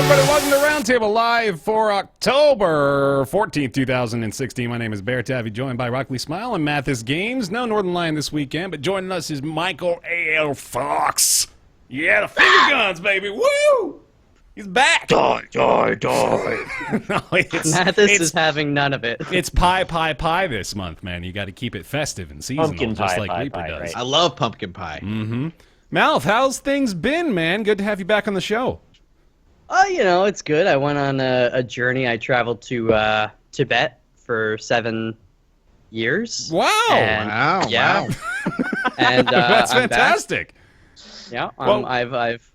everybody. Welcome to Roundtable Live for October 14th, 2016. My name is BaerTaffy, joined by Rockley Smile and Mathis Games. No Northern Lion this weekend, but joining us is Michael A.L. Fox. Yeah, the finger guns, baby. Woo! He's back. Die. No, Mathis is having none of it. It's pie this month, man. You got to keep it festive and seasonal, Pumpkin just pie, like pie, Reaper pie, does. right. I love pumpkin pie. Mm-hmm. MALF, how's things been, man? Good to have you back on the show. You know, it's good. I went on a journey. I traveled to Tibet for 7 years. Wow! Wow. Yeah. And That's I'm back. fantastic. Yeah. Well- I've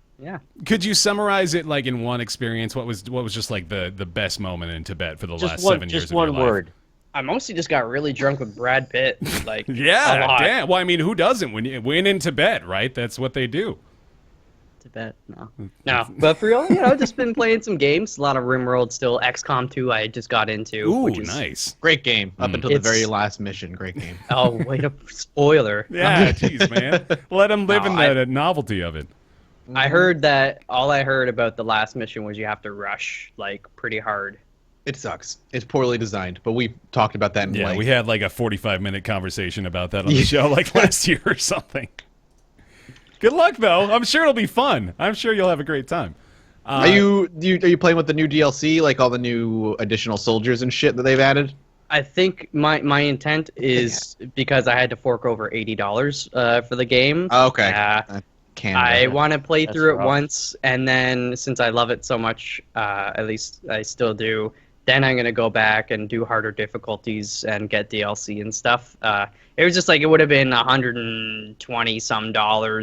Could you summarize it like in one experience? What was just like the best moment in Tibet for the last Just 7 years just of one your life? word. I mostly just got really drunk with Brad Pitt. Like, a Yeah, lot. damn. Well, I mean, who doesn't when in Tibet, right? That's what they do. Tibet, no. But for real, you know, just been playing some games. A lot of RimWorld still. XCOM 2 I just got into. Ooh, which is, nice. Great game. Up until the It's- very last mission. Great game. Oh, wait a spoiler. Yeah, jeez, man. Let them live No, in the novelty of it. I heard that all I heard about the last mission was you have to rush like pretty hard. It sucks. It's poorly designed, but we talked about that in Yeah, length. we had like a 45-minute conversation about that on the show like last year or something. Good luck, though. I'm sure it'll be fun. I'm sure you'll have a great time. Are you playing with the new DLC, like all the new additional soldiers and shit that they've added? I think my intent is because I had to fork over $80 for the game. Oh, okay. Canada. I want to play That's through it rough. once, and then since I love it so much, at least I still do. Then I'm gonna go back and do harder difficulties and get DLC and stuff. It was just like it would have been $120 some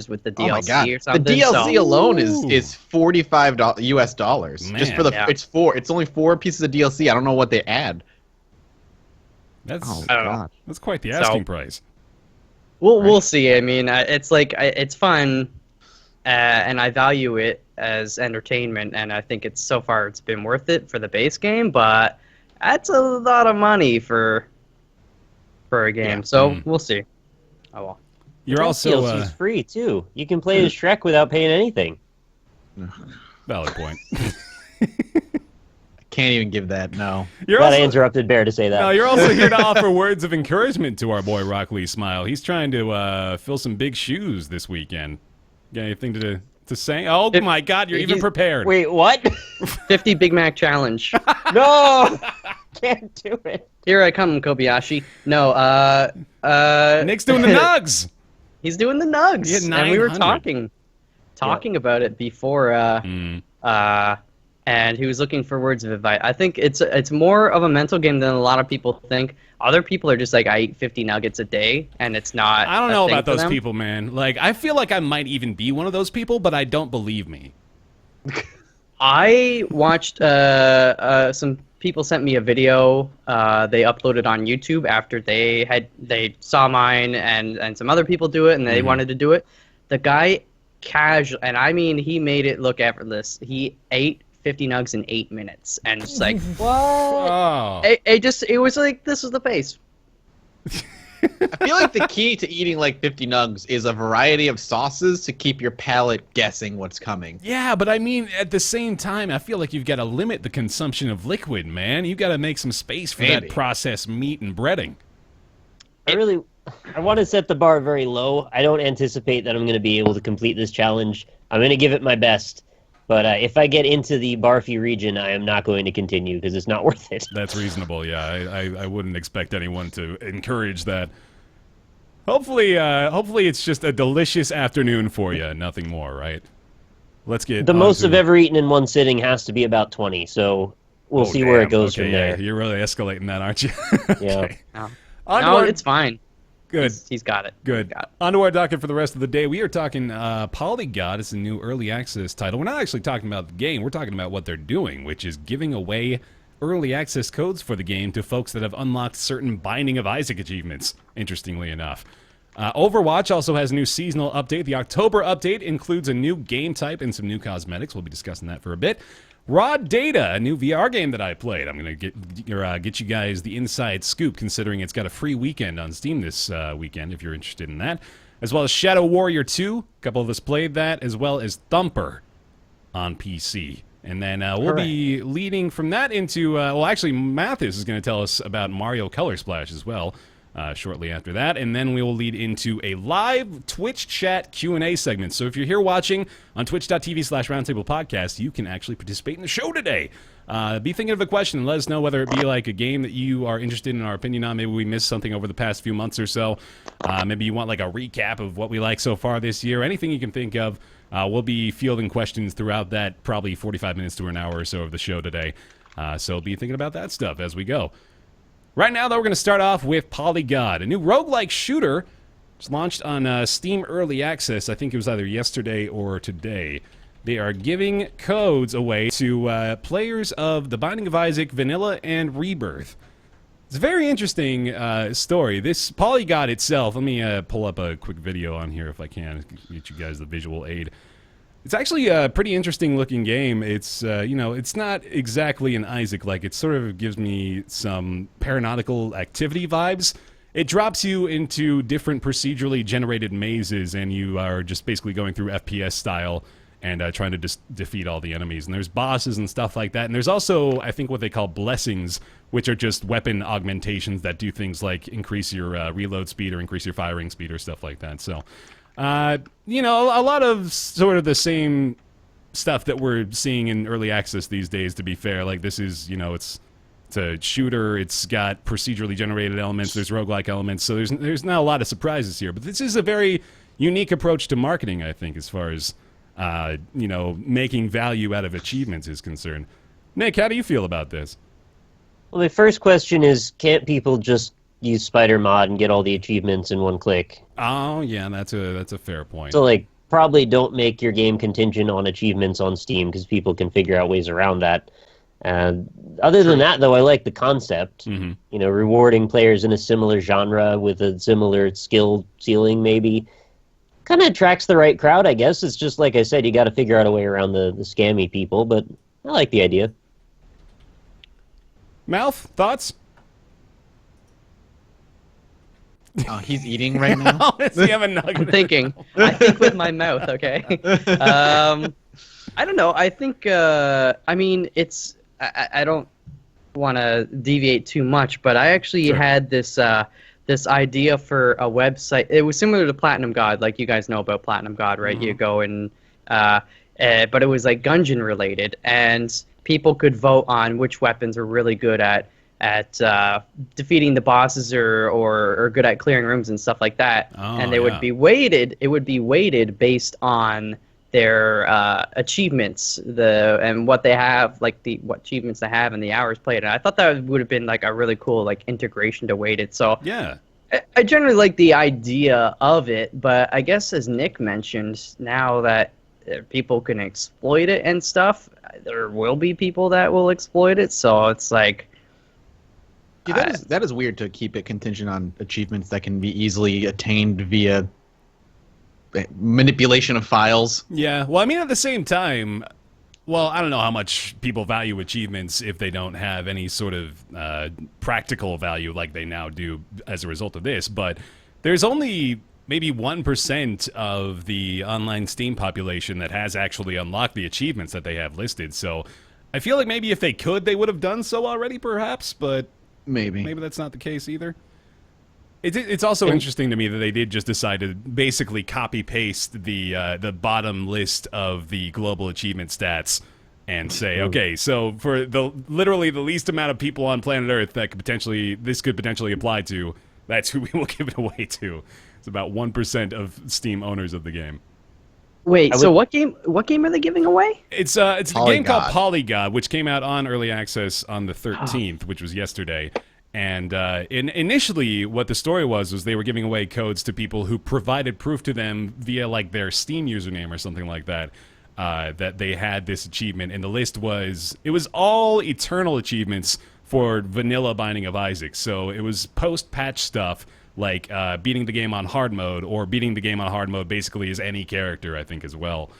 with the Oh my DLC god! or something. The DLC so, alone Ooh. is $45 US dollars just Man. for the. Yeah. It's only 4 pieces of DLC. I don't know what they add. That's I don't know. that's quite the asking price. We'll see. I mean, it's like it's fun, and I value it as entertainment, and I think it's so far it's been worth it for the base game. But that's a lot of money for a game, so we'll see. Oh well. You're also DLC's free too. You can play as Shrek without paying anything. valid point. Can't even give that. No. You're Glad I also, interrupted Bear to say that. no, you're also here to offer words of encouragement to our boy Rockley Smile. He's trying to fill some big shoes this weekend. Got anything to say? Oh my God, you're even prepared. Wait, what? 50 Big Mac challenge. No, can't do it. Here I come, Kobayashi. No, Nick's doing the nugs. he's doing the nugs, He had and we were 900. talking about it before. And he was looking for words of advice. I think it's more of a mental game than a lot of people think. Other people are just like, I eat 50 nuggets a day, and it's not. I don't a know thing about for those them. people, man. Like, I feel like I might even be one of those people, but I don't believe me. I watched some people sent me a video they uploaded on YouTube after they saw mine and some other people do it and they wanted to do it. The guy casual, and I mean he made it look effortless. He ate 50 nugs in 8 minutes and just like What? Oh. it was like this was the pace. I feel like the key to eating like 50 nugs is a variety of sauces to keep your palate guessing what's coming. Yeah, but I mean, at the same time, I feel like you've got to limit the consumption of liquid, man. You've got to make some space for that Maybe. processed meat and breading. I want to set the bar very low. I don't anticipate that I'm going to be able to complete this challenge. I'm going to give it my best. But if I get into the barfy region, I am not going to continue because it's not worth it. That's reasonable, yeah. I wouldn't expect anyone to encourage that. Hopefully it's just a delicious afternoon for you, nothing more, right? Let's get The on most to- I've ever eaten in one sitting has to be about 20, so we'll Oh, see where damn. it goes Okay, from yeah, there. you're really escalating that, aren't you? Yeah. Okay. No, Onward. it's fine. Good. He's got it. Good. He's got it. On to our docket for the rest of the day. We are talking POLYGOD. It's a new early access title. We're not actually talking about the game. We're talking about what they're doing, which is giving away early access codes for the game to folks that have unlocked certain Binding of Isaac achievements, interestingly enough. Overwatch also has a new seasonal update. The October update includes a new game type and some new cosmetics. We'll be discussing that for a bit. Raw Data, a new VR game that I played. I'm going to get you guys the inside scoop, considering it's got a free weekend on Steam this weekend, if you're interested in that. As well as Shadow Warrior 2. A couple of us played that, as well as Thumper on PC. And then we'll be leading from that into, well, actually, Mathis is going to tell us about Mario Color Splash as well shortly after that. And then we will lead into a live Twitch chat Q&A segment. So if you're here watching on twitch.tv/Roundtable Podcast, you can actually participate in the show today. Be thinking of a question and let us know whether it be like a game that you are interested in our opinion on. Maybe we missed something over the past few months or so. Maybe you want like a recap of what we like so far this year. Anything you can think of. We'll be fielding questions throughout that probably 45 minutes to an hour or so of the show today. So be thinking about that stuff as we go. Right now, though, we're going to start off with POLYGOD, a new roguelike shooter. It's launched on Steam Early Access. I think it was either yesterday or today. They are giving codes away to players of The Binding of Isaac, Vanilla, and Rebirth. It's a very interesting story. This POLYGOD itself, let me pull up a quick video on here if I can, get you guys the visual aid. It's actually a pretty interesting looking game. It's, you know, it's not exactly an Isaac, like it sort of gives me some Paranautical Activity vibes. It drops you into different procedurally generated mazes and you are just basically going through FPS style and trying to defeat all the enemies. And there's bosses and stuff like that. And there's also, I think, what they call blessings, which are just weapon augmentations that do things like increase your reload speed or increase your firing speed or stuff like that. So, you know, a lot of sort of the same stuff that we're seeing in early access these days, to be fair. Like, this is, you know, it's a shooter. It's got procedurally generated elements. There's roguelike elements. So there's not a lot of surprises here. But this is a very unique approach to marketing, I think, as far as you know, making value out of achievements is concerned. Nick, how do you feel about this? Well, the first question is, can't people just use Spider Mod and get all the achievements in one click? Oh, yeah, that's a fair point. So, like, probably don't make your game contingent on achievements on Steam, because people can figure out ways around that. Other than that, though, I like the concept. Mm-hmm. You know, rewarding players in a similar genre with a similar skill ceiling, maybe. Kind of attracts the right crowd, I guess. It's just, like I said, you got to figure out a way around the scammy people, but I like the idea. MALF, thoughts? Oh, he's eating right now? Does he have a nugget? I'm thinking. I think with my mouth, okay? I don't know. I think, I mean, it's... I don't want to deviate too much, but I actually had this idea for a website. It was similar to Platinum God, like you guys know about Platinum God, right? Mm-hmm. You go and, but it was like Gungeon related, and people could vote on which weapons are really good at defeating the bosses or good at clearing rooms and stuff like that. Oh, and they would be weighted. It would be weighted based on their achievements, and what they have, like what achievements they have and the hours played. And I thought that would have been like a really cool like integration to weighted. So yeah, I generally like the idea of it, but I guess as Nick mentioned, now that people can exploit it and stuff, there will be people that will exploit it. So it's like, yeah, that is weird to keep it contingent on achievements that can be easily attained via manipulation of files. Yeah, well, I mean, at the same time, well, I don't know how much people value achievements if they don't have any sort of practical value like they now do as a result of this, but there's only maybe 1% of the online Steam population that has actually unlocked the achievements that they have listed, so I feel like maybe if they could, they would have done so already, perhaps, but maybe that's not the case either. It's also interesting to me that they did just decide to basically copy-paste the bottom list of the global achievement stats and say, okay, so for literally the least amount of people on planet Earth that this could potentially apply to, that's who we will give it away to. It's about 1% of Steam owners of the game. wait, so what game are they giving away? It's a game called POLYGOD, which came out on Early Access on the 13th, which was yesterday. And initially, what the story was they were giving away codes to people who provided proof to them via like their Steam username or something like that, that they had this achievement. And the list was all eternal achievements for vanilla Binding of Isaac. So it was post-patch stuff like beating the game on hard mode, or beating the game on hard mode basically as any character, I think, as well.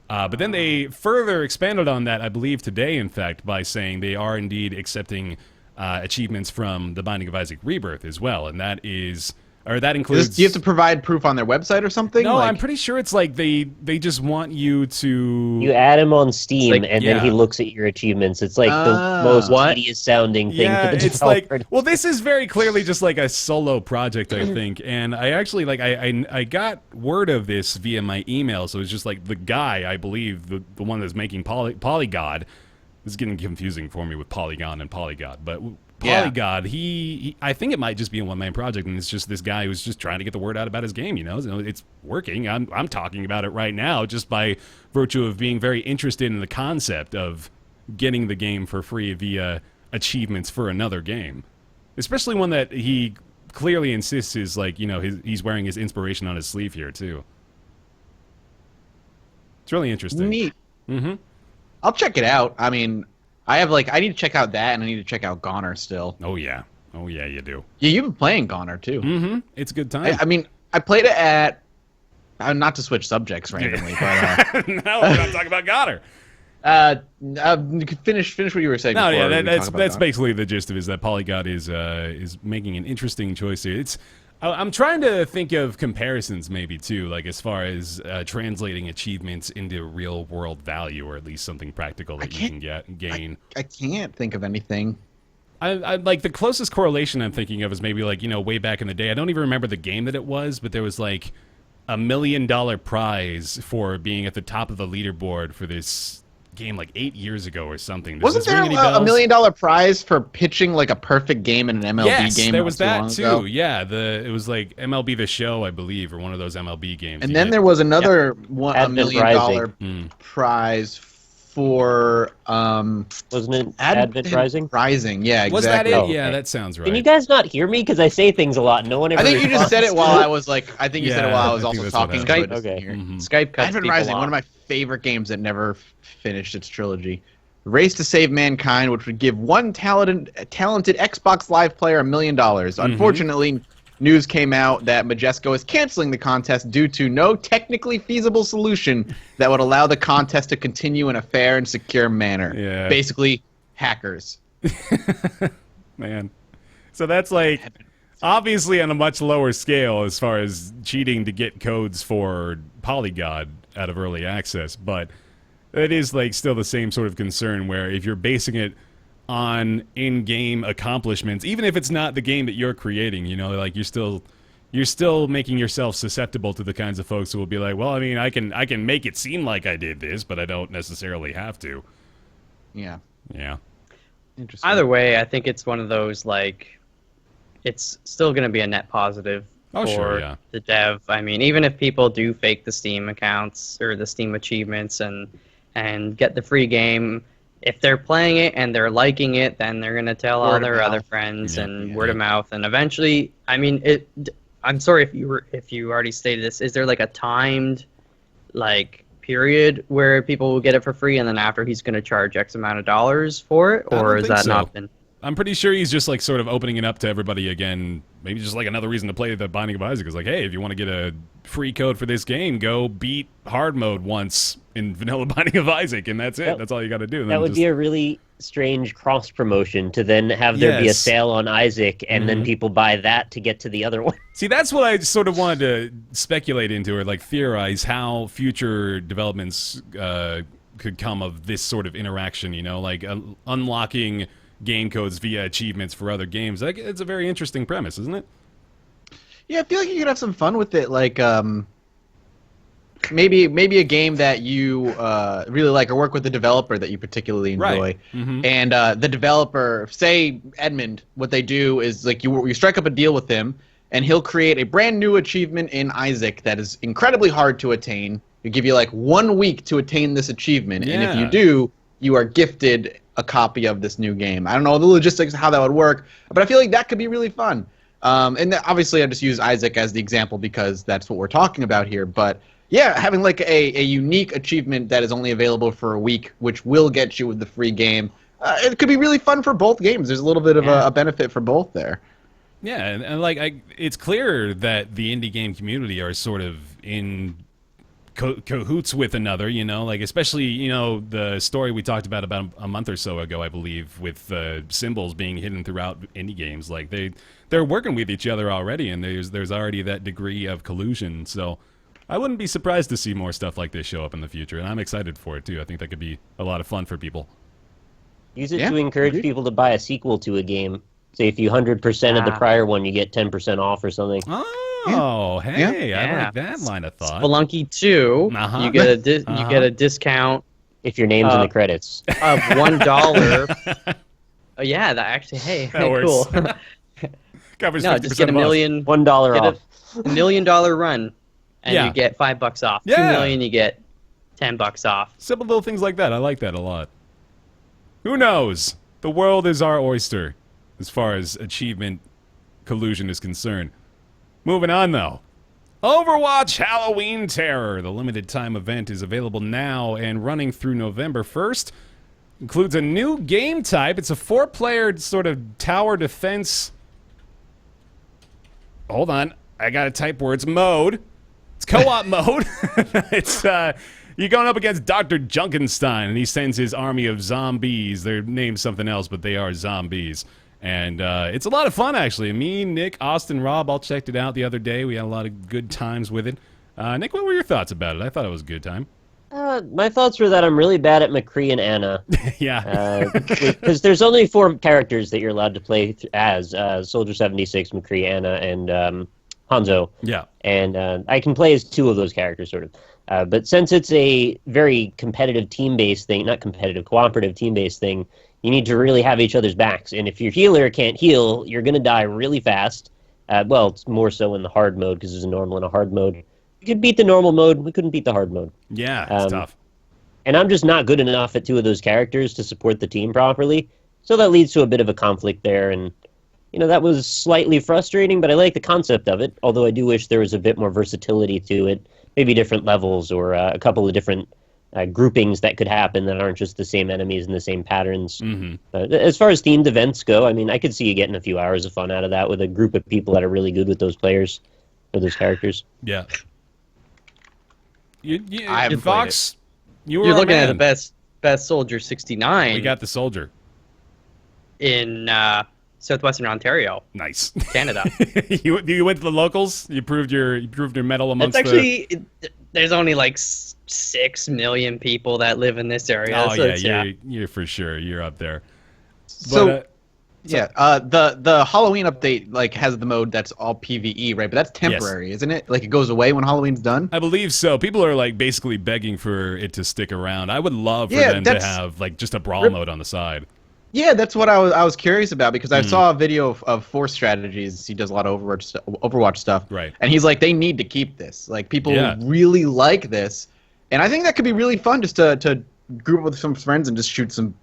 But then they further expanded on that, I believe today, in fact, by saying they are indeed accepting achievements from The Binding of Isaac Rebirth as well, and that is or that includes. Do you have to provide proof on their website or something? No, like, I'm pretty sure it's like they just want you to. You add him on Steam, like- and then he looks at your achievements. It's like the most What? tedious sounding thing Yeah, for the it's like, developer. well, this is very clearly just like a solo project, I think. And I actually like I got word of this via my email, so it's just like the guy, I believe, the one that's making POLYGOD. This is getting confusing for me with Polygon and POLYGOD, but Yeah. POLYGOD, he I think it might just be a one-man project, and it's just this guy who's just trying to get the word out about his game. You know, it's working. I'm talking about it right now just by virtue of being very interested in the concept of getting the game for free via achievements for another game, especially one that he clearly insists is like, you know, he's wearing his inspiration on his sleeve here too. It's really interesting. neat. Mm-hmm. I'll check it out. I mean, I need to check out that, and I need to check out Goner still. Oh yeah, you do. Yeah, you've been playing Goner too. Mm-hmm. It's a good time. I mean, I played it at. Not to switch subjects randomly, but No, we're not talking about Goddard. finish what you were saying. No, before yeah, we that's talk about that's Goner. basically the gist of it. Is that POLYGOD is making an interesting choice here. I'm trying to think of comparisons maybe too, like as far as translating achievements into real world value, or at least something practical that you can gain. I can't think of anything. I like the closest correlation I'm thinking of is maybe like, you know, way back in the day. I don't even remember the game that it was, but there was like $1 million prize for being at the top of the leaderboard for this game like 8 years ago or something. Does Wasn't this there ring any a bells? $1 million prize for pitching like a perfect game in an MLB Yes, game? there not was too that long too. ago? Yeah, it was like MLB The Show, I believe, or one of those MLB games. And You then get- there was another $1 Advent million Rising. prize for Wasn't it Advent Rising? Rising, yeah, was exactly. that it? Oh, Yeah, okay. that sounds right. Can you guys not hear me? Because I say things a lot. And no one ever. I think you just said it while I was like. I think you said it Yeah, while I was I think also that's what talking. happened. but I just Okay. didn't hear. Mhm. Skype cuts Advent people Rising, off. one of my favorite games that never finished its trilogy. Race to Save Mankind, which would give one talented Xbox Live player $1 million. Unfortunately, news came out that Majesco is canceling the contest due to no technically feasible solution that would allow the contest to continue in a fair and secure manner. Yeah. Basically, hackers. Man. So that's like obviously on a much lower scale as far as cheating to get codes for POLYGOD out of early access, but it is like still the same sort of concern where if you're basing it on in-game accomplishments, even if it's not the game that you're creating, you know, like you're still making yourself susceptible to the kinds of folks who will be like, well, I mean, I can make it seem like I did this, but I don't necessarily have to. Yeah. Yeah. Interesting. Either way, I think it's one of those, like, it's still going to be a net positive Oh, for sure, yeah. the dev. I mean, even if people do fake the Steam accounts or the Steam achievements and get the free game, if they're playing it and they're liking it, then they're going to tell all Word of their other mouth. friends Yeah, and yeah. word of mouth. And eventually, I mean, I'm sorry if you already stated this. Is there like a timed, like, period where people will get it for free, and then after he's going to charge X amount of dollars for it, I don't or is think that so. not been? I'm pretty sure he's just like sort of opening it up to everybody again. Maybe just like another reason to play the Binding of Isaac is like, hey, if you want to get a free code for this game, go beat hard mode once in vanilla Binding of Isaac, and that's it. That- That's all you got to do. And That then would just- be a really strange cross promotion to then have there be a Yes. sale on Isaac, and Mhm. then people buy that to get to the other one. See, that's what I sort of wanted to speculate into, or like theorize how future developments could come of this sort of interaction. You know, like unlocking game codes via achievements for other games. Like, it's a very interesting premise, isn't it? Yeah, I feel like you could have some fun with it. Like, maybe a game that you really like, or work with a developer that you particularly enjoy. Right. Mhm. And the developer, say Edmund, what they do is like you strike up a deal with him, and he'll create a brand new achievement in Isaac that is incredibly hard to attain. He'll give you like 1 week to attain this achievement, and if Yeah. you do, you are gifted a copy of this new game. I don't know the logistics of how that would work, but I feel like that could be really fun. Obviously, I just use Isaac as the example because that's what we're talking about here. But yeah, having like a unique achievement that is only available for a week, which will get you with the free game, it could be really fun for both games. There's a little bit of a benefit for both there. Yeah, and like it's clear that the indie game community are sort of in cahoots with another, you know, like especially, you know, the story we talked about a month or so ago, I believe, with symbols being hidden throughout indie games. Like they're working with each other already, and there's already that degree of collusion. So I wouldn't be surprised to see more stuff like this show up in the future, and I'm excited for it too. I think that could be a lot of fun for people. Use it to encourage people to buy a sequel to a game. Say if you 100% of the prior one, you get 10% off or something. Oh, hey, I like that line of thought. Spelunky 2, you get a discount if your name's in the credits of $1. Yeah, that actually, hey, works. cool. Covers No, just get $1 off. $1 million run, and you get $5 off. Yeah. $2 million, you get $10 off. Simple little things like that. I like that a lot. Who knows? The world is our oyster as far as achievement collusion is concerned. Moving on, though. Overwatch Halloween Terror. The limited time event is available now and running through November 1st. Includes a new game type. It's a 4-player sort of tower defense. Hold on. I gotta type words. Mode. It's co-op mode. It's you're going up against Dr. Junkenstein, and he sends his army of zombies. They're named something else, but they are zombies. And it's a lot of fun, actually. Me, Nick, Austin, Rob all checked it out the other day. We had a lot of good times with it. Nick, what were your thoughts about it? I thought it was a good time. My thoughts were that I'm really bad at McCree and Anna. Yeah. Because there's only 4 characters that you're allowed to play as. Soldier 76, McCree, Anna, and Hanzo. Yeah. And I can play as 2 of those characters, sort of. But since it's a very competitive team-based thing, not competitive, cooperative team-based thing, you need to really have each other's backs. And if your healer can't heal, you're going to die really fast. Well, it's more so in the hard mode because there's a normal and a hard mode. We could beat the normal mode. We couldn't beat the hard mode. Yeah, it's tough. And I'm just not good enough at 2 of those characters to support the team properly. So that leads to a bit of a conflict there. And, you know, that was slightly frustrating, but I like the concept of it. Although I do wish there was a bit more versatility to it. Maybe different levels or a couple of different groupings that could happen that aren't just the same enemies and the same patterns. As far as themed events go, I mean, I could see you getting a few hours of fun out of that with a group of people that are really good with those players or those characters. Yeah. I haven't Fox, You're looking at the best Soldier 69. We got the soldier in southwestern Ontario. Nice. Canada. you went to the locals. You proved your mettle amongst. It's actually there's only like 6 million people that live in this area. Oh so you're for sure. You're up there. So, the Halloween update like has the mode that's all PvE, right? But that's temporary, isn't it? Like it goes away when Halloween's done. I believe so. People are like basically begging for it to stick around. I would love for them to have like just a brawl mode on the side. Yeah, that's what I was curious about because I saw a video of Force Strategies. He does a lot of Overwatch stuff, right? And he's like, they need to keep this. Like people really like this, and I think that could be really fun just to group up with some friends and just shoot some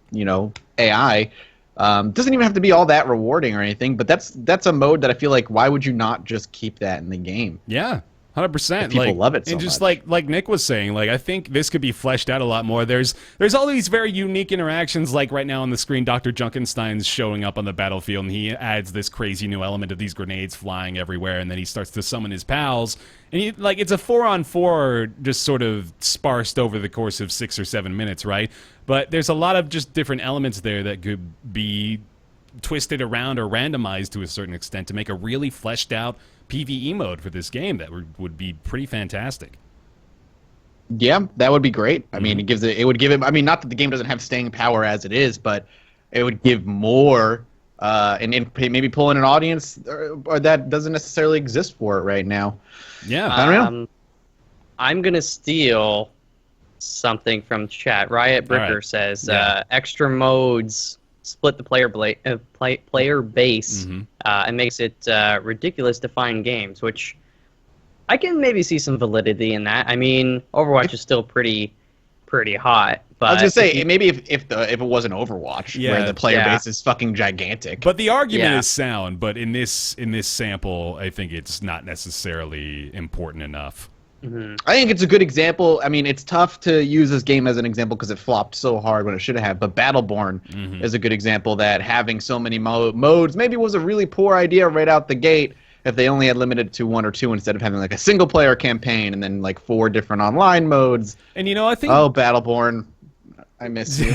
AI. Doesn't even have to be all that rewarding or anything, but that's a mode that I feel like why would you not just keep that in the game? Yeah. 100%. People love it so and just much. like Nick was saying, like I think this could be fleshed out a lot more. There's all these very unique interactions, like right now on the screen, Dr. Junkenstein's showing up on the battlefield, and he adds this crazy new element of these grenades flying everywhere, and then he starts to summon his pals. And it's a 4-on-4 just sort of sparsed over the course of 6 or 7 minutes, right? But there's a lot of just different elements there that could be twisted around or randomized to a certain extent to make a really fleshed out PvE mode for this game that would be pretty fantastic. Yeah, that would be great. I mean, it would give it. I mean, not that the game doesn't have staying power as it is, but it would give more, and maybe pull in an audience or that doesn't necessarily exist for it right now. Yeah, I don't know. I'm gonna steal something from chat. Riot Bricker says extra modes split the player base and makes it ridiculous to find games, which I can maybe see some validity in that. I mean, Overwatch is still pretty hot. But I was gonna say maybe if it wasn't Overwatch, where the player base is fucking gigantic. But the argument is sound. But in this sample, I think it's not necessarily important enough. I think it's a good example. I mean, it's tough to use this game as an example because it flopped so hard when it should have. But Battleborn is a good example that having so many modes maybe was a really poor idea right out the gate. if they only had limited to 1 or 2 instead of having like a single player campaign and then like 4 different online modes. And I think Battleborn, I miss you.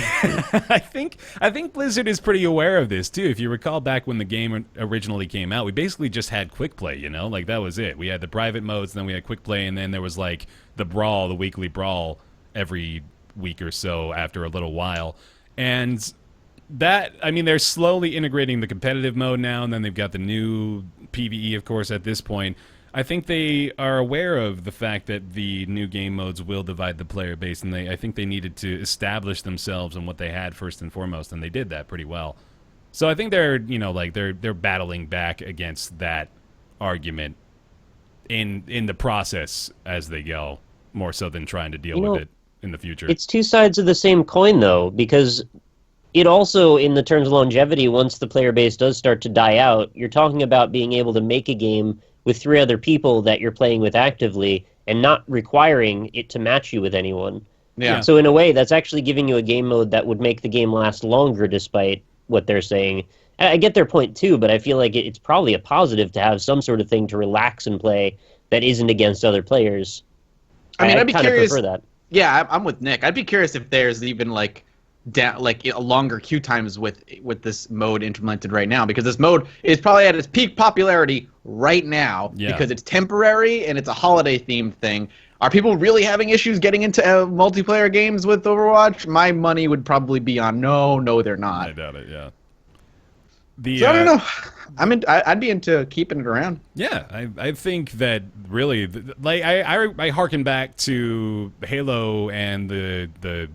I think Blizzard is pretty aware of this too. If you recall back when the game originally came out, we basically just had quick play, like that was it. We had the private modes, then we had quick play, and then there was like the brawl, the weekly brawl every week or so after a little while. And that, I mean, they're slowly integrating the competitive mode now, and then they've got the new PvE, of course, at this point. I think they are aware of the fact that the new game modes will divide the player base, and I think they needed to establish themselves and what they had first and foremost, and they did that pretty well. So I think they're, they're battling back against that argument in the process as they go, more so than trying to deal with it in the future. It's two sides of the same coin, though, because it also, in the terms of longevity, once the player base does start to die out, you're talking about being able to make a game with 3 other people that you're playing with actively and not requiring it to match you with anyone. Yeah. So in a way, that's actually giving you a game mode that would make the game last longer, despite what they're saying. I get their point, too, but I feel like it's probably a positive to have some sort of thing to relax and play that isn't against other players. I mean, I'd be curious. Prefer that. Yeah, I'm with Nick. I'd be curious if there's even like a longer queue times with this mode implemented right now, because this mode is probably at its peak popularity right now because it's temporary and it's a holiday themed thing. Are people really having issues getting into multiplayer games with Overwatch? My money would probably be on no, they're not. I doubt it. Yeah. So I don't know. I'd be into keeping it around. Yeah, I think that really, like, I harken back to Halo and the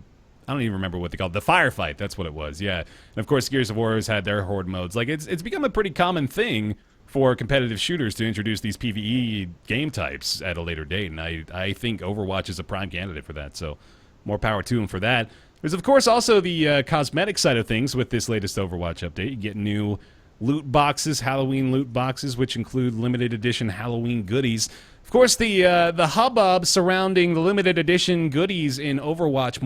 I don't even remember what they called, the firefight. That's what it was. Yeah, and of course Gears of War has had their horde modes. Like it's become a pretty common thing for competitive shooters to introduce these PvE game types at a later date, and I think Overwatch is a prime candidate for that. So more power to them for that. There's of course also the cosmetic side of things with this latest Overwatch update. You get new loot boxes, Halloween loot boxes, which include limited edition Halloween goodies. Of course, the hubbub surrounding the limited edition goodies in Overwatch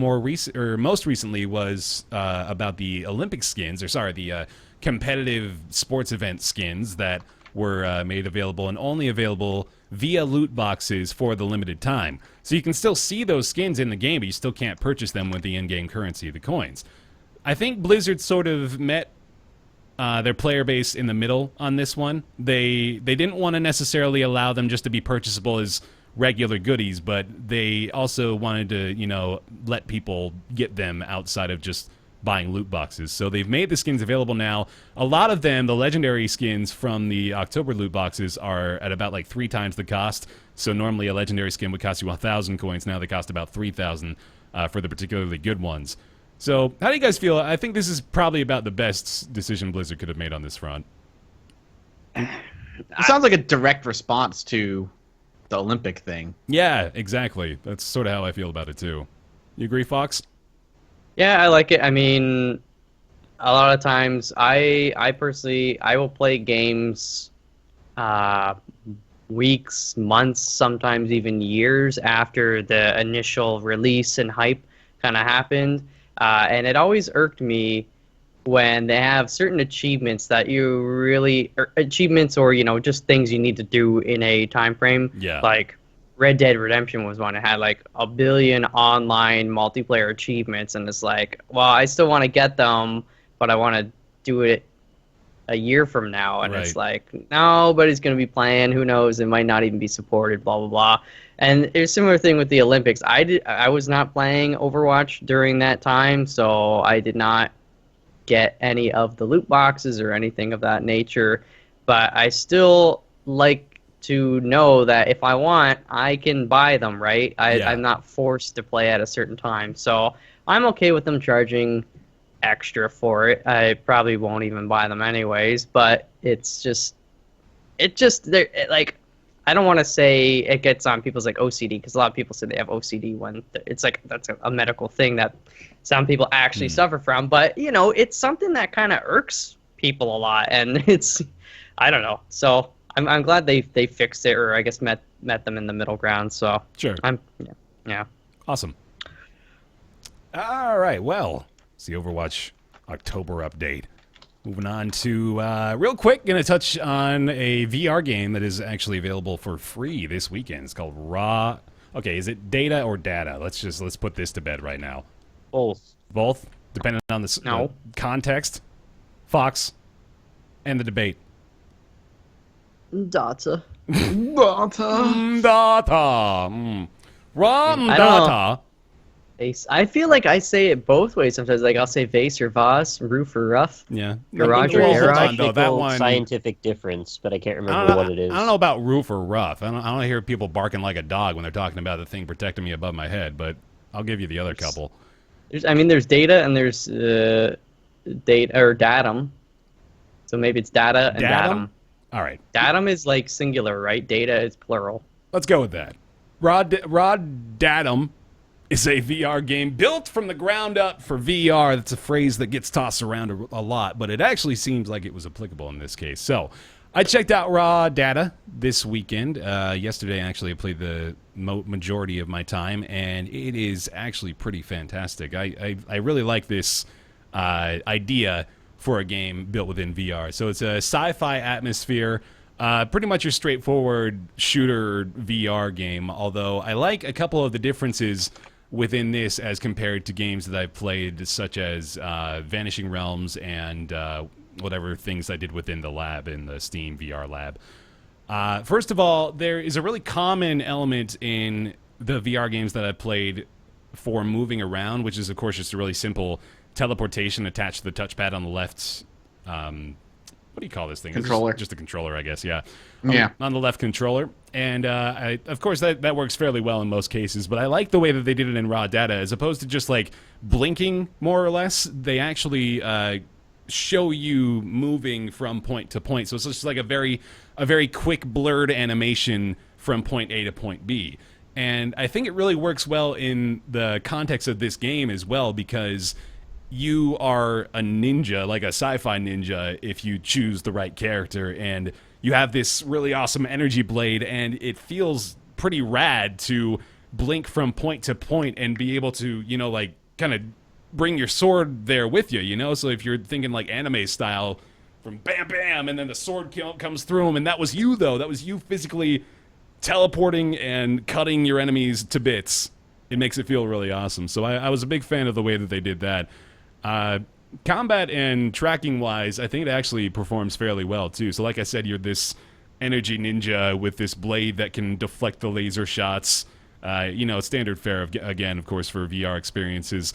most recently was about the Olympic skins, the competitive sports event skins that were made available and only available via loot boxes for the limited time. So you can still see those skins in the game, but you still can't purchase them with the in-game currency, the coins. I think Blizzard sort of met their player base in the middle on this one. They didn't want to necessarily allow them just to be purchasable as regular goodies, but they also wanted to, let people get them outside of just buying loot boxes. So they've made the skins available now. A lot of them, the legendary skins from the October loot boxes, are at about like 3 times the cost. So normally a legendary skin would cost you 1,000 coins. Now they cost about 3,000 for the particularly good ones. So how do you guys feel? I think this is probably about the best decision Blizzard could have made on this front. It sounds like a direct response to the Olympic thing. Yeah, exactly. That's sort of how I feel about it too. You agree, Fox? Yeah, I like it. I mean, a lot of times I personally will play games weeks, months, sometimes even years after the initial release and hype kind of happened. And it always irked me when they have certain achievements that you really, or achievements or, just things you need to do in a time frame. Yeah. Like Red Dead Redemption was one. It had like 1 billion online multiplayer achievements. And it's like, well, I still want to get them, but I want to do it a year from now. And it's like, nobody's going to be playing. Who knows? It might not even be supported, blah, blah, blah. And it's a similar thing with the Olympics. I was not playing Overwatch during that time, so I did not get any of the loot boxes or anything of that nature. But I still like to know that if I want, I can buy them, right? I'm not forced to play at a certain time. So I'm okay with them charging extra for it. I probably won't even buy them anyways, but I don't want to say it gets on people's like OCD, because a lot of people say they have OCD when it's like that's a medical thing that some people actually suffer from. But it's something that kind of irks people a lot, and I don't know. So I'm glad they fixed it, or I guess met them in the middle ground. So sure, yeah. Awesome. All right, well, it's the Overwatch October update. Moving on to, real quick, going to touch on a VR game that is actually available for free this weekend. It's called Raw. Okay, is it Data or Data? Let's put this to bed right now. Both. Both? Depending on the context, Fox, and the debate. Data. Data. Data. Raw I don't Data. Vase. I feel like I say it both ways sometimes. Like I'll say vase or vase, roof or rough. Yeah. Garage or There's a garage. Though, that technical one, scientific difference, but I can't I remember don't know, what it is. I don't know about roof or rough. I don't hear people barking like a dog when they're talking about the thing protecting me above my head, but I'll give you the other couple. There's data and there's data or datum. So maybe it's data and datum. All right. Datum is like singular, right? Data is plural. Let's go with that. Raw Datum is a VR game built from the ground up for VR. That's a phrase that gets tossed around a lot, but it actually seems like it was applicable in this case. So I checked out Raw Data this weekend. Yesterday, actually, I played the majority of my time, and it is actually pretty fantastic. I really like this idea for a game built within VR. So it's a sci-fi atmosphere. Pretty much your straightforward shooter VR game, although I like a couple of the differences within this as compared to games that I've played, such as Vanishing Realms and whatever things I did within the lab, in the Steam VR lab. First of all, there is a really common element in the VR games that I've played for moving around, which is, of course, just a really simple teleportation attached to the touchpad on the left. What do you call this thing? Controller. Just a controller, I guess, yeah. Yeah. On the left controller. And, of course, that works fairly well in most cases, but I like the way that they did it in Raw Data. As opposed to just, like, blinking, more or less, they actually show you moving from point to point. So it's just like a very quick, blurred animation from point A to point B. And I think it really works well in the context of this game as well, because you are a ninja, like a sci-fi ninja, if you choose the right character, and you have this really awesome energy blade, and it feels pretty rad to blink from point to point and be able to, you know, like, kind of bring your sword there with you, you know? So if you're thinking, like, anime style, from bam, bam, and then the sword comes through him, and that was you, though. That was you physically teleporting and cutting your enemies to bits. It makes it feel really awesome. So I was a big fan of the way that they did that. Combat and tracking wise, I think it actually performs fairly well too. So like I said, you're this energy ninja with this blade that can deflect the laser shots. You know, standard fare, again, of course, for VR experiences.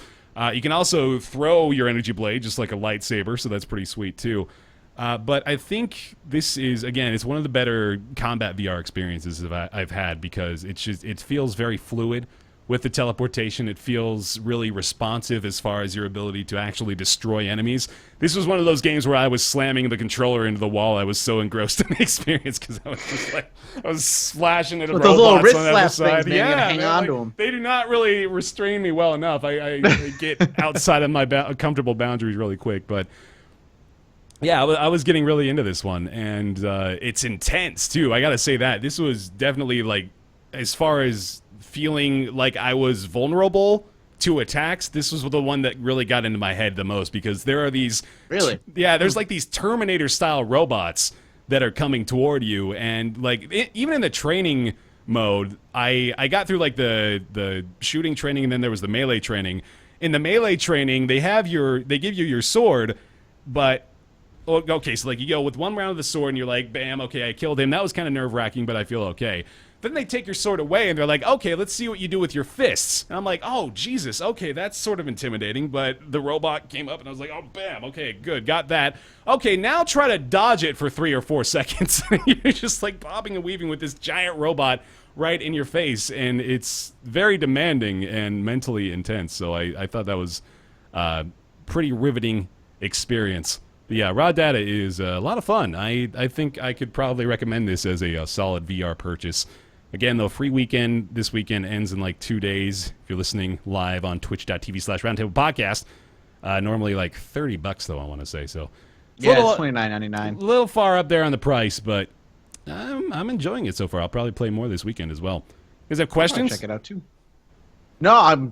You can also throw your energy blade just like a lightsaber, so that's pretty sweet too. But I think this is, again, it's one of the better combat VR experiences I've had, because it feels very fluid. With the teleportation, it feels really responsive as far as your ability to actually destroy enemies. This was one of those games where I was slamming the controller into the wall. I was so engrossed in the experience, because I was just like, I was slashing at With robots those little wrist on the slap other side. things, man, you gotta hang on to 'em. They do not really restrain me well enough. I get outside of my comfortable boundaries really quick, but yeah, I was getting really into this one, and it's intense too. I gotta say that this was definitely, like, as far as feeling like I was vulnerable to attacks, this was the one that really got into my head the most, because there are these there's like these Terminator style robots that are coming toward you, and like even in the training mode, I got through like the shooting training, and then there was the melee training. In the melee training, they give you your sword, but okay, so like you go with one round of the sword and you're like, bam, okay, I killed him. That was kind of nerve-wracking, but I feel okay. Then they take your sword away and they're like, okay, let's see what you do with your fists. And I'm like, oh, Jesus, okay, that's sort of intimidating. But the robot came up and I was like, oh, bam, okay, good, got that. Okay, now try to dodge it for 3 or 4 seconds. You're just like bobbing and weaving with this giant robot right in your face. And it's very demanding and mentally intense. So I thought that was a pretty riveting experience. But yeah, Raw Data is a lot of fun. I think I could probably recommend this as a solid VR purchase. Again, though, free weekend. This weekend ends in like 2 days. If you're listening live on twitch.tv/Roundtable Podcast. Normally like $30 though, I want to say. So yeah, it's $29.99. A little far up there on the price, but I'm enjoying it so far. I'll probably play more this weekend as well. You guys have questions? Check it out too. No,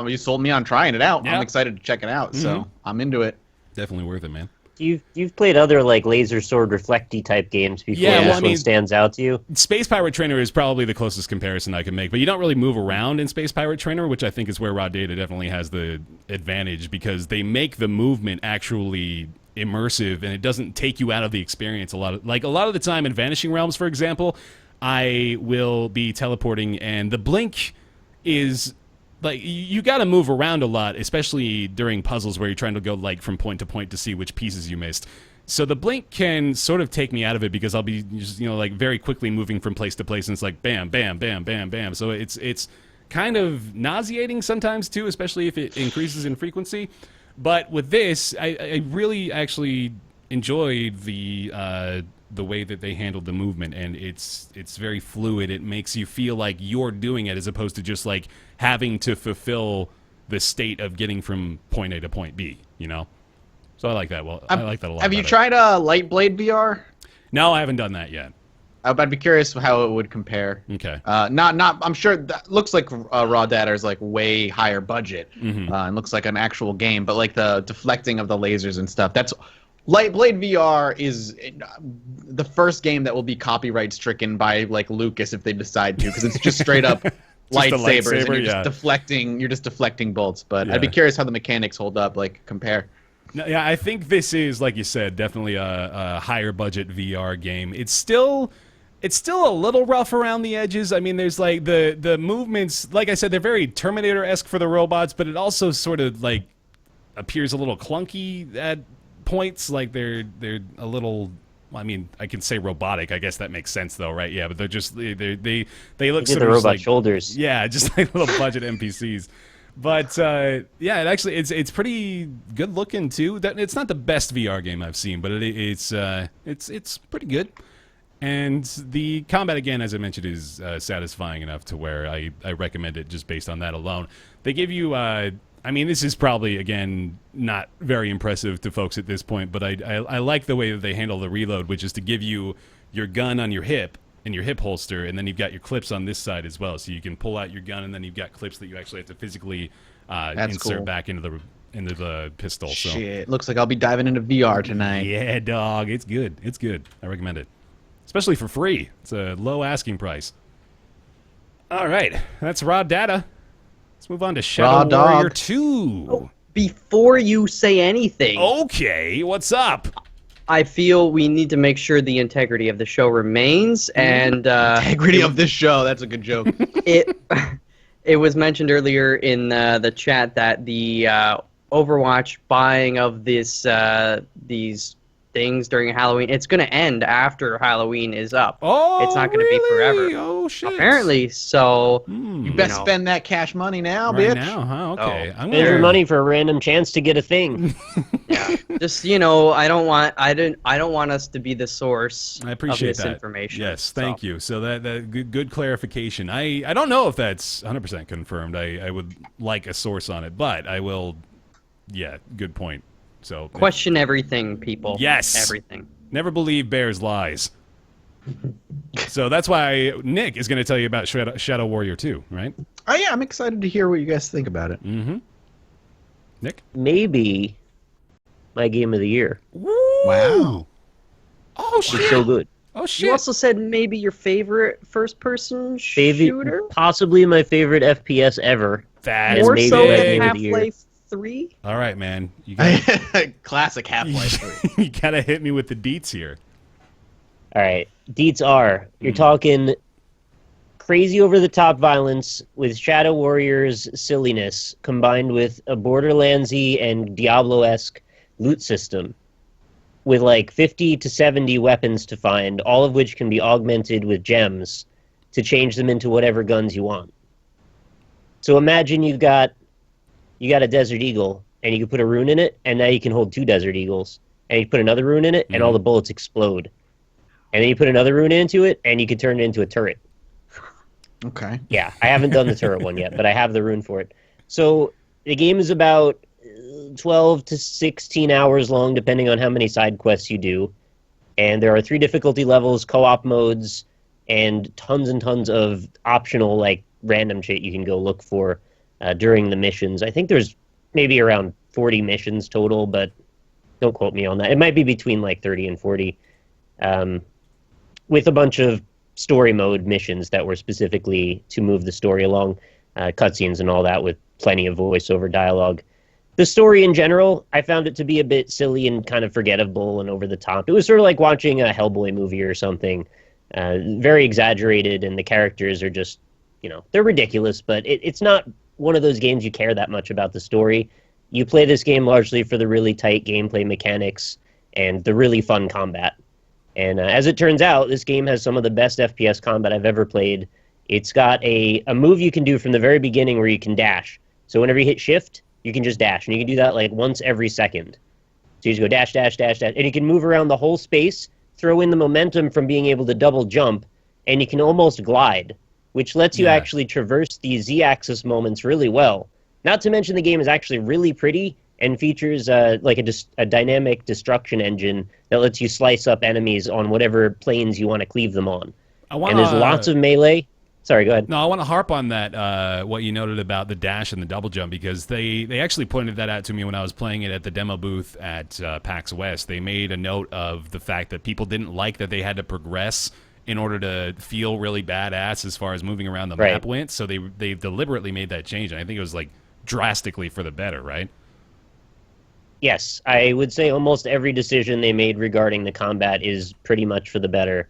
you sold me on trying it out. Yeah. I'm excited to check it out, so I'm into it. Definitely worth it, man. You've played other like laser sword reflecty type games before. Yeah, well, this I mean, one stands out to you. Space Pirate Trainer is probably the closest comparison I can make, but you don't really move around in Space Pirate Trainer, which I think is where Raw Data definitely has the advantage because they make the movement actually immersive and it doesn't take you out of the experience a lot of the time in Vanishing Realms, for example. I will be teleporting and the blink is like you got to move around a lot, especially during puzzles where you're trying to go like from point to point to see which pieces you missed. So the blink can sort of take me out of it because I'll be just, like very quickly moving from place to place and it's like bam, bam, bam, bam, bam. So it's kind of nauseating sometimes too, especially if it increases in frequency. But with this, I really actually enjoy the way that they handled the movement, and it's very fluid. It makes you feel like you're doing it as opposed to just like having to fulfill the state of getting from point A to point B, So I like that. Well, I like that a lot. Have you tried Lightblade VR? No, I haven't done that yet. I'd be curious how it would compare. Okay. I'm sure that looks like Raw Data is like way higher budget and looks like an actual game, but like the deflecting of the lasers and stuff. That's Lightblade VR is the first game that will be copyright stricken by like Lucas if they decide to, because it's just straight up lightsabers and you're just deflecting bolts. But I'd be curious how the mechanics hold up, like compare. No, yeah, I think this is, like you said, definitely a higher budget VR game. It's still a little rough around the edges. I mean, there's like the movements, like I said, they're very Terminator-esque for the robots, but it also sort of like appears a little clunky at points. Like they're a little. I mean, I can say robotic. I guess that makes sense, though, right? Yeah, but they're just they look sort of robot like shoulders. Yeah, just like little budget NPCs. But yeah, it's pretty good looking too. It's not the best VR game I've seen, but it's pretty good. And the combat, again, as I mentioned, is satisfying enough to where I recommend it just based on that alone. They give you, I mean, this is probably, again, not very impressive to folks at this point, but I like the way that they handle the reload, which is to give you your gun on your hip, in your hip holster, and then you've got your clips on this side as well. So you can pull out your gun, and then you've got clips that you actually have to physically insert back into the pistol. Shit, looks like I'll be diving into VR tonight. Yeah, dog, it's good. It's good. I recommend it. Especially for free. It's a low asking price. All right, that's Raw Data. Let's move on to Shadow Warrior 2. Oh, before you say anything. Okay, what's up? I feel we need to make sure the integrity of the show remains, and integrity of this show. That's a good joke. It was mentioned earlier in the chat that the Overwatch buying of these things during Halloween, it's going to end after Halloween is up. Oh, it's not going to be forever. Oh shit! Apparently, so you best spend that cash money now, right bitch. Now, huh? Okay, spend your money for a random chance to get a thing. Yeah, just I don't want us to be the source I appreciate of this information. Yes, thank you. So that good clarification. I don't know if that's 100% confirmed. I would like a source on it, but I will. Yeah, good point. So question everything, people. Yes, everything. Never believe Bear's lies. So that's why Nick is going to tell you about Shadow Warrior 2, right? Oh yeah, I'm excited to hear what you guys think about it. Mm-hmm. Nick? Maybe my game of the year. Wow. Oh shit! It's so good. Oh shit! You also said maybe your favorite first-person shooter. Possibly my favorite FPS ever. That's more maybe so my than game of the year. Half-Life 3. All right, man. You gotta, Classic Half-Life 3. you gotta hit me with the deets here. All right, deets are you're talking crazy over-the-top violence with Shadow Warrior's silliness combined with a Borderlands-y and Diablo-esque loot system with like 50 to 70 weapons to find, all of which can be augmented with gems to change them into whatever guns you want. So imagine you got a Desert Eagle, and you can put a rune in it, and now you can hold 2 Desert Eagles. And you put another rune in it, and all the bullets explode. And then you put another rune into it, and you can turn it into a turret. Okay. Yeah, I haven't done the turret one yet, but I have the rune for it. So the game is about 12 to 16 hours long, depending on how many side quests you do. And there are 3 difficulty levels, co-op modes, and tons of optional, like, random shit you can go look for during the missions. I think there's maybe around 40 missions total, but Don't quote me on that. It might be between like 30 and 40, with a bunch of story mode missions that were specifically to move the story along, cutscenes and all that with plenty of voiceover dialogue. The story in general, I found it to be a bit silly and kind of forgettable and over the top. It was sort of like watching a Hellboy movie or something. Very exaggerated, and the characters are just, they're ridiculous, but it's not one of those games you care that much about the story. You play this game largely for the really tight gameplay mechanics and the really fun combat. And as it turns out, this game has some of the best FPS combat I've ever played. It's got a move you can do from the very beginning where you can dash. So whenever you hit shift, you can just dash, and you can do that like once every second. So you just go dash, dash, dash, dash, and you can move around the whole space, throw in the momentum from being able to double jump, and you can almost glide, which lets you actually traverse these Z-axis moments really well. Not to mention the game is actually really pretty and features like a dynamic destruction engine that lets you slice up enemies on whatever planes you want to cleave them on. And there's lots of melee. Sorry, go ahead. No, I want to harp on that, what you noted about the dash and the double jump, because they actually pointed that out to me when I was playing it at the demo booth at PAX West. They made a note of the fact that people didn't like that they had to progress in order to feel really badass as far as moving around the map went, so they deliberately made that change, and I think it was like drastically for the better, right? Yes, I would say almost every decision they made regarding the combat is pretty much for the better.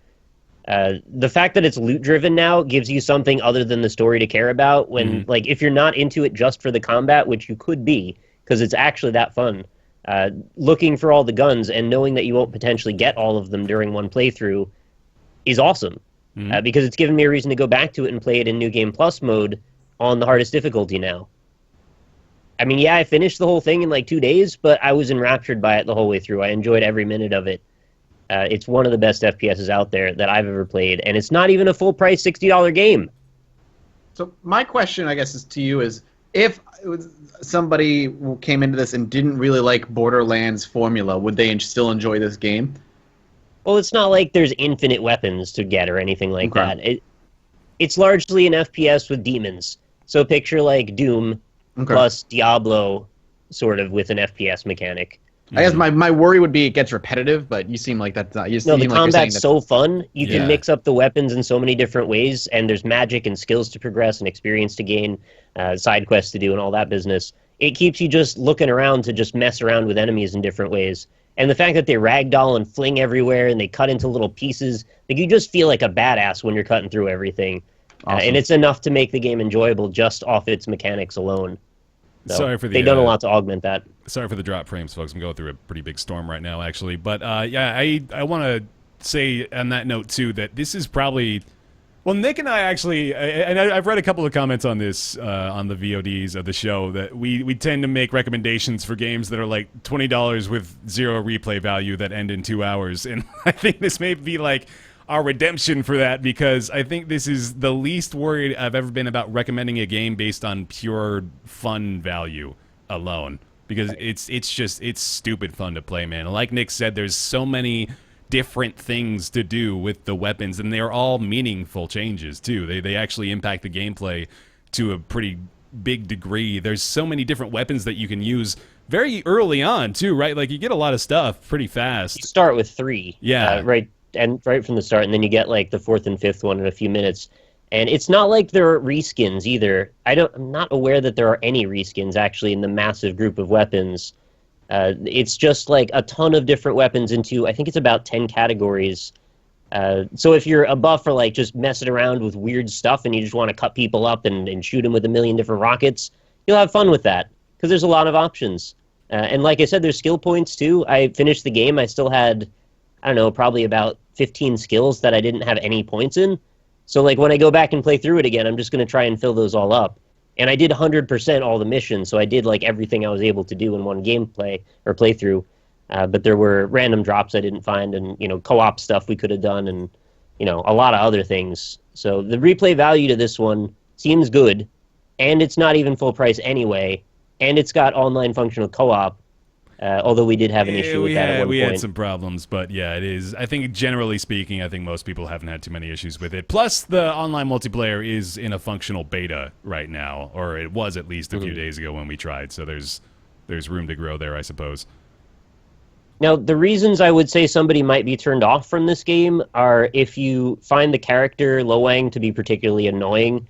The fact that it's loot-driven now gives you something other than the story to care about. When, like, if you're not into it just for the combat, which you could be, because it's actually that fun, looking for all the guns and knowing that you won't potentially get all of them during one playthrough is awesome. Because it's given me a reason to go back to it and play it in New Game Plus mode on the hardest difficulty now. I mean, yeah, I finished the whole thing in like 2 days, but I was enraptured by it the whole way through. I enjoyed every minute of it. It's one of the best FPSs out there that I've ever played, and it's not even a full-price $60 game. So my question, I guess, is to you is, if somebody came into this and didn't really like Borderlands formula, would they still enjoy this game? Well, it's not like there's infinite weapons to get or anything like that. It's largely an FPS with demons. So picture like Doom plus Diablo, sort of, with an FPS mechanic. I guess my worry would be it gets repetitive, but you seem like that's not. The combat's so fun. You can mix up the weapons in so many different ways, and there's magic and skills to progress and experience to gain, side quests to do, and all that business. It keeps you just looking around to just mess around with enemies in different ways. And the fact that they ragdoll and fling everywhere and they cut into little pieces, like, you just feel like a badass when you're cutting through everything. Awesome. And it's enough to make the game enjoyable just off its mechanics alone. So Sorry for the, they've done a lot to augment that. Sorry for the drop frames, folks. I'm going through a pretty big storm right now, actually. But yeah, I want to say on that note, too, that this is probably... Well, Nick and I actually... And I've read a couple of comments on this, on the VODs of the show, that we tend to make recommendations for games that are like $20 with zero replay value that end in 2 hours. And I think this may be like our redemption for that, because I think this is the least worried I've ever been about recommending a game based on pure fun value alone, because it's stupid fun to play, man. And like Nick said, there's so many different things to do with the weapons, and they're all meaningful changes too. They actually impact the gameplay to a pretty big degree. There's so many different weapons that you can use very early on too, right? Like, you get a lot of stuff pretty fast. You start with 3, right from the start, and then you get like the 4th and 5th one in a few minutes. And it's not like there are reskins either. I'm not aware that there are any reskins actually in the massive group of weapons. It's just like a ton of different weapons into, I think it's about 10 categories. So if you're a buff for like just messing around with weird stuff and you just want to cut people up and shoot them with a million different rockets, you'll have fun with that, because there's a lot of options. And like I said, there's skill points too. I finished the game, I still had, I don't know, probably about 15 skills that I didn't have any points in. So like when I go back and play through it again, I'm just going to try and fill those all up. And I did 100% all the missions, so I did like everything I was able to do in one gameplay or playthrough. But there were random drops I didn't find, and co-op stuff we could have done, and a lot of other things. So the replay value to this one seems good, and it's not even full price anyway, and it's got online functional co-op. Although we did have an issue with that at one point. We had some problems, but yeah, it is. I think generally speaking, I think most people haven't had too many issues with it. Plus, the online multiplayer is in a functional beta right now, or it was at least a few days ago when we tried. So there's room to grow there, I suppose. Now, the reasons I would say somebody might be turned off from this game are if you find the character Lowang to be particularly annoying,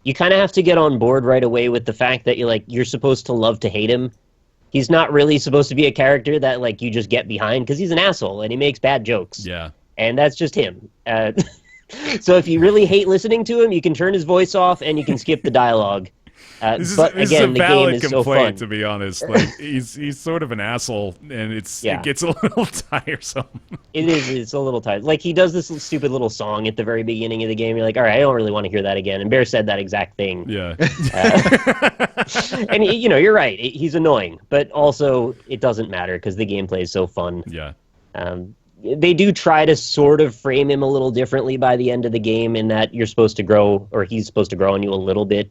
you kind of have to get on board right away with the fact that you're supposed to love to hate him. He's not really supposed to be a character that you just get behind because he's an asshole and he makes bad jokes. Yeah. And that's just him. So if you really hate listening to him, you can turn his voice off and you can skip the dialogue. This But is again, a the game valid is so complaint, fun. to be honest. Like he's sort of an asshole, and it gets a little tiresome. It is. It's a little tight. Like, he does this stupid little song at the very beginning of the game. You're like, all right, I don't really want to hear that again. And Bear said that exact thing. Yeah. And, you're right. He's annoying. But also, it doesn't matter because the gameplay is so fun. Yeah. They do try to sort of frame him a little differently by the end of the game in that you're supposed to grow, or he's supposed to grow on you a little bit.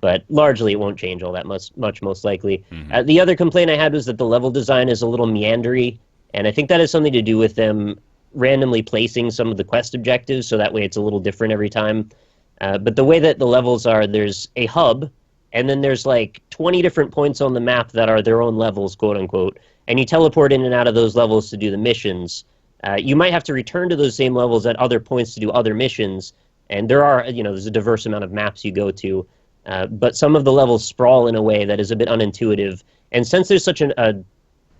But largely, it won't change all that much most likely. Mm-hmm. The other complaint I had was that the level design is a little meandery, and I think that has something to do with them randomly placing some of the quest objectives, so that way it's a little different every time. But the way that the levels are, there's a hub, and then there's 20 different points on the map that are their own levels, quote-unquote, and you teleport in and out of those levels to do the missions. You might have to return to those same levels at other points to do other missions, and there's a diverse amount of maps you go to. But some of the levels sprawl in a way that is a bit unintuitive. And since there's such a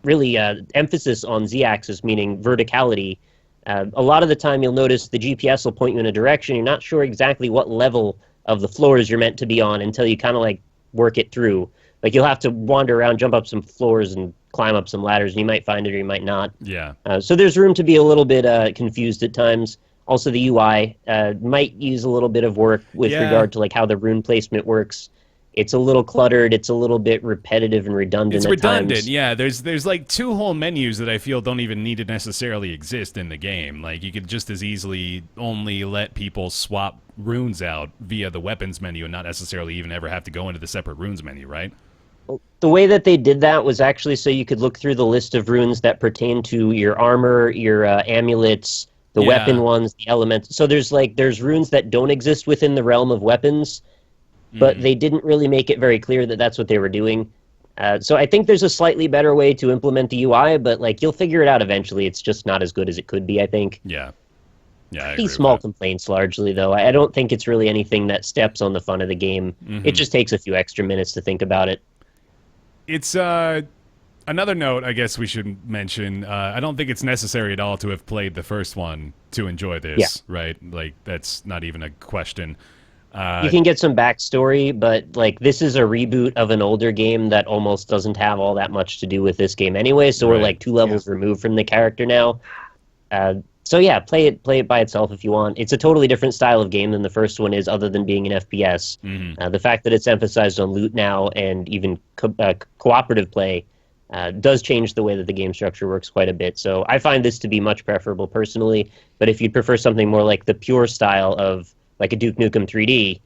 really emphasis on z-axis, meaning verticality, a lot of the time you'll notice the GPS will point you in a direction. You're not sure exactly what level of the floors you're meant to be on until you kind of work it through. You'll have to wander around, jump up some floors, and climb up some ladders, and you might find it or you might not. Yeah. So there's room to be a little bit confused at times. Also, the UI might use a little bit of work with regard to how the rune placement works. It's a little cluttered. It's a little bit repetitive and redundant. It's at redundant, times. yeah. There's two whole menus that I feel don't even need to necessarily exist in the game. You could just as easily only let people swap runes out via the weapons menu and not necessarily even ever have to go into the separate runes menu, right? The way that they did that was actually so you could look through the list of runes that pertain to your armor, your amulets, the weapon ones, the elements. So there's runes that don't exist within the realm of weapons, but they didn't really make it very clear that that's what they were doing. So I think there's a slightly better way to implement the UI, but you'll figure it out eventually. It's just not as good as it could be, I think. Yeah. Yeah, Pretty small complaints largely, though. I don't think it's really anything that steps on the fun of the game. It just takes a few extra minutes to think about it. It's another note I guess we should mention. I don't think it's necessary at all to have played the first one to enjoy this, right? That's not even a question. You can get some backstory, but this is a reboot of an older game that almost doesn't have all that much to do with this game anyway, so we're 2 levels removed from the character now. So yeah, play it by itself if you want. It's a totally different style of game than the first one is, other than being an FPS. The fact that it's emphasized on loot now and even cooperative play does change the way that the game structure works quite a bit. So I find this to be much preferable personally, but if you'd prefer something more like the pure style of a Duke Nukem 3D,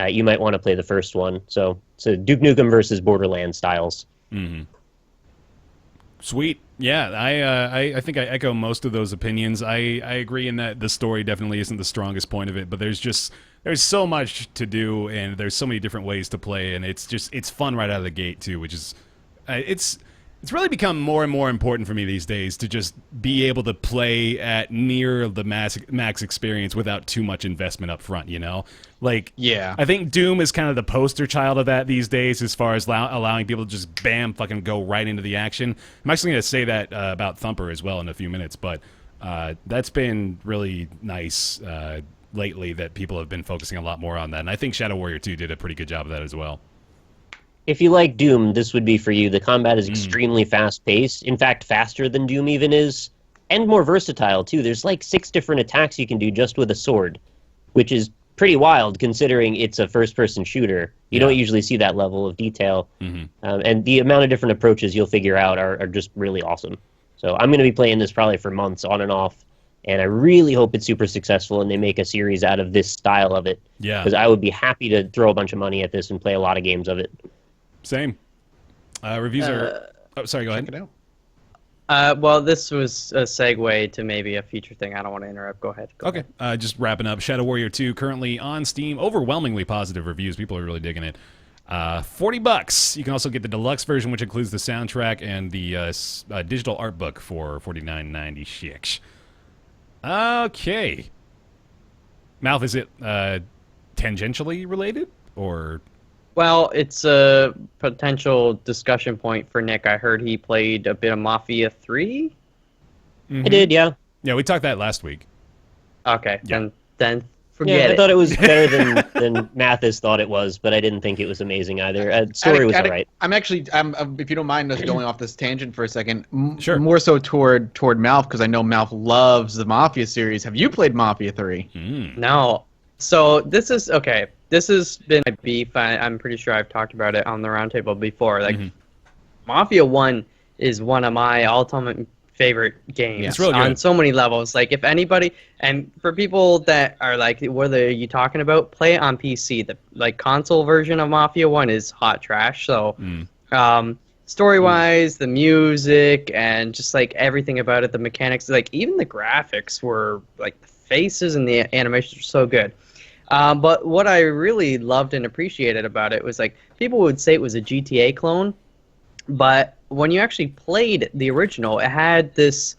you might want to play the first one. So Duke Nukem versus Borderlands styles. Sweet. Yeah, I think I echo most of those opinions. I agree in that the story definitely isn't the strongest point of it, but there's so much to do, and there's so many different ways to play, and it's fun right out of the gate too, which is it's really become more and more important for me these days to just be able to play at near the max experience without too much investment up front, Yeah. I think Doom is kind of the poster child of that these days as far as allowing people to just fucking go right into the action. I'm actually going to say that about Thumper as well in a few minutes, but that's been really nice lately that people have been focusing a lot more on that, and I think Shadow Warrior 2 did a pretty good job of that as well. If you like Doom, this would be for you. The combat is extremely fast-paced. In fact, faster than Doom even is. And more versatile, too. There's 6 different attacks you can do just with a sword, which is pretty wild considering it's a first-person shooter. You don't usually see that level of detail. And the amount of different approaches you'll figure out are just really awesome. So I'm going to be playing this probably for months on and off. And I really hope it's super successful and they make a series out of this style of it. Yeah. Because I would be happy to throw a bunch of money at this and play a lot of games of it. Same. Reviews are... Oh, sorry, go ahead. Check it out. Well, this was a segue to maybe a future thing. I don't want to interrupt. Go ahead. Go ahead. Just wrapping up. Shadow Warrior 2 currently on Steam. Overwhelmingly positive reviews. People are really digging it. $40. You can also get the deluxe version, which includes the soundtrack and the digital art book for $49.96. Okay. MALF, is it tangentially related, or? Well, it's a potential discussion point for Nick. I heard he played a bit of Mafia 3. I did, yeah. Yeah, we talked that last week. Okay, Yeah. then forget Yeah, I it. thought it was better than Mathis thought it was, but I didn't think it was amazing either. Story was alright. I'm actually, if you don't mind us going off this tangent for a second, Sure. more so toward MALF, because I know MALF loves the Mafia series. Have you played Mafia 3? No. So this is okay. This has been my beef. I'm pretty sure I've talked about it on the roundtable before. Like, Mafia 1 is one of my ultimate favorite games It's real good. on so many levels. Like, if anybody, and for people that are like, what are you talking about? Play it on PC. The console version of Mafia 1 is hot trash. So, story-wise, the music and just like everything about it, the mechanics, like even the graphics were like the faces and the animations were so good. But what I really loved and appreciated about it was like people would say it was a GTA clone, but when you actually played the original, it had this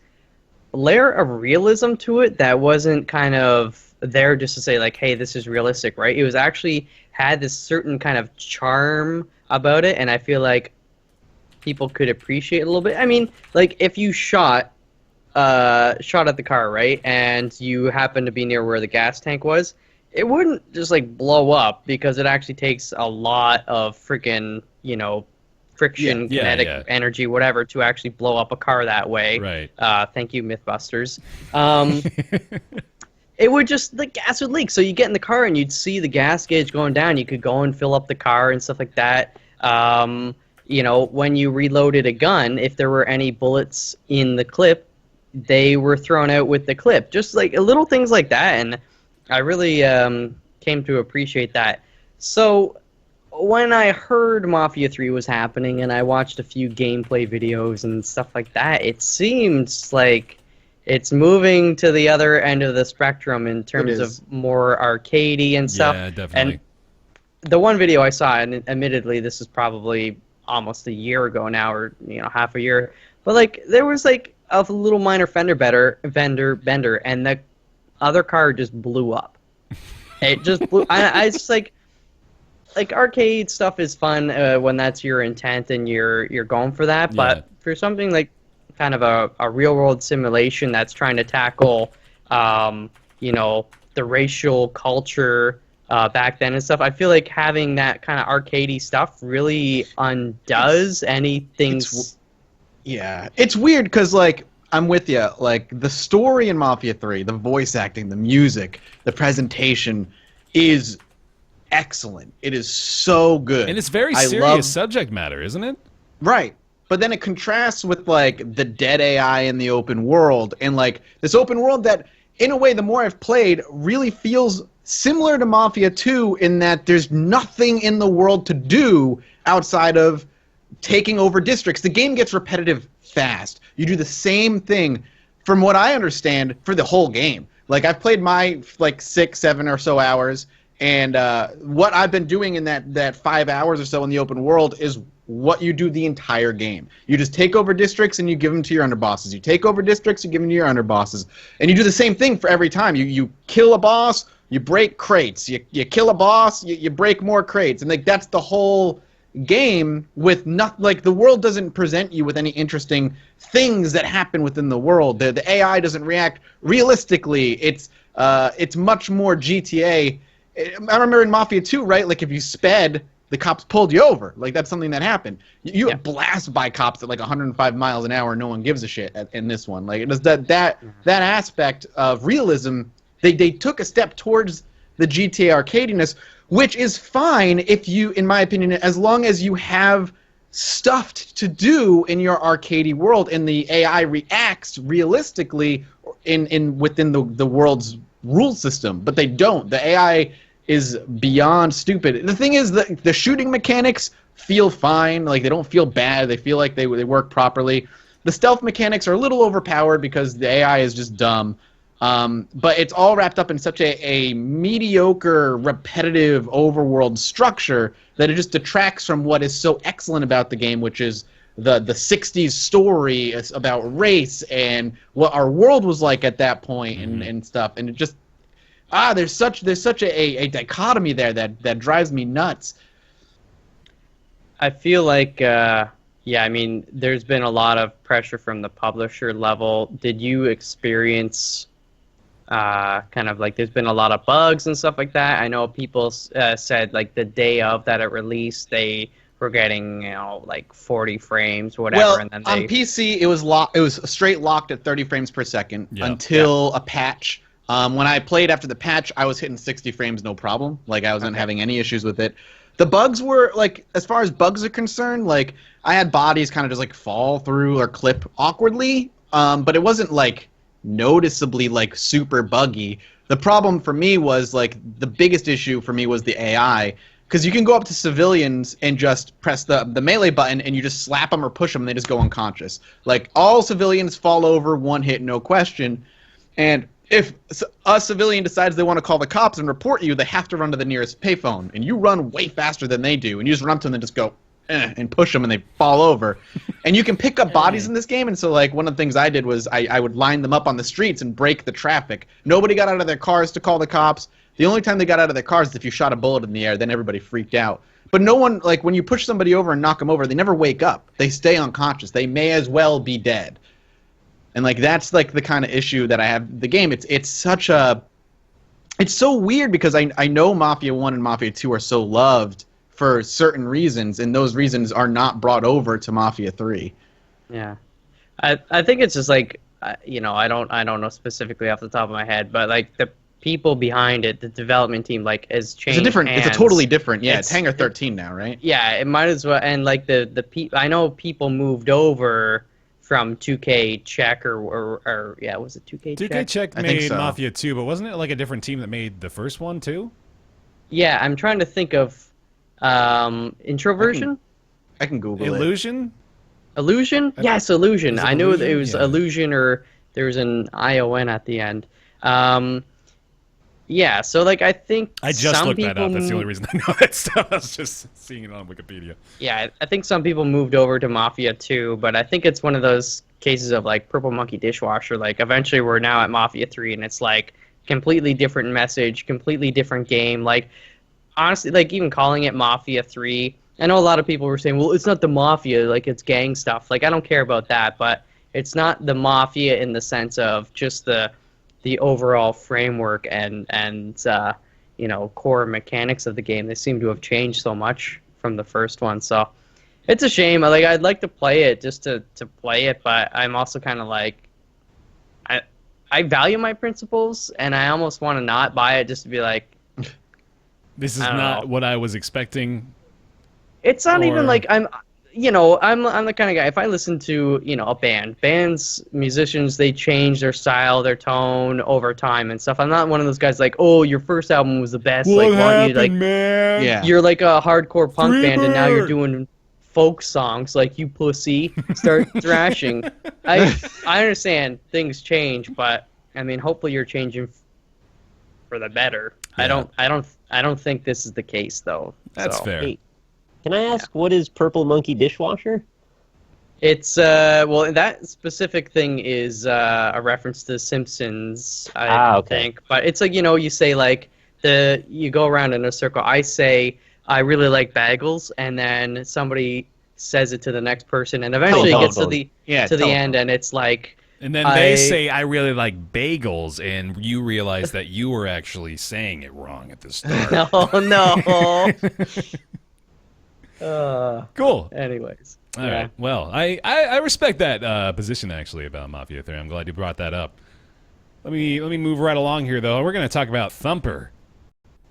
layer of realism to it that wasn't kind of there just to say like, hey, this is realistic, right? It was actually had this certain kind of charm about it, and I feel like people could appreciate it a little bit. I mean, like if you shot at the car, right, and you happen to be near where the gas tank was, it wouldn't just like blow up because it actually takes a lot of freaking, friction, kinetic energy, whatever, to actually blow up a car that way. Right. Thank you, Mythbusters. It would just, the gas would leak. So you get in the car and you'd see the gas gauge going down. You could go and fill up the car and stuff like that. When you reloaded a gun, if there were any bullets in the clip, they were thrown out with the clip. Just like little things like that. And I really came to appreciate that. So when I heard Mafia 3 was happening and I watched a few gameplay videos and stuff like that, it seems like it's moving to the other end of the spectrum in terms of more arcadey and stuff. Yeah, definitely. And the one video I saw, and admittedly this is probably almost a year ago now, or half a year, but like there was like a little minor fender bender, and the other car just blew up. It just blew. I just like arcade stuff is fun when that's your intent and you're going for that. But for something like kind of a real world simulation that's trying to tackle, the racial culture back then and stuff, I feel like having that kind of arcadey stuff really undoes anything. It's weird because like I'm with you. Like the story in Mafia 3, the voice acting, the music, the presentation is excellent. It is so good. And it's very serious subject matter, isn't it? Right. But then it contrasts with like the dead AI in the open world, and like this open world that in a way the more I've played really feels similar to Mafia 2 in that there's nothing in the world to do outside of taking over districts. The game gets repetitive fast. You do the same thing, from what I understand, for the whole game. Like I've played my like 6, 7 or so hours, and what I've been doing in that 5 hours or so in the open world is what you do the entire game. You just take over districts and you give them to your underbosses. You take over districts, you give them to your underbosses. And you do the same thing for every time. You kill a boss, you break crates. You kill a boss, you break more crates. And like that's the whole game, with not like the world doesn't present you with any interesting things that happen within the world. The AI doesn't react realistically. It's much more GTA. I remember in Mafia 2, right? Like if you sped, the cops pulled you over. Like that's something that happened. You get blasted by cops at like 105 miles an hour. No one gives a shit in this one. Like it does that aspect of realism. They took a step towards the GTA arcadiness, which is fine if you, in my opinion, as long as you have stuff to do in your arcadey world and the AI reacts realistically within the world's rule system. But they don't. The AI is beyond stupid. The thing is, the shooting mechanics feel fine. Like they don't feel bad. They feel like they work properly. The stealth mechanics are a little overpowered because the AI is just dumb. But it's all wrapped up in such a mediocre, repetitive overworld structure that it just detracts from what is so excellent about the game, which is the 60s story about race and what our world was like at that point and stuff. And it just there's such a dichotomy there that drives me nuts. I feel like yeah, I mean, there's been a lot of pressure from the publisher level. Did you experience kind of like there's been a lot of bugs and stuff like that? I know people said like the day of that it released, they were getting, you know, like 40 frames, whatever. Well, and then on PC, it was straight locked at 30 frames per second until a patch. When I played after the patch, I was hitting 60 frames no problem. Like, I wasn't having any issues with it. The bugs were, like, as far as bugs are concerned, like, I had bodies kind of just, like, fall through or clip awkwardly, but it wasn't, like, noticeably, like, super buggy. The problem for me was, like, the biggest issue for me was the AI, because you can go up to civilians and just press the melee button and you just slap them or push them and they just go unconscious. Like, all civilians fall over, one hit, no question, and if a civilian decides they want to call the cops and report you, they have to run to the nearest payphone, and you run way faster than they do, and you just run up to them and just go, and push them, and they fall over. And you can pick up bodies in this game, and so, like, one of the things I did was I would line them up on the streets and break the traffic. Nobody got out of their cars to call the cops. The only time they got out of their cars is if you shot a bullet in the air, then everybody freaked out. But no one, like, when you push somebody over and knock them over, they never wake up. They stay unconscious. They may as well be dead. And, like, that's, like, the kind of issue that I have with the game. It's such a... It's so weird because I know Mafia 1 and Mafia 2 are so loved for certain reasons, and those reasons are not brought over to Mafia 3. Yeah. I think it's just, like, you know, I don't know specifically off the top of my head, but, like, the people behind it, the development team, like, has changed It's a totally different... Yeah, it's Hangar 13 now, right? Yeah, it might as well... And, like, I know people moved over from 2K Czech or yeah, was it 2K Czech? 2K Czech I think made so. Mafia 2, but wasn't it like a different team that made the first one too? Yeah, I'm trying to think of Introversion? I can Google Illusion? Illusion? Yes, Illusion. Was it I knew Illusion? it was Yeah. Illusion, or there was an ION at the end. Yeah, so, like, I think I just some looked that up. people That's the only reason I know that stuff. I was just seeing it on Wikipedia. Yeah, I think some people moved over to Mafia 2, but I think it's one of those cases of, like, Purple Monkey Dishwasher. Like, eventually we're now at Mafia 3, and it's, like, completely different message, completely different game. Like, honestly, like, even calling it Mafia 3, I know a lot of people were saying, well, it's not the Mafia, like, it's gang stuff. Like, I don't care about that, but it's not the Mafia in the sense of just the overall framework and you know, core mechanics of the game. They seem to have changed so much from the first one, so it's a shame. Like, I'd like to play it just to play it, but I'm also kind of like, I value my principles, and I almost want to not buy it just to be like, This is I don't not know. what I was expecting. it's not Or- even like I'm the kind of guy, if I listen to, you know, a bands, musicians, they change their style, their tone over time and stuff. I'm not one of those guys like, oh, your first album was the best. What like, why don't you, like, man? Yeah. you're like a hardcore punk band and now you're Freebird! doing folk songs, like, you pussy, start thrashing. I understand things change, but I mean, hopefully you're changing for the better. Yeah. I don't think this is the case, though. That's So, fair. Hey, can I ask what is Purple Monkey Dishwasher? It's well, that specific thing is a reference to Simpsons, I okay. think. But it's like, you know, you say, like, you go around in a circle. I say I really like bagels, and then somebody says it to the next person, and eventually it gets to Telephone. the end, and it's like, And then they say, I really like bagels, and you realize that you were actually saying it wrong at the start. no. Cool. Anyways. All right. Well, I respect that position, actually, about Mafia 3. I'm glad you brought that up. Let me move right along here, though. We're going to talk about Thumper.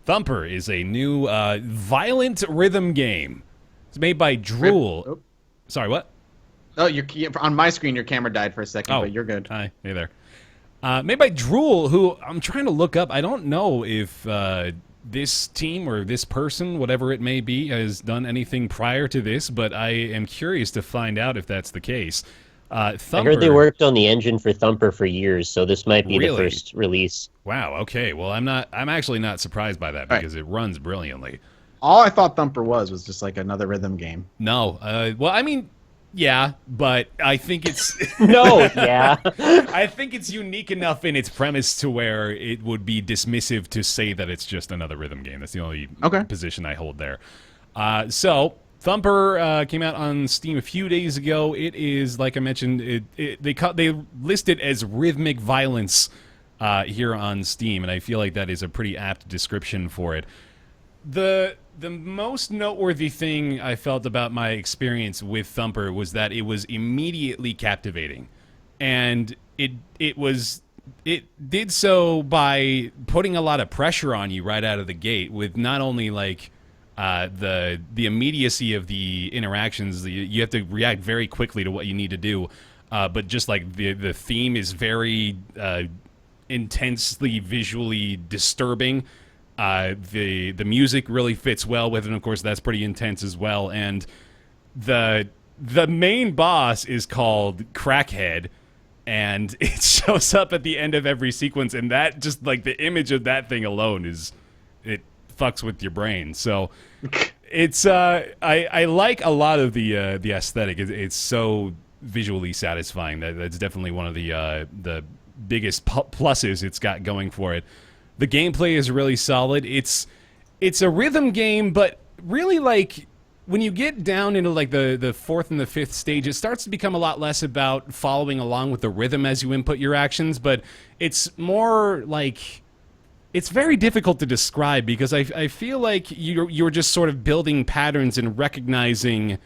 Thumper is a new violent rhythm game. It's made by Drool. Oh. Sorry, what? Oh, on my screen, your camera died for a second, Oh, but you're good. Hi, hey there. Made by Drool, who I'm trying to look up. I don't know if this team or this person, whatever it may be, has done anything prior to this, but I am curious to find out if that's the case. I heard they worked on the engine for Thumper for years, so this might be the Really? first release. Wow. Okay. Well, I'm actually not surprised by that because it runs brilliantly. All I thought Thumper was just like another rhythm game. No. Well, I mean, yeah, but I think it's I think it's unique enough in its premise to where it would be dismissive to say that it's just another rhythm game. That's the only position I hold there. So Thumper came out on Steam a few days ago. It is, like I mentioned, they list it as rhythmic violence here on Steam, and I feel like that is a pretty apt description for it. The most noteworthy thing I felt about my experience with Thumper was that it was immediately captivating, and it did so by putting a lot of pressure on you right out of the gate with not only like the immediacy of the interactions. You have to react very quickly to what you need to do, but just like the theme is very intensely visually disturbing. The music really fits well with it, and of course that's pretty intense as well. And the main boss is called Crackhead, and it shows up at the end of every sequence, and that just like the image of that thing alone it fucks with your brain. So it's I like a lot of the aesthetic. It's so visually satisfying. That's definitely one of the biggest pluses it's got going for it. The gameplay is really solid. It's a rhythm game, but really like when you get down into like the fourth and the fifth stage, it starts to become a lot less about following along with the rhythm as you input your actions, but it's more like it's very difficult to describe because I feel like you're just sort of building patterns and recognizing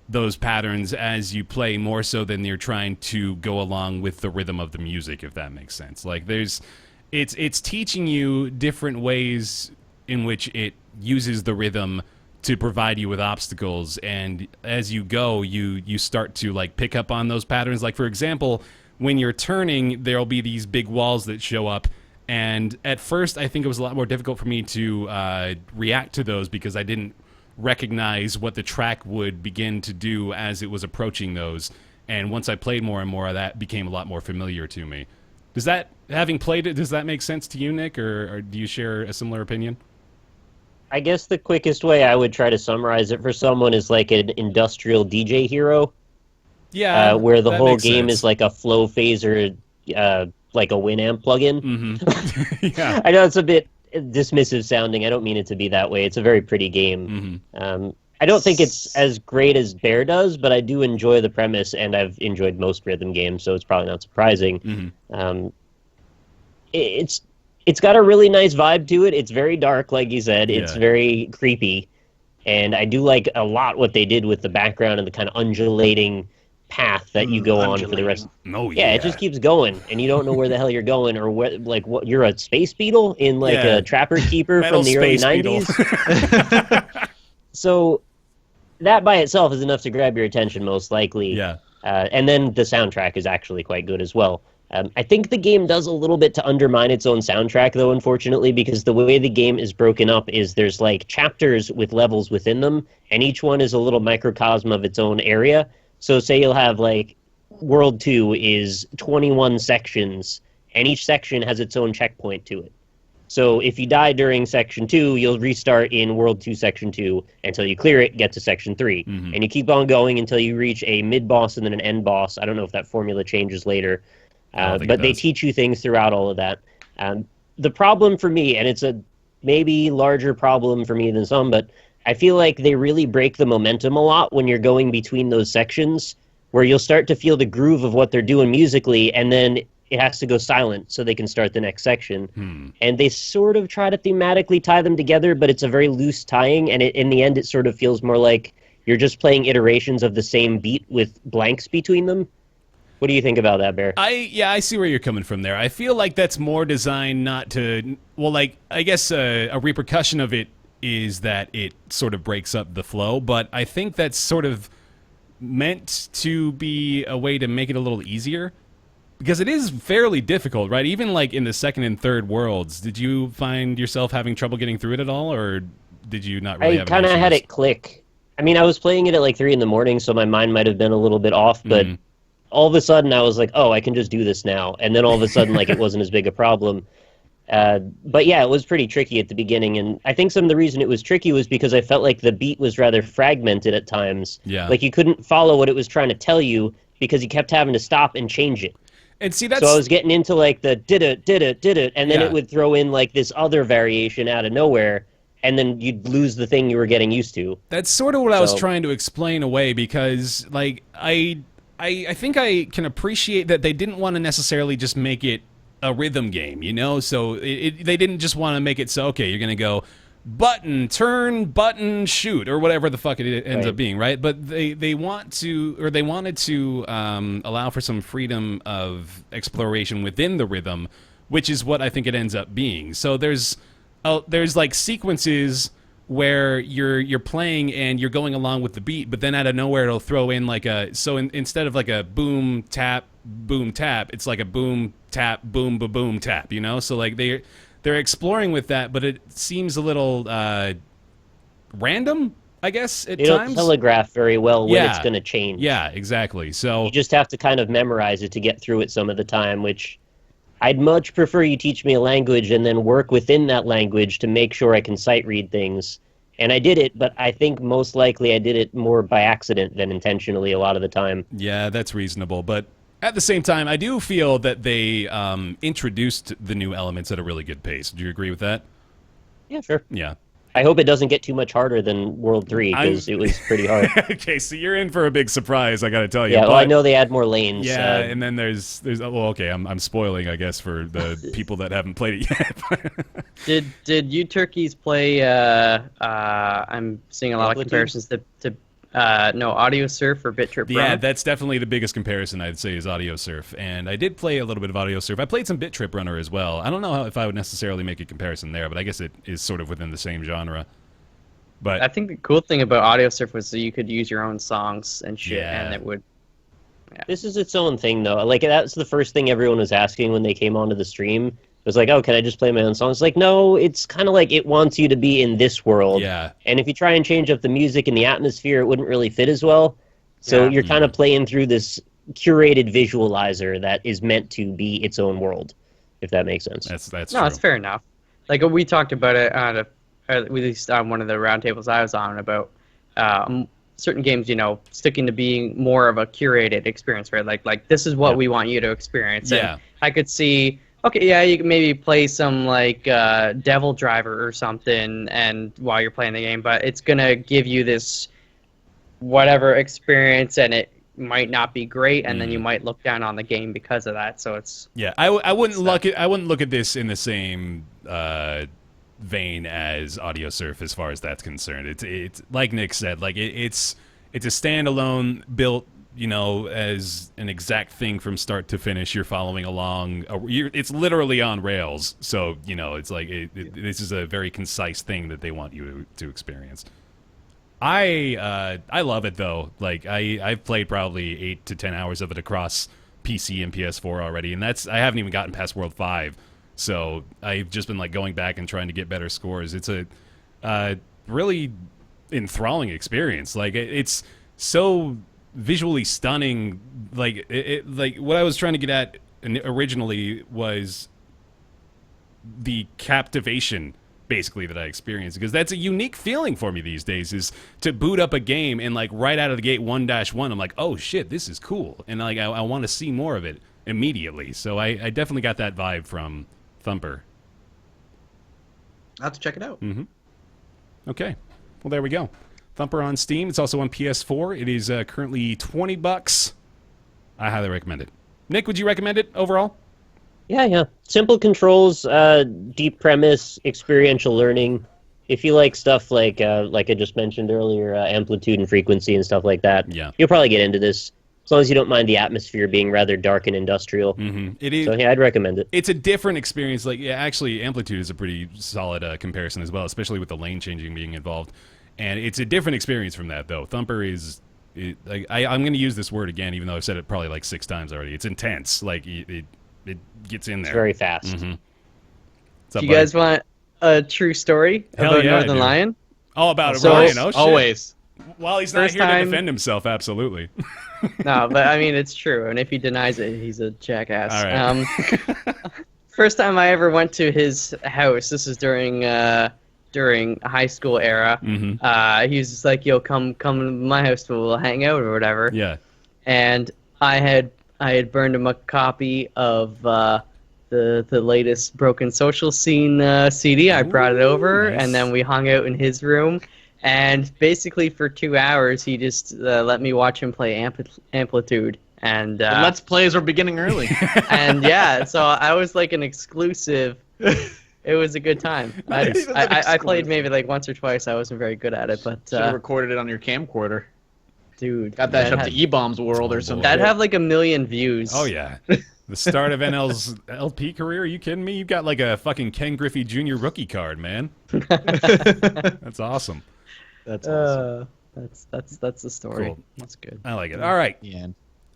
those patterns as you play more so than you're trying to go along with the rhythm of the music, if that makes sense. Like it's teaching you different ways in which it uses the rhythm to provide you with obstacles, and as you go, you start to like pick up on those patterns. Like for example, when you're turning, there'll be these big walls that show up, and at first I think it was a lot more difficult for me to react to those because I didn't recognize what the track would begin to do as it was approaching those, and once I played more and more, that became a lot more familiar to me. Does that, having played it, does that make sense to you, Nick, or do you share a similar opinion? I guess the quickest way I would try to summarize it for someone is like an industrial DJ hero. Yeah, where the whole game is like a flow phaser, like a Winamp plugin. Mm-hmm. Yeah. I know it's a bit dismissive sounding. I don't mean it to be that way. It's a very pretty game. Mm-hmm. I don't think it's as great as Bear does, but I do enjoy the premise, and I've enjoyed most rhythm games, so it's probably not surprising. Mm-hmm. It's got a really nice vibe to it. It's very dark, like you said. It's very creepy, and I do like a lot what they did with the background and the kind of undulating path that you go on for the rest. Oh, yeah, it just keeps going, and you don't know where the hell you're going, or what you're a space beetle in like a Trapper Keeper from the early 90s. So that by itself is enough to grab your attention, most likely. Yeah. And then the soundtrack is actually quite good as well. I think the game does a little bit to undermine its own soundtrack, though, unfortunately, because the way the game is broken up is there's like chapters with levels within them, and each one is a little microcosm of its own area. So say you'll have like World 2 is 21 sections, and each section has its own checkpoint to it. So if you die during Section 2, you'll restart in World 2, Section 2, until you clear it, get to Section 3. Mm-hmm. And you keep on going until you reach a mid-boss and then an end boss. I don't know if that formula changes later. But they teach you things throughout all of that. The problem for me, and it's a maybe larger problem for me than some, but I feel like they really break the momentum a lot when you're going between those sections, where you'll start to feel the groove of what they're doing musically, and then it has to go silent so they can start the next section. And they sort of try to thematically tie them together, but it's a very loose tying, and in the end it sort of feels more like you're just playing iterations of the same beat with blanks between them. What do you think about that, Bear? I see where you're coming from there. I feel like that's more designed not to... Well, like, I guess a repercussion of it is that it sort of breaks up the flow, but I think that's sort of meant to be a way to make it a little easier. Because it is fairly difficult, right? Even like in the second and third worlds, did you find yourself having trouble getting through it at all, or did you not really have any issues? I kind of had it click. I mean, I was playing it at like 3 in the morning, so my mind might have been a little bit off, but all of a sudden I was like, oh, I can just do this now. And then all of a sudden, like, it wasn't as big a problem. But yeah, it was pretty tricky at the beginning. And I think some of the reason it was tricky was because I felt like the beat was rather fragmented at times. Yeah. Like, you couldn't follow what it was trying to tell you because you kept having to stop and change it. And see, that's... So I was getting into, like, the did it, and then Yeah. it would throw in, like, this other variation out of nowhere, and then you'd lose the thing you were getting used to. That's sort of what I was So- trying to explain away, because, like, I think I can appreciate that they didn't want to necessarily just make it a rhythm game, you know? So they didn't just want to make it so, okay, you're going to go button, turn, button, shoot, or whatever the fuck it ends Right. up being, right? But they wanted to allow for some freedom of exploration within the rhythm, which is what I think it ends up being. So there's like sequences where you're playing and you're going along with the beat, but then out of nowhere it'll throw in like instead of like a boom tap, it's like a boom tap, boom ba boom tap, you know? So like they're exploring with that, but it seems a little random, I guess, at They don't times. telegraph very well when Yeah. it's going to change. Yeah, exactly. So You just have to kind of memorize it to get through it some of the time, which I'd much prefer you teach me a language and then work within that language to make sure I can sight read things. And I did it, but I think most likely I did it more by accident than intentionally a lot of the time. yeah, that's reasonable. But at the same time, I do feel that they introduced the new elements at a really good pace. Do you agree with that? Yeah, sure. Yeah. I hope it doesn't get too much harder than World 3, because it was pretty hard. Okay, so you're in for a big surprise, I got to tell you. Yeah, well, but- I know they add more lanes. Yeah, and then there's well, okay, I'm spoiling, I guess, for the people that haven't played it yet. Did you turkeys play? I'm seeing a lot of Amplitude? comparisons to Audio Surf or Bit Trip. Yeah, Runner. that's definitely the biggest comparison, I'd say, is Audio Surf. And I did play a little bit of Audio Surf. I played some Bit Trip Runner as well. I don't know if I would necessarily make a comparison there, but I guess it is sort of within the same genre. But I think the cool thing about Audio Surf was that you could use your own songs and shit, Yeah. and it would. This is its own thing, though. Like, that's the first thing everyone was asking when they came onto the stream. It was like, oh, can I just play my own songs? Like, no, it's kind of like it wants you to be in this world. yeah, And if you try and change up the music and the atmosphere, it wouldn't really fit as well. So Yeah. you're kind of playing through this curated visualizer that is meant to be its own world, if that makes sense. that's No, true. it's fair enough. Like we talked about it on at least on one of the roundtables I was on about certain games, sticking to being more of a curated experience, right? Like this is what Yep. we want you to experience. Yeah. And I could see, okay, yeah, you can maybe play some like Devil Driver or something, and while you're playing the game, but it's gonna give you this whatever experience, and it might not be great, and then you might look down on the game because of that. So it's Yeah, I wouldn't look at this in the same vein as Audio Surf as far as that's concerned. It's like Nick said, like it's a standalone built, as an exact thing from start to finish. You're following along. It's literally on rails. So it's like this is a very concise thing that they want you to experience. I love it though. Like I've played probably 8 to 10 hours of it across PC and PS4 already, and I haven't even gotten past World 5. So I've just been like going back and trying to get better scores. It's a really enthralling experience. Like it's so visually stunning. Like like what I was trying to get at originally was the captivation, basically, that I experienced, because that's a unique feeling for me these days, is to boot up a game and like right out of the gate 1-1 I'm like, oh shit, this is cool, and like I want to see more of it immediately. So I definitely got that vibe from Thumper. I'll have to check it out. Okay, well, there we go. Thumper on Steam. It's also on PS4. It is currently $20. I highly recommend it. Nick, would you recommend it overall? Yeah. Simple controls, deep premise, experiential learning. If you like stuff like I just mentioned earlier, amplitude and frequency and stuff like that, Yeah. you'll probably get into this, as long as you don't mind the atmosphere being rather dark and industrial. It is. So yeah, I'd recommend it. It's a different experience. Like, yeah, actually, Amplitude is a pretty solid comparison as well, especially with the lane changing being involved. And it's a different experience from that, though. Thumper is... I'm going to use this word again, even though I've said it probably like 6 times already. It's intense. Like, it gets in there. It's very fast. What's up, Do you buddy? guys want a true story Hell about yeah, I Northern do. Lion? Oh, about So- Ryan. Oh, shit. Always. While he's not First here to time- defend himself, absolutely. No, but I mean it's true, and if he denies it, he's a jackass. All right. First time I ever went to his house, this is during high school era. Mm-hmm. He was just like, "Yo, come to my house, we'll hang out or whatever." Yeah. And I had burned him a copy of the latest Broken Social Scene CD. I brought it over, nice. and then we hung out in his room. And basically for 2 hours, he just let me watch him play Amplitude. And The Let's Plays were beginning early. and yeah, so I was like an exclusive. It was a good time. Nice. I played maybe like once or twice. I wasn't very good at it, but Should have recorded it on your camcorder. dude, Got that up had, to E-Bombs World or something. that'd have like 1 million views. Oh yeah. The start of NL's LP career? Are you kidding me? You've got like a fucking Ken Griffey Jr. rookie card, man. That's awesome. That's awesome. That's the story. Cool. That's good. I like it. All right. Yeah.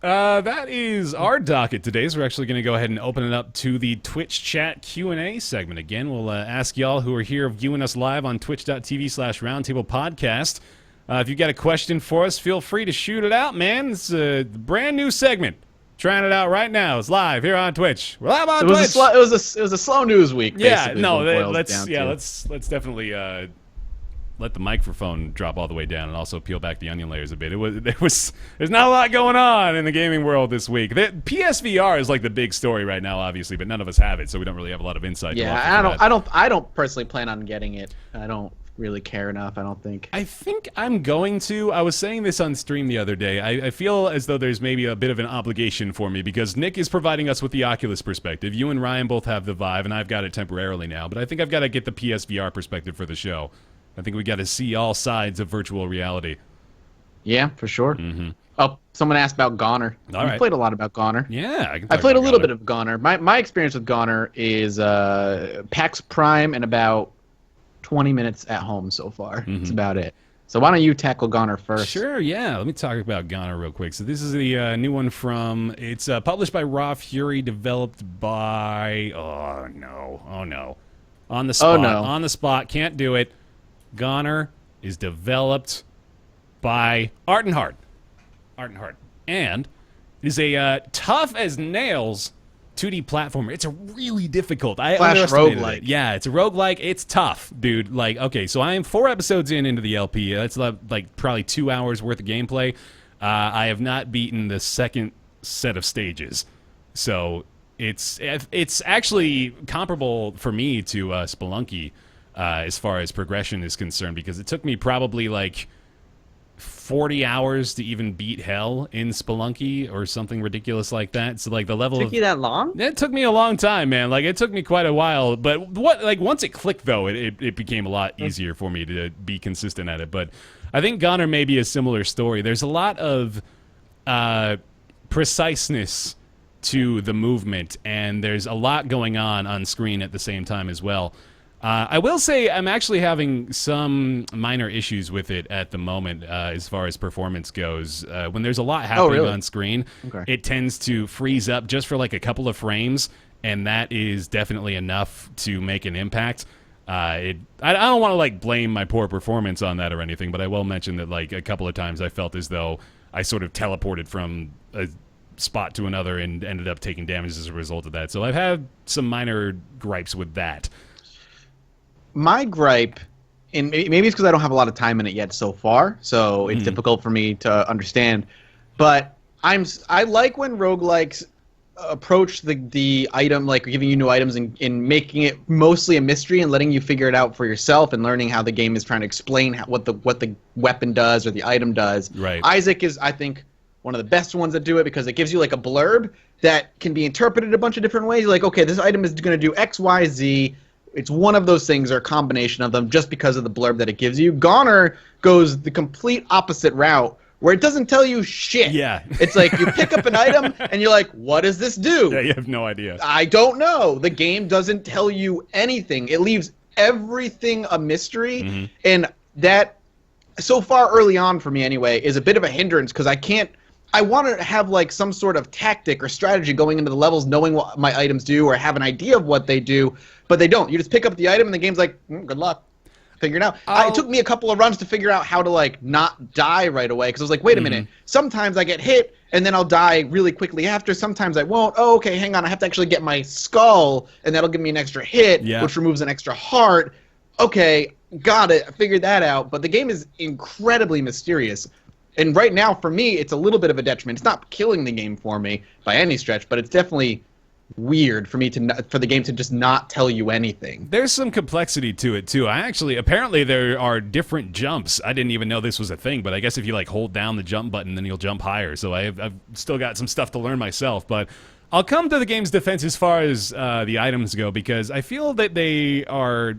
That is our docket today, so we're actually going to go ahead and open it up to the Twitch chat Q&A segment again. We'll ask y'all who are here viewing us live on twitch.tv/Roundtable Podcast. If you got a question for us, feel free to shoot it out, man. It's a brand new segment. Trying it out right now. It's live here on Twitch. We're live on Twitch. It was a slow news week. Yeah, basically, no, is what it boils let's down to. let's definitely let the microphone drop all the way down and also peel back the onion layers a bit. There's not a lot going on in the gaming world this week. The PSVR is like the big story right now, obviously, but none of us have it, so we don't really have a lot of insight. Yeah, I don't personally plan on getting it. I don't really care enough, I don't think. I think I'm going to. I was saying this on stream the other day. I feel as though there's maybe a bit of an obligation for me because Nick is providing us with the Oculus perspective. You and Ryan both have the Vive, and I've got it temporarily now, but I think I've got to get the PSVR perspective for the show. I think we got to see all sides of virtual reality. Yeah, for sure. Mm-hmm. Oh, someone asked about Goner. All You right. played a lot about Goner. Yeah, I played a little bit of Goner. My experience with Goner is PAX Prime and about 20 minutes at home so far. That's about it. So why don't you tackle Goner first? Sure, yeah. Let me talk about Goner real quick. So this is the new one from... It's published by Raw Fury, developed by... Oh, no. On the spot. Oh, no. On the spot. Can't do it. Goner is developed by Art and Heart. And it is a tough as nails 2D platformer. It's a really difficult. I underestimated roguelike. it. Yeah, it's a roguelike. It's tough, dude. Like, okay, so I am 4 episodes into the LP. That's like probably 2 hours worth of gameplay. I have not beaten the second set of stages. So it's actually comparable for me to Spelunky as far as progression is concerned, because it took me probably like 40 hours to even beat hell in Spelunky or something ridiculous like that. So like the level Took you that long? It took me a long time, man. Like it took me quite a while, but once it clicked though, it became a lot easier for me to be consistent at it. But I think Goner may be a similar story. There's a lot of preciseness to the movement, and there's a lot going on screen at the same time as well. I will say I'm actually having some minor issues with it at the moment as far as performance goes. When there's a lot happening on screen, it tends to freeze up just for like a couple of frames, and that is definitely enough to make an impact. I don't want to like blame my poor performance on that or anything, but I will mention that like a couple of times I felt as though I sort of teleported from a spot to another and ended up taking damage as a result of that. So I've had some minor gripes with that. My gripe, and maybe it's because I don't have a lot of time in it yet so far, so it's difficult for me to understand. But I like when roguelikes approach the item, like giving you new items and making it mostly a mystery and letting you figure it out for yourself and learning how the game is trying to explain what the weapon does or the item does. Right. Isaac is, I think, one of the best ones that do it because it gives you like a blurb that can be interpreted a bunch of different ways. You're like, okay, this item is going to do X, Y, Z. It's one of those things or a combination of them just because of the blurb that it gives you. Goner goes the complete opposite route where it doesn't tell you shit. Yeah. It's like you pick up an item and you're like, what does this do? Yeah, you have no idea. I don't know. The game doesn't tell you anything. It leaves everything a mystery. And that, so far early on for me anyway, is a bit of a hindrance because I want to have like some sort of tactic or strategy going into the levels, knowing what my items do or have an idea of what they do, but they don't. You just pick up the item and the game's like, good luck. figured out. It took me a couple of runs to figure out how to like not die right away because I was like, wait a minute. Sometimes I get hit and then I'll die really quickly after. Sometimes I won't. Oh, okay, hang on. I have to actually get my skull and that'll give me an extra hit, which removes an extra heart. Okay, got it. I figured that out. But the game is incredibly mysterious. And right now, for me, it's a little bit of a detriment. It's not killing the game for me by any stretch, but it's definitely weird for me for the game to just not tell you anything. There's some complexity to it too. Apparently there are different jumps. I didn't even know this was a thing, but I guess if you like hold down the jump button, then you'll jump higher. So I've still got some stuff to learn myself, but I'll come to the game's defense as far as the items go, because I feel that they are,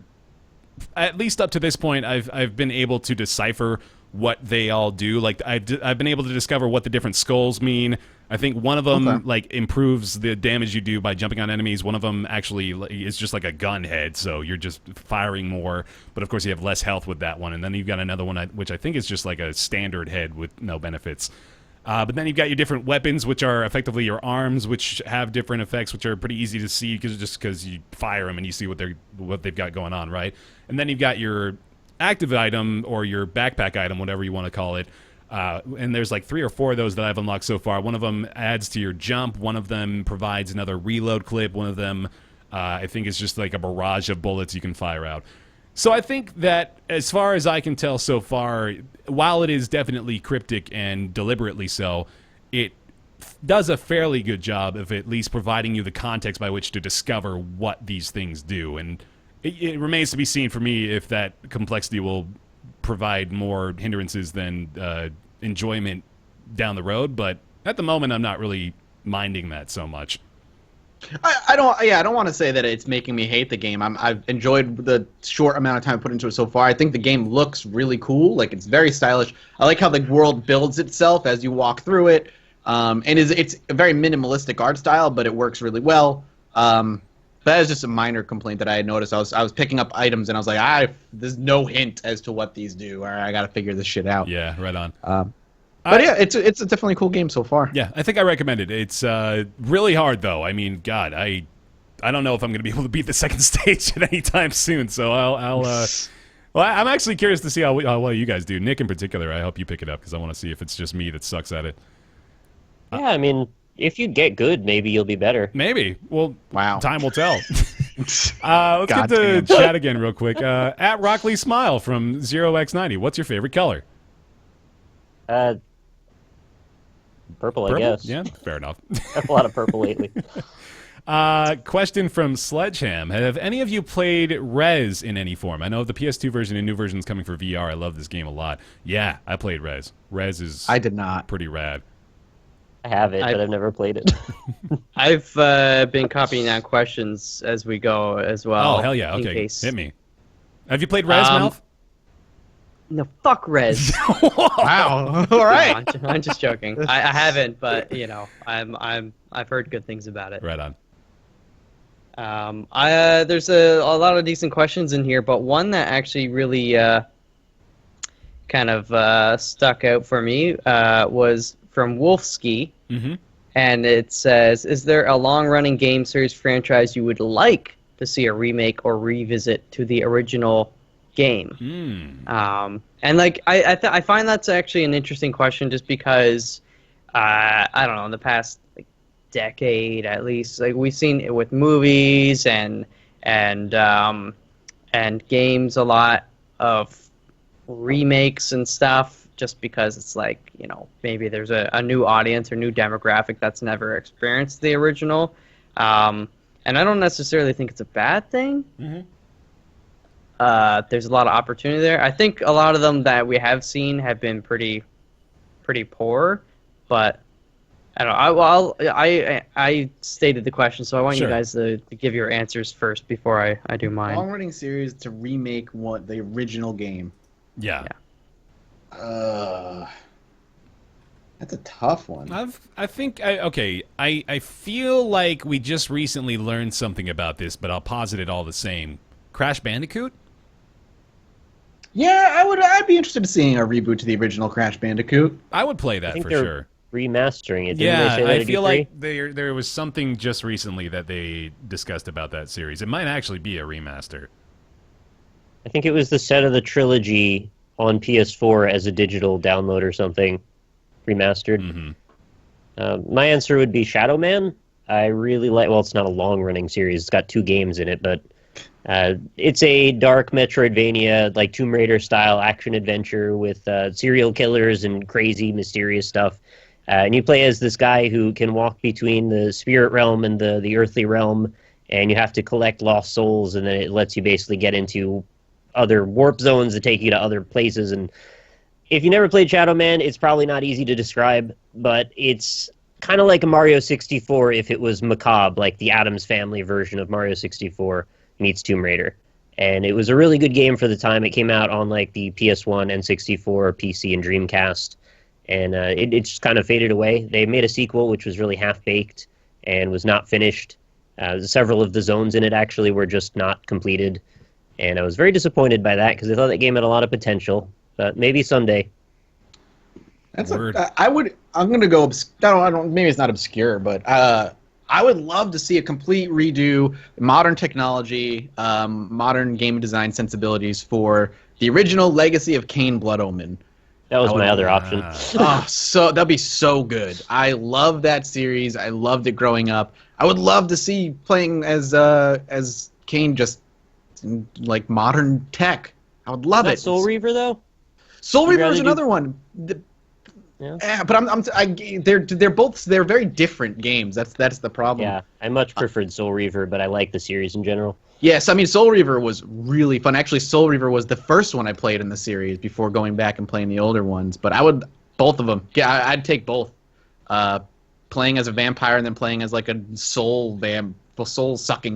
at least up to this point, I've been able to decipher what they all do. Like I've been able to discover what the different skulls mean. I think one of them like improves the damage you do by jumping on enemies. One of them actually is just like a gun head, so you're just firing more. But of course you have less health with that one. And then you've got another one which I think is just like a standard head with no benefits. But then you've got your different weapons, which are effectively your arms, which have different effects, which are pretty easy to see because you fire them and you see what they've got going on, right? And then you've got your active item or your backpack item, whatever you want to call it. And there's like 3 or 4 of those that I've unlocked so far. One of them adds to your jump. One of them provides another reload clip. One of them, I think, is just like a barrage of bullets you can fire out. So I think that, as far as I can tell so far, while it is definitely cryptic and deliberately so, it does a fairly good job of at least providing you the context by which to discover what these things do. And it remains to be seen for me if that complexity will provide more hindrances than enjoyment down the road, but at the moment I'm not really minding that so much. I don't want to say that it's making me hate the game. I've enjoyed the short amount of time I put into it so far. I think the game looks really cool. Like, it's very stylish. I like how the world builds itself as you walk through it. And it's a very minimalistic art style, but it works really well. That is just a minor complaint that I had noticed. I was picking up items and I was like, there's no hint as to what these do. All right, I got to figure this shit out. Yeah, right on. But yeah, it's a definitely cool game so far. Yeah, I think I recommend it. It's really hard though. I mean, God, I don't know if I'm going to be able to beat the second stage at any time soon. So well, I'm actually curious to see how well you guys do. Nick in particular, I hope you pick it up because I want to see if it's just me that sucks at it. Yeah, I mean, if you get good, maybe you'll be better. Maybe. Well, wow. Time will tell. Let's get to chat again real quick. At Rockley Smile from 0x90, what's your favorite color? Purple, I guess. Yeah, fair enough. I have a lot of purple lately. Question from Sledgeham. Have any of you played Rez in any form? I know the PS2 version and new version is coming for VR. I love this game a lot. Yeah, I played Rez. Rez is I did not. Pretty rad. I have it, but I've never played it. I've been copying down questions as we go as well. Oh, hell yeah. Okay, hit me. Have you played Rez, MALF? No, fuck Rez. Wow. All right. No, I'm just joking. I haven't, but you know, I've heard good things about it. Right on. There's a lot of decent questions in here, but one that actually really kind of stuck out for me was from Wolfski, and it says, "Is there a long-running game series franchise you would like to see a remake or revisit to the original game?" And like I find that's actually an interesting question, just because I don't know, in the past like decade at least, like we've seen it with movies and games, a lot of remakes and stuff, just because it's like, you know, maybe there's a new audience or new demographic that's never experienced the original, and I don't necessarily think it's a bad thing. There's a lot of opportunity there. I think a lot of them that we have seen have been pretty poor, but I don't know. I stated the question, so I want you guys to give your answers first before I do mine. Long-running series to remake the original game. Yeah. That's a tough one. I feel like we just recently learned something about this, but I'll posit it all the same. Crash Bandicoot? Yeah, I'd be interested in seeing a reboot to the original Crash Bandicoot. I would play that for sure. Remastering it. Yeah, they say that I feel like there was something just recently that they discussed about that series. It might actually be a remaster. I think it was the set of the trilogy on PS4 as a digital download or something, remastered. My answer would be Shadow Man. I really like. Well, it's not a long-running series. It's got 2 games in it, but it's a dark Metroidvania, like Tomb Raider style action adventure with serial killers and crazy, mysterious stuff. And you play as this guy who can walk between the spirit realm and the earthly realm, and you have to collect lost souls, and then it lets you basically get into other warp zones that take you to other places. And if you never played Shadow Man, it's probably not easy to describe, but it's kind of like a Mario 64 if it was macabre, like the Addams Family version of Mario 64 meets Tomb Raider. And it was a really good game for the time. It came out on like the PS1, N64, PC, and Dreamcast. And it just kind of faded away. They made a sequel, which was really half-baked and was not finished. Several of the zones in it actually were just not completed. And I was very disappointed by that because I thought that game had a lot of potential. But maybe someday. That's I'm gonna go. I don't. Maybe it's not obscure, but I would love to see a complete redo, modern technology, modern game design sensibilities for the original Legacy of Kain Blood Omen. That was my other option. So that'd be so good. I love that series. I loved it growing up. I would love to see playing as Kain, just in, like, modern tech. I would love it. Soul Reaver though. Soul Reaver is another one. Yeah. But they're very different games. That's the problem. Yeah, I much preferred Soul Reaver, but I like the series in general. Yes, I mean, Soul Reaver was really fun. Actually, Soul Reaver was the first one I played in the series before going back and playing the older ones. But both of them. Yeah, I'd take both. Playing as a vampire and then playing as like a soul-sucking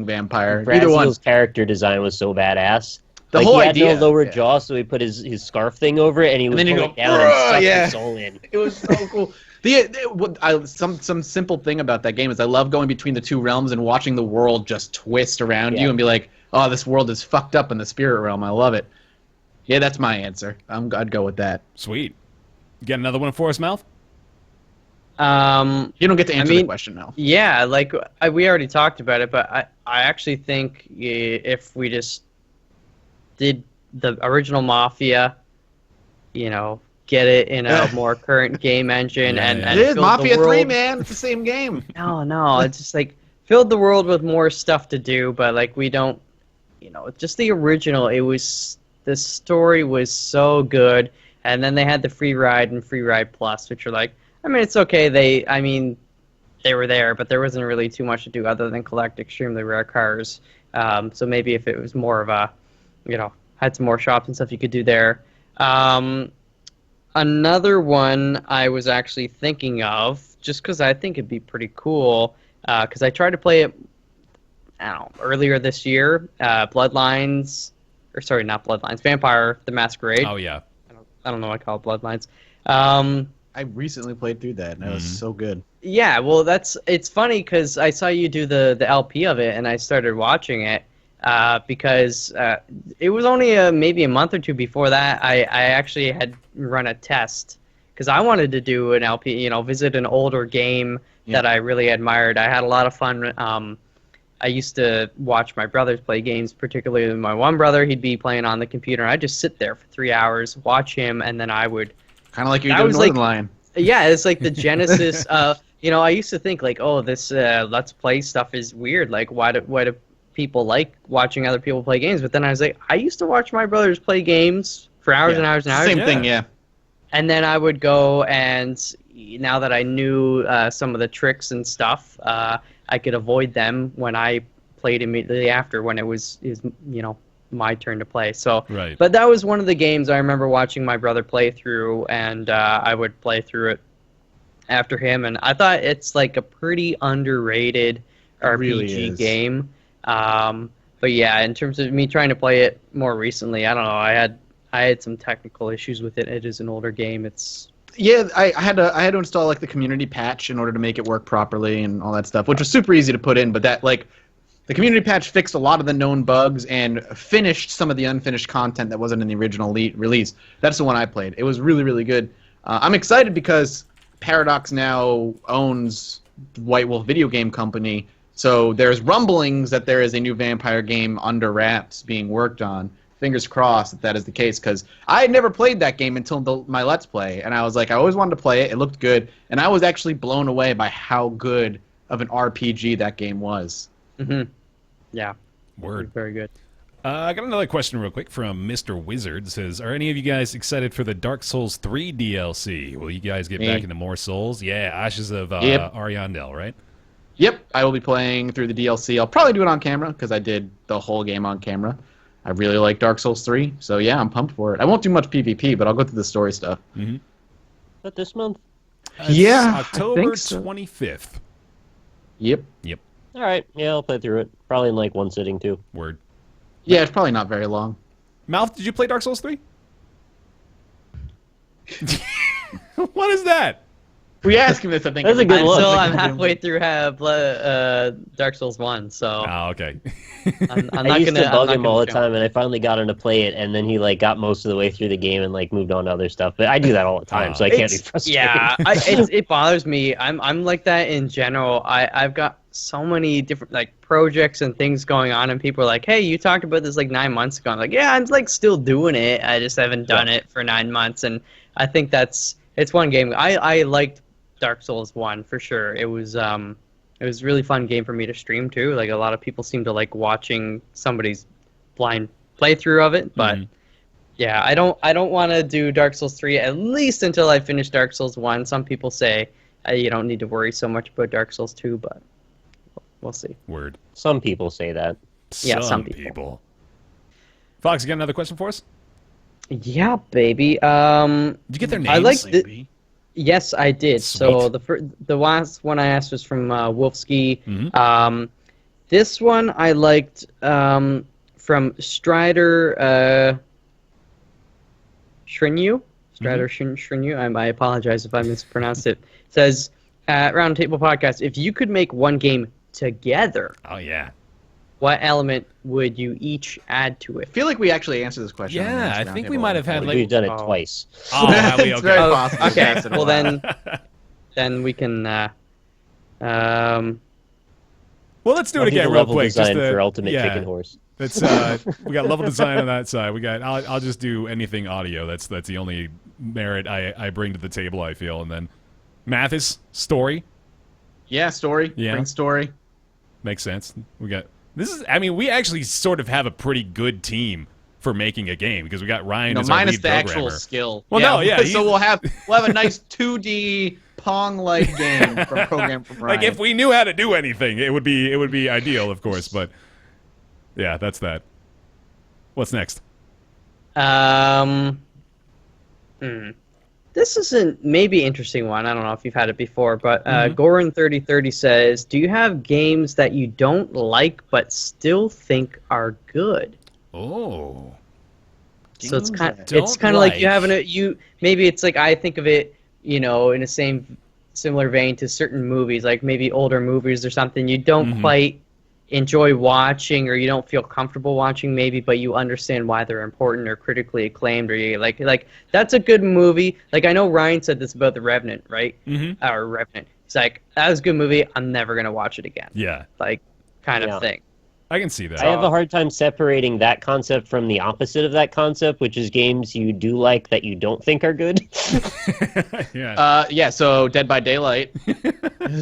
vampire. Either one. Brazil's character design was so badass. The whole idea. He had no lower jaw, so he put his scarf thing over it, and he would pull it down and suck his soul in. It was so cool. Some simple thing about that game is I love going between the 2 realms and watching the world just twist around you and be like, oh, this world is fucked up in the spirit realm. I love it. Yeah, that's my answer. I'd go with that. Sweet. You got another one for us, Malf? You don't get to answer the question, Malf. Yeah, like we already talked about it, but I actually think if we just did the original Mafia, get it in a more current game engine, and it is Mafia 3, man. It's the same game. No, it's just like filled the world with more stuff to do, but like we don't, just the original. The story was so good, and then they had the free ride and free ride plus, which are like, I mean, it's okay. They were there, but there wasn't really too much to do other than collect extremely rare cars. So maybe if it was more of a had some more shops and stuff you could do there. Another one I was actually thinking of, just because I think it'd be pretty cool, because I tried to play it, earlier this year, not Bloodlines, Vampire the Masquerade. Oh, yeah. I don't know why I call it Bloodlines. I recently played through that, and it was so good. Yeah, well, it's funny because I saw you do the LP of it, and I started watching it. Because it was only maybe a month or 2 before that I actually had run a test because I wanted to do an LP, visit an older game that I really admired. I had a lot of fun. I used to watch my brothers play games, particularly my one brother. He'd be playing on the computer, and I'd just sit there for 3 hours, watch him, and then I would... Kind of like you did Northern Lion. Yeah, it's like the genesis. I used to think, like, oh, this Let's Play stuff is weird. Like, why do people like watching other people play games? But then I was like, I used to watch my brothers play games for hours and hours and hours. Same thing, yeah. And then I would go, and now that I knew some of the tricks and stuff, I could avoid them when I played immediately after, when it was my turn to play. So, right. But that was one of the games I remember watching my brother play through, and I would play through it after him. And I thought it's like a pretty underrated RPG game. But yeah, in terms of me trying to play it more recently, I don't know. I had some technical issues with it. It is an older game. I had to install like the community patch in order to make it work properly and all that stuff, which was super easy to put in. But that the community patch fixed a lot of the known bugs and finished some of the unfinished content that wasn't in the original release. That's the one I played. It was really, really good. I'm excited because Paradox now owns White Wolf Video Game Company. So there's rumblings that there is a new vampire game under wraps being worked on. fingers crossed that that is the case, because I had never played that game until my Let's Play, and I was like, I always wanted to play it. It looked good, and I was actually blown away by how good of an RPG that game was. Mm-hmm. Yeah. Word. Very good. I got another question real quick from Mr. Wizard. It says, are any of you guys excited for the Dark Souls 3 DLC? Will you guys get back into more Souls? Yeah, Ashes of Ariandel, right? Yep, I will be playing through the DLC. I'll probably do it on camera, because I did the whole game on camera. I really like Dark Souls 3, so yeah, I'm pumped for it. I won't do much PvP, but I'll go through the story stuff. Mm-hmm. But this month? Yeah, October I think so. 25th. Yep. Yep. All right, yeah, I'll play through it. Probably in like one sitting too. Word. Yeah, it's probably not very long. MALF, did you play Dark Souls 3? What is that? We asked him this, I think. That's a good look. I'm halfway through Dark Souls 1, so Oh, okay. I'm I not used gonna to bug I'm him not all gonna the jump. time, and I finally got him to play it, and then he like got most of the way through the game and like moved on to other stuff. But I do that all the time, so I can't be It's- frustrated. Yeah, it bothers me. I'm like that in general. I've got so many different like projects and things going on, and people are like, "Hey, you talked about this like 9 months ago." I'm like, "Yeah, I'm like still doing it. I just haven't done it for 9 months." And I think it's one game. I liked Dark Souls 1 for sure. It was a really fun game for me to stream too. Like a lot of people seem to like watching somebody's blind playthrough of it, but. Yeah, I don't want to do Dark Souls 3 at least until I finish Dark Souls 1. Some people say you don't need to worry so much about Dark Souls 2, but we'll see. Word. Some people say that. Yeah, Some some people. Fox, you got another question for us? Yeah, baby. Did you get their names? I like yes, I did. So Sweet. the last one I asked was from Wolfski. Mm-hmm. This one I liked from Strider Shrinyu. Strider Shrinyu. I apologize if I mispronounced it. Says at Roundtable Podcast, if you could make one game together, Oh, yeah. what element would you each add to I it? feel like we actually answered this question. on the Yeah, last I think roundtable we might have had, before. like... We've done it Oh. twice. Oh, have we? It's Okay. very Oh, possible. okay. Yes, it Well was. then we can. Well, let's do I'll it again the real level quick. design Just for Ultimate yeah. Chicken Horse. That's we got level design on that side. We got I'll just do anything audio. That's the only merit I bring to the table, I feel. And then Mathis, story. Yeah, story. Yeah. Bring story. Makes sense. We got we actually sort of have a pretty good team for making a game because we got Ryan No, as our minus lead the actual programmer. skill. Well, no, yeah, So he's- we'll have a nice 2D Pong-like game from program from Ryan. Like if we knew how to do anything, it would be ideal, of course. But yeah, that's that. What's next? This is a maybe interesting one. I don't know if you've had it before, but Goran3030 says, "Do you have games that you don't like but still think are good?" Oh, So it's Games kind I don't it's kind of like you like. having maybe it's like I think of it, in the similar vein to certain movies, like maybe older movies or something you don't quite enjoy watching or you don't feel comfortable watching maybe, but you understand why they're important or critically acclaimed, or you like that's a good movie. Like I know Ryan said this about The Revenant, right? Or Revenant. It's like that was a good movie. I'm never gonna watch it again. yeah, Like kind of thing. I can see that. I have a hard time separating that concept from the opposite of that concept, which is games you do like that you don't think are good. yeah. Yeah, so Dead by Daylight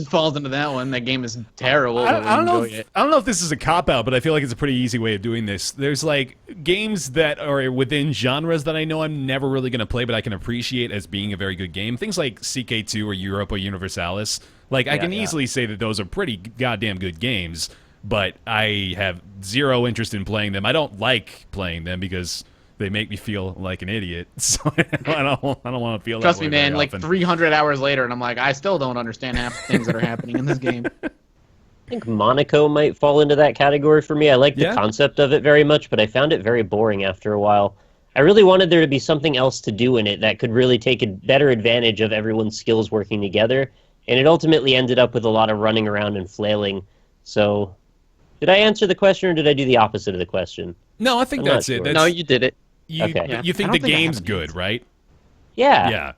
falls into that one. That game is terrible. I but we don't know. enjoy it. I don't know if this is a cop out, but I feel like it's a pretty easy way of doing this. There's like games that are within genres that I know I'm never really going to play, but I can appreciate as being a very good game. Things like CK2 or Europa Universalis. Like I can easily say that those are pretty goddamn good games, but I have zero interest in playing them. I don't like playing them because they make me feel like an idiot. So I don't want to feel Trust that me, way man. very Like often. 300 hours later, and I'm like, I still don't understand half the things that are happening in this game. I think Monaco might fall into that category for me. I like the Yeah. concept of it very much, but I found it very boring after a while. I really wanted there to be something else to do in it that could really take a better advantage of everyone's skills working together, and it ultimately ended up with a lot of running around and flailing. So, did I answer the question, or did I do the opposite of the question? No, I think I'm not that's it. sure. That's, No, you did it. you, Okay. Yeah. you I think don't the think I game's have an good, answer. right? Yeah. Yeah.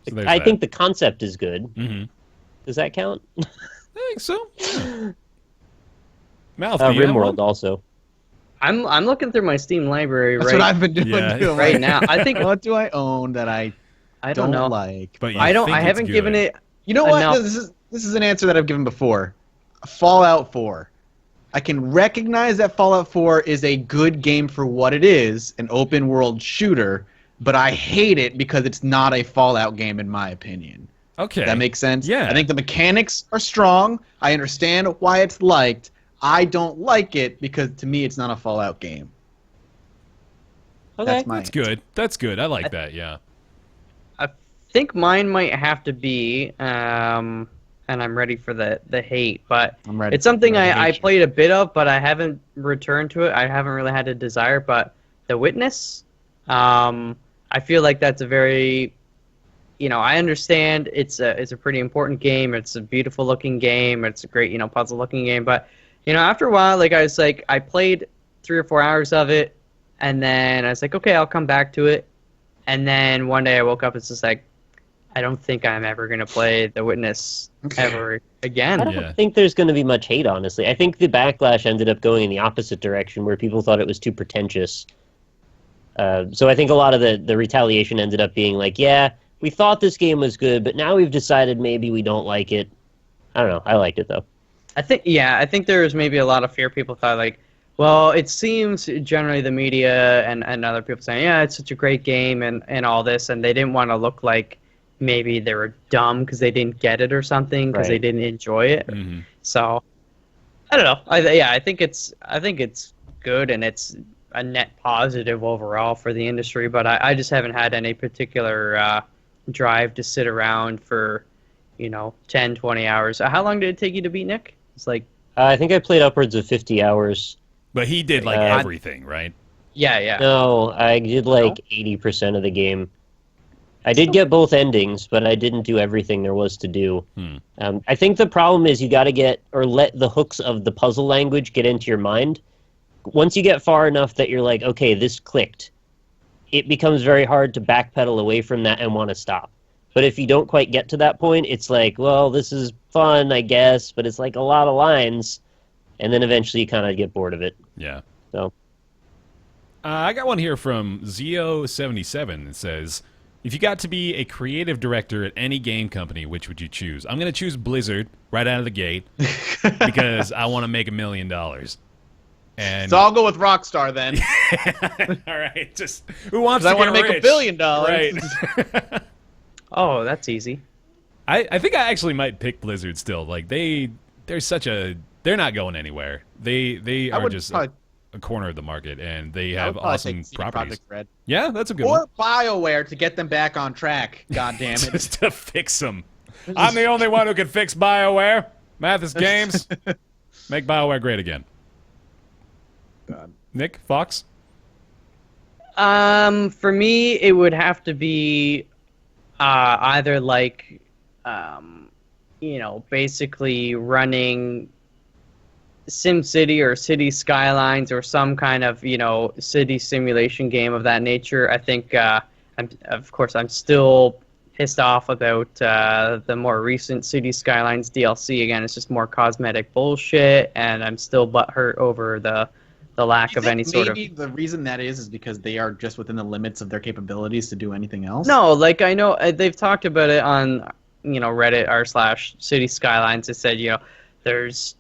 So there's I that. think the concept is good. Mm-hmm. Does that count? I think so. Yeah. Mouth, do you have RimWorld one? also. I'm looking through my Steam library That's what I've been doing Yeah. too. right now. I think What do I own that I don't don't know. like? But you I don't. think I it's haven't given good. it. You know what? enough. No, this is an answer that I've given before. Fallout 4. I can recognize that Fallout 4 is a good game for what it is, an open world shooter, but I hate it because it's not a Fallout game in my opinion. Okay. That makes sense? Yeah. I think the mechanics are strong. I understand why it's liked. I don't like it because to me it's not a Fallout game. Okay. That's my That's answer. good. That's good. I like that. Yeah. I think mine might have to be, and I'm ready for the hate, but I'm ready. it's something I'm ready to I hate you. played a bit of, but I haven't returned to it. I haven't really had a desire, but The Witness, I feel like that's a very, I understand it's a pretty important game. It's a beautiful looking game. It's a great, puzzle looking game, but, after a while, like I played 3 or 4 hours of it, and then I was like, okay, I'll come back to it. And then one day I woke up, it's just like, I don't think I'm ever going to play The Witness ever again. I don't Yeah. think there's going to be much hate, honestly. I think the backlash ended up going in the opposite direction, where people thought it was too pretentious. So I think a lot of the retaliation ended up being like, yeah, we thought this game was good, but now we've decided maybe we don't like it. I don't know. I liked it, though. I think there was maybe a lot of fear. People thought like, well, it seems generally the media and other people saying, yeah, it's such a great game and all this, and they didn't want to look like maybe they were dumb because they didn't get it or something because they Right. didn't enjoy it. Mhm. So I don't know. I think it's good and it's a net positive overall for the industry, but I just haven't had any particular drive to sit around for 10, 20 hours. How long did it take you to beat Nick? It's like I think I played upwards of 50 hours. But he did like Uh, everything, right? yeah. No, I did like 80% of the game. I did get both endings, but I didn't do everything there was to do. I think the problem is you got to get or let the hooks of the puzzle language get into your mind. Once you get far enough that you're like, okay, this clicked, it becomes very hard to backpedal away from that and want to stop. But if you don't quite get to that point, it's like, well, this is fun, I guess, but it's like a lot of lines, and then eventually you kind of get bored of it. Yeah. So I got one here from Zio77 that says, if you got to be a creative director at any game company, which would you choose? I'm going to choose Blizzard right out of the gate because I want to make $1 million. And So I'll go with Rockstar then. all right, just who wants 'Cause to I want to get make rich? $1 billion. Right. Oh, that's easy. I think I actually might pick Blizzard still. Like they're not going anywhere. They I are would just probably- a corner of the market, and they I have would probably awesome take CD properties. Projekt Red. Yeah, that's a good one. Or BioWare to get them back on track. God damn it. Just to fix them. I'm the only one who can fix BioWare. Mathis Games, make BioWare great again. God. Nick Fox. For me, it would have to be either like, basically running SimCity or City Skylines or some kind of, city simulation game of that nature. I think, I'm still pissed off about the more recent City Skylines DLC. Again, it's just more cosmetic bullshit, and I'm still butthurt over the lack of any sort of... Maybe the reason that is because they are just within the limits of their capabilities to do anything else? No, like I know they've talked about it on Reddit r/City Skylines. It said there's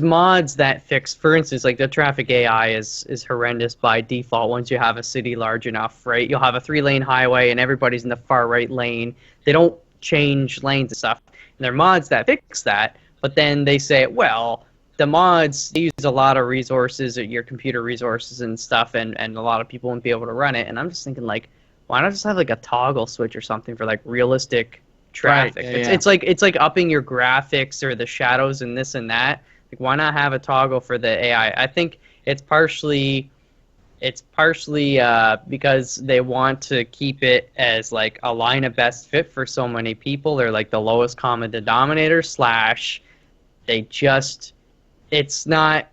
mods that fix, for instance, like the traffic AI is horrendous by default once you have a city large enough, right? You'll have a 3-lane highway and everybody's in the far right lane. They don't change lanes and stuff. And there are mods that fix that, but then they say, well, the mods, they use a lot of resources, your computer resources and stuff, and a lot of people won't be able to run it. And I'm just thinking, like, why not just have like a toggle switch or something for like realistic traffic? Right, It's like upping your graphics or the shadows and this and that. Like, why not have a toggle for the AI? I think it's partially because they want to keep it as like a line of best fit for so many people. They're like the lowest common denominator / it's not,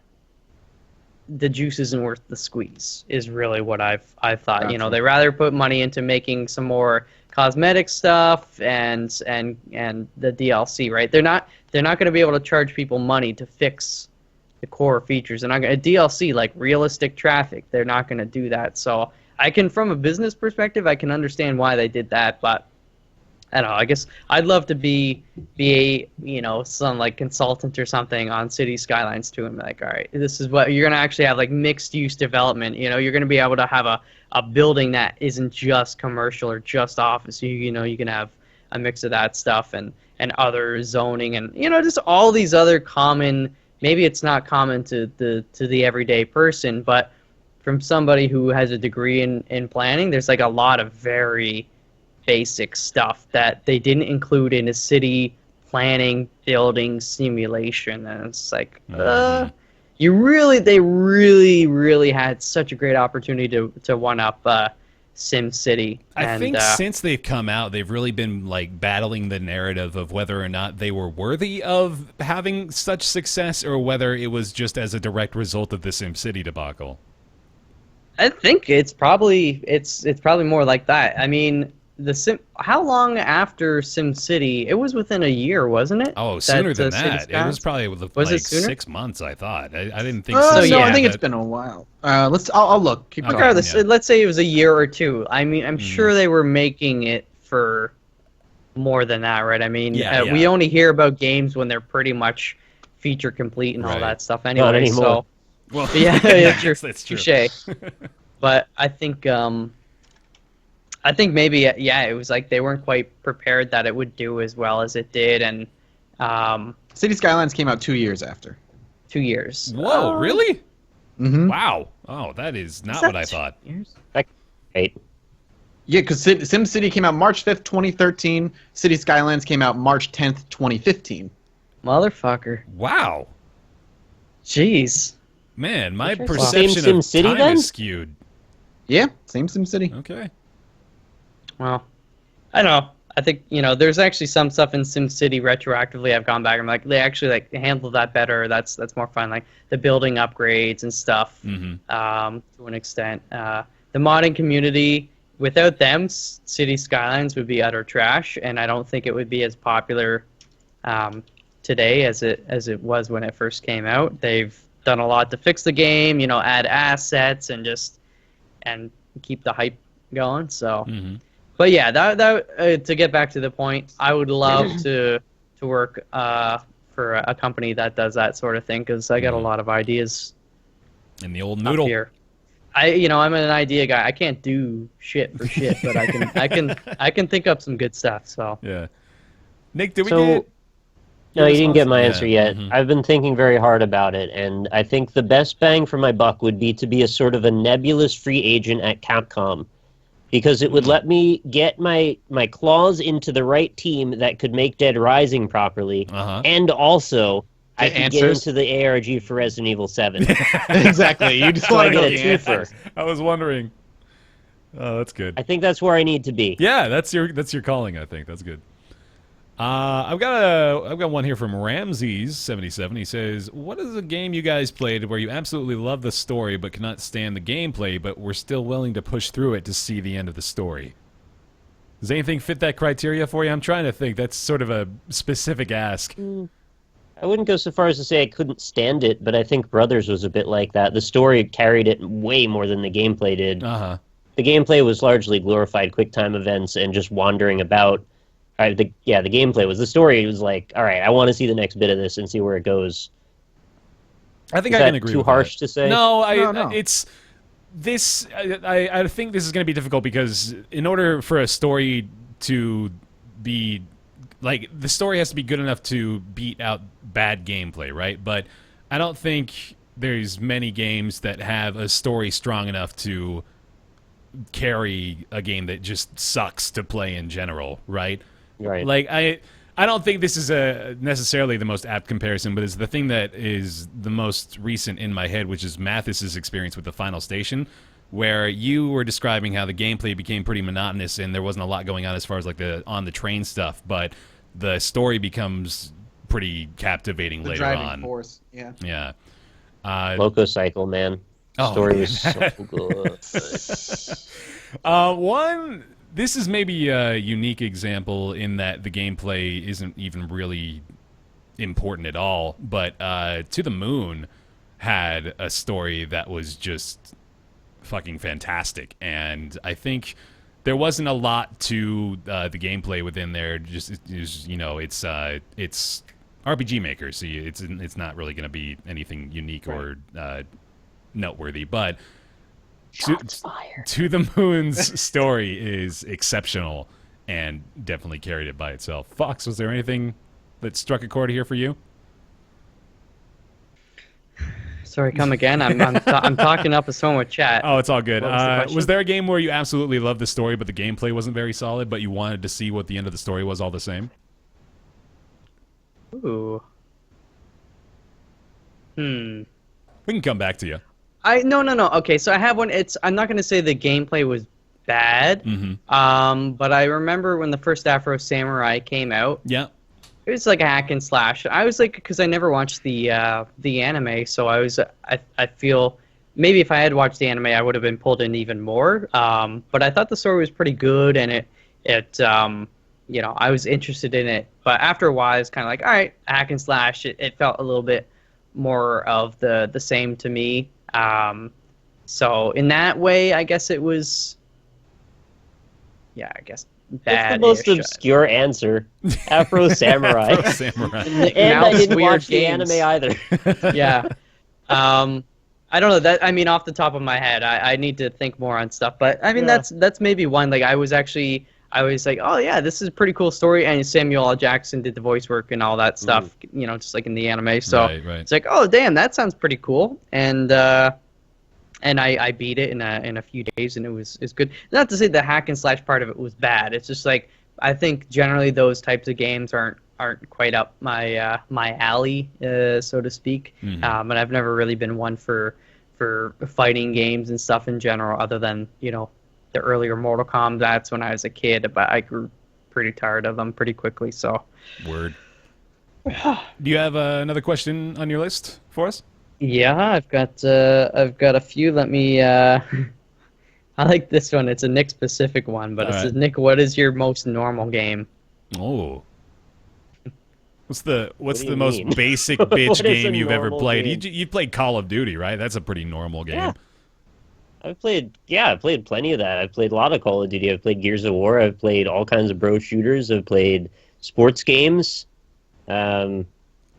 the juice isn't worth the squeeze is really what I've thought. Gotcha. They rather put money into making some more cosmetic stuff and the DLC, right? They're not going to be able to charge people money to fix the core features. They're not going to DLC like realistic traffic. They're not going to do that. So I can, from a business perspective, I can understand why they did that, but I don't know. I guess I'd love to be a, you know, some like consultant or something on City Skylines too, and be like, all right, this is what you're gonna actually have, like mixed use development. You know, you're gonna be able to have a building that isn't just commercial or just office. You know, you can have a mix of that stuff and other zoning and, you know, just all these other common. Maybe it's not common to the everyday person, but from somebody who has a degree in planning, there's like a lot of very basic stuff that they didn't include in a city planning building simulation, and it's like they really had such a great opportunity to one up Sim City. I think since they've come out, they've really been like battling the narrative of whether or not they were worthy of having such success, or whether it was just as a direct result of the Sim City debacle. I think it's probably more like that. I mean, how long after SimCity? It was within a year, wasn't it? Oh, sooner than that. It was probably like 6 months, I thought. I didn't think so. So Yeah, I think but... it's been a while. I'll look. Keep Regardless, yeah. let's say it was a year or two. I mean, I'm sure they were making it for more than that, right? I mean, we only hear about games when they're pretty much feature complete and all that stuff anyway. Not anymore. So, Well, yeah, true. That's true. Touché. But I think maybe it was like they weren't quite prepared that it would do as well as it did, and City Skylines came out 2 years after. 2 years. Whoa, really? Mm-hmm. Wow. Oh, that is not what I thought. 2 years? Right. Yeah, because SimCity came out March 5th, 2013. City Skylines came out March 10th, 2015. Motherfucker. Wow. Jeez. Man, my Same perception of SimCity, time then? is skewed. Yeah, same SimCity. Okay. Well, I don't know. I think, you know, there's actually some stuff in SimCity retroactively I've gone back and I'm like, they actually like handled that better. That's more fun. Like the building upgrades and stuff to an extent. The modding community, without them, City Skylines would be utter trash, and I don't think it would be as popular today as it was when it first came out. They've done a lot to fix the game, you know, add assets and keep the hype going. So. But yeah, that to get back to the point, I would love to work for a company that does that sort of thing, because I got a lot of ideas. And the old noodle. Here. I'm an idea guy. I can't do shit for shit, but I can think up some good stuff. So Yeah. Nick, did we So- get? No, you didn't get my Yeah. answer yet. I've been thinking very hard about it, and I think the best bang for my buck would be to be a sort of a nebulous free agent at Capcom, because it would let me get my claws into the right team that could make Dead Rising properly, and also I could get into the ARG for Resident Evil 7. Exactly. You just So want I to get go a the twofer. answers. I was wondering. Oh, that's good. I think that's where I need to be. Yeah, that's your calling. I think that's good. I've got one here from Ramses77. He says, "What is a game you guys played where you absolutely love the story but cannot stand the gameplay, but were still willing to push through it to see the end of the story?" Does anything fit that criteria for you? I'm trying to think. That's sort of a specific ask. I wouldn't go so far as to say I couldn't stand it, but I think Brothers was a bit like that. The story carried it way more than the gameplay did. The gameplay was largely glorified QuickTime events and just wandering about. The gameplay was. The story was like, all right, I want to see the next bit of this and see where it goes. I think Is I can that agree too with harsh that. to say? No, No. it's this. I think this is going to be difficult because in order for a story to be like, the story has to be good enough to beat out bad gameplay, right? But I don't think there's many games that have a story strong enough to carry a game that just sucks to play in general, right? Right. Like, I don't think this is necessarily the most apt comparison, but it's the thing that is the most recent in my head, which is Mathis's experience with the Final Station, where you were describing how the gameplay became pretty monotonous and there wasn't a lot going on as far as like the on the train stuff, but the story becomes pretty captivating The later driving on. force. Yeah. Yeah. Loco Cycle, man. Oh, Story man. was so good. One this is maybe a unique example in that the gameplay isn't even really important at all, but To the Moon had a story that was just fucking fantastic, and I think there wasn't a lot to the gameplay within there. Just you know, it's RPG Maker, so it's not really going to be anything unique or noteworthy, but To the Moon's story is exceptional and definitely carried it by itself. Fox, was there anything that struck a chord here for you? Sorry, come again. I'm talking up a storm with chat. Oh, it's all good. What was the question? Was there a game where you absolutely loved the story, but the gameplay wasn't very solid, but you wanted to see what the end of the story was all the same? Ooh. We can come back to you. No. Okay, so I have one. I'm not gonna say the gameplay was bad. But I remember when the first Afro Samurai came out. Yeah. It was like a hack and slash. I was like, because I never watched the anime, so I feel maybe if I had watched the anime, I would have been pulled in even more. But I thought the story was pretty good, and you know, I was interested in it. But after a while, it's kind of like, all right, hack and slash. It felt a little bit more of the same to me. So in that way, I guess it was, yeah, I guess bad. It's the most obscure answer. Afro Samurai. Afro Samurai. And I didn't Weird watch the games. anime either. Yeah. I don't know that. I mean, off the top of my head, I need to think more on stuff. But I mean, Yeah. that's maybe one. Like I was like, oh yeah, this is a pretty cool story. And Samuel L. Jackson did the voice work and all that stuff. You know, just like in the anime. So Right. it's like, oh damn, that sounds pretty cool. And I beat it in a few days, and it was good. Not to say the hack and slash part of it was bad. It's just like I think generally those types of games aren't quite up my my alley, so to speak. And I've never really been one for fighting games and stuff in general, other than, you know, the earlier Mortal Kombat's when I was a kid. But I grew pretty tired of them pretty quickly. So. Word. Do you have another question on your list for us? Yeah, I've got a few. Let me. I like this one. It's a Nick specific one, but it says, Nick, what is your most normal game? Oh. What's the do you most mean? basic What bitch is a game you've ever normal played? game? You played Call of Duty, right? That's a pretty normal game. Yeah. I've played plenty of that. I've played a lot of Call of Duty. I've played Gears of War. I've played all kinds of bro shooters. I've played sports games.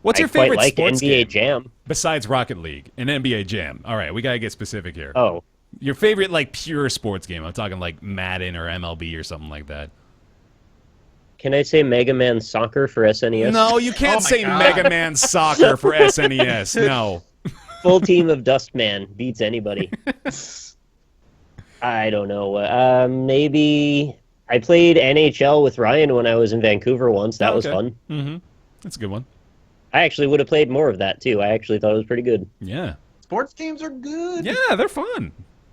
What's your I quite favorite like sports NBA game Jam. besides Rocket League and NBA Jam? All right, we gotta get specific here. Oh, Your favorite, like, pure sports game? I'm talking like Madden or MLB or something like that. can I say Mega Man Soccer for SNES? No, you can't say Mega Man Soccer for SNES. No. Full team of Dustman beats anybody. I don't know. Maybe I played NHL with Ryan when I was in Vancouver once. That was fun. Mm-hmm. That's a good one. I actually would have played more of that too. I actually thought it was pretty good. Yeah. Sports games are good. Yeah, they're fun.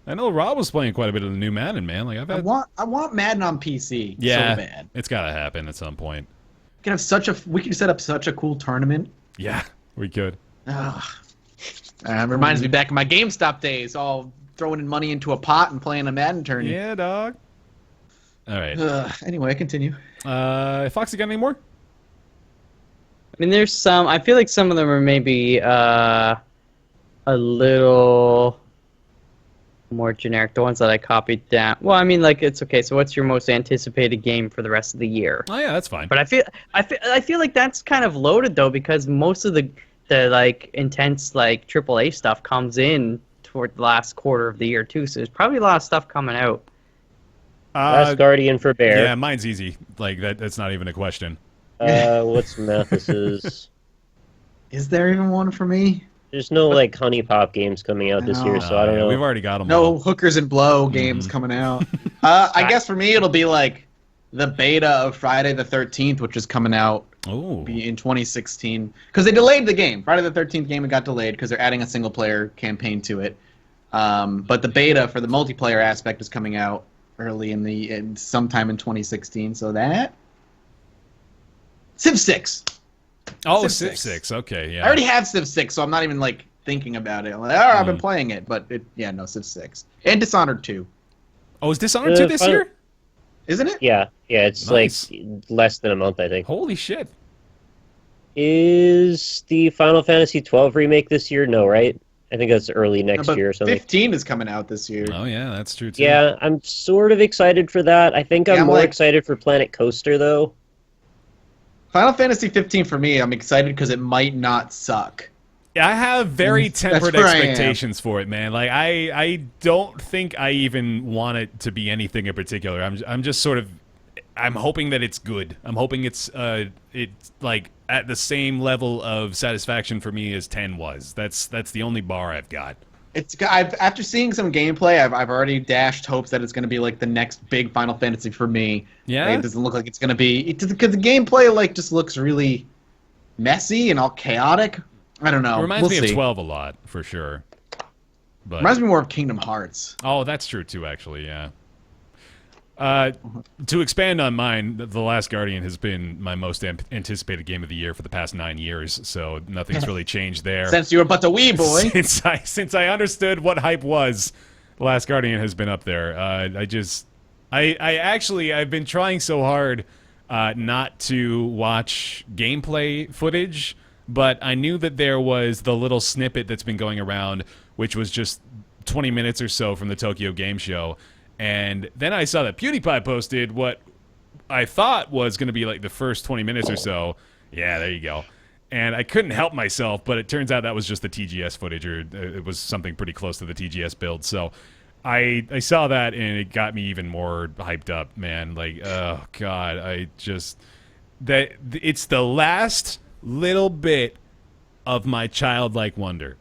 I know Rob was playing quite a bit of the new Madden, man. Like I've I had. want Madden on PC. Yeah, so bad. it's gotta happen at some point. We can set up such a cool tournament. Yeah, we could. Reminds me back in my GameStop days, all throwing in money into a pot and playing a Madden tourney. Yeah, dog. All right. Anyway, continue. Foxy, got any more? I mean, there's some. I feel like some of them are maybe a little more generic. The ones that I copied down. Well, I mean, like, it's okay. So, what's your most anticipated game for the rest of the year? Oh yeah, that's fine. But I feel like that's kind of loaded though, because most of the like intense like AAA stuff comes in toward the last quarter of the year too. So there's probably a lot of stuff coming out. Last Guardian for Bear. Yeah, mine's easy. Like that's not even a question. What's Mathis's? Is there even one for me? There's no like Honey Pop games coming out this year, so I don't know. We've already got them. No all. hookers and blow games coming out. I guess for me it'll be like the beta of Friday the 13th, which is coming out in 2016, because they delayed the game. Friday the 13th game got delayed because they're adding a single player campaign to it. But the beta for the multiplayer aspect is coming out early in sometime in 2016. So that Civ 6. Oh, Civ Civ 6. 6. Okay, yeah. I already have Civ 6, so I'm not even like thinking about it. I'm like, I've been playing it, but Civ 6 and Dishonored 2. Oh, is Dishonored 2 this year? isn't it? Yeah, it's Nice. like less than a month, I think. Holy shit. Is the Final Fantasy 12 remake this year? No, right? I think that's early next But year or something. 15 is coming out this year. Oh yeah, that's true too. Yeah, I'm sort of excited for that. I think I'm Yeah, I'm more like- excited for Planet Coaster, though. Final Fantasy 15 for me, I'm excited because it might not suck. I have very That's tempered where I am. expectations for it, man. Like I don't think I even want it to be anything in particular. I'm just sort of I'm hoping that it's good. I'm hoping it's like at the same level of satisfaction for me as 10 was. That's the only bar I've got. After seeing some gameplay, I've already dashed hopes that it's going to be like the next big Final Fantasy for me. Yeah? Like, it doesn't look like it's going to be because the gameplay like just looks really messy and all chaotic. I don't know. It reminds We'll me see. of 12 a lot, for sure. But Reminds me more of Kingdom Hearts. oh, that's true too, actually. Yeah. To expand on mine, The Last Guardian has been my most anticipated game of the year for the past 9 years, so nothing's really changed there. Since you were but a wee boy. Since I understood what hype was, The Last Guardian has been up there. I've been trying so hard not to watch gameplay footage, but I knew that there was the little snippet that's been going around, which was just 20 minutes or so from the Tokyo Game Show. And then I saw that PewDiePie posted what I thought was going to be like the first 20 minutes or so. Yeah, there you go. And I couldn't help myself, but it turns out that was just the TGS footage, or it was something pretty close to the TGS build. So I saw that, and it got me even more hyped up, man. Like, oh, God, it's the last little bit of my childlike wonder.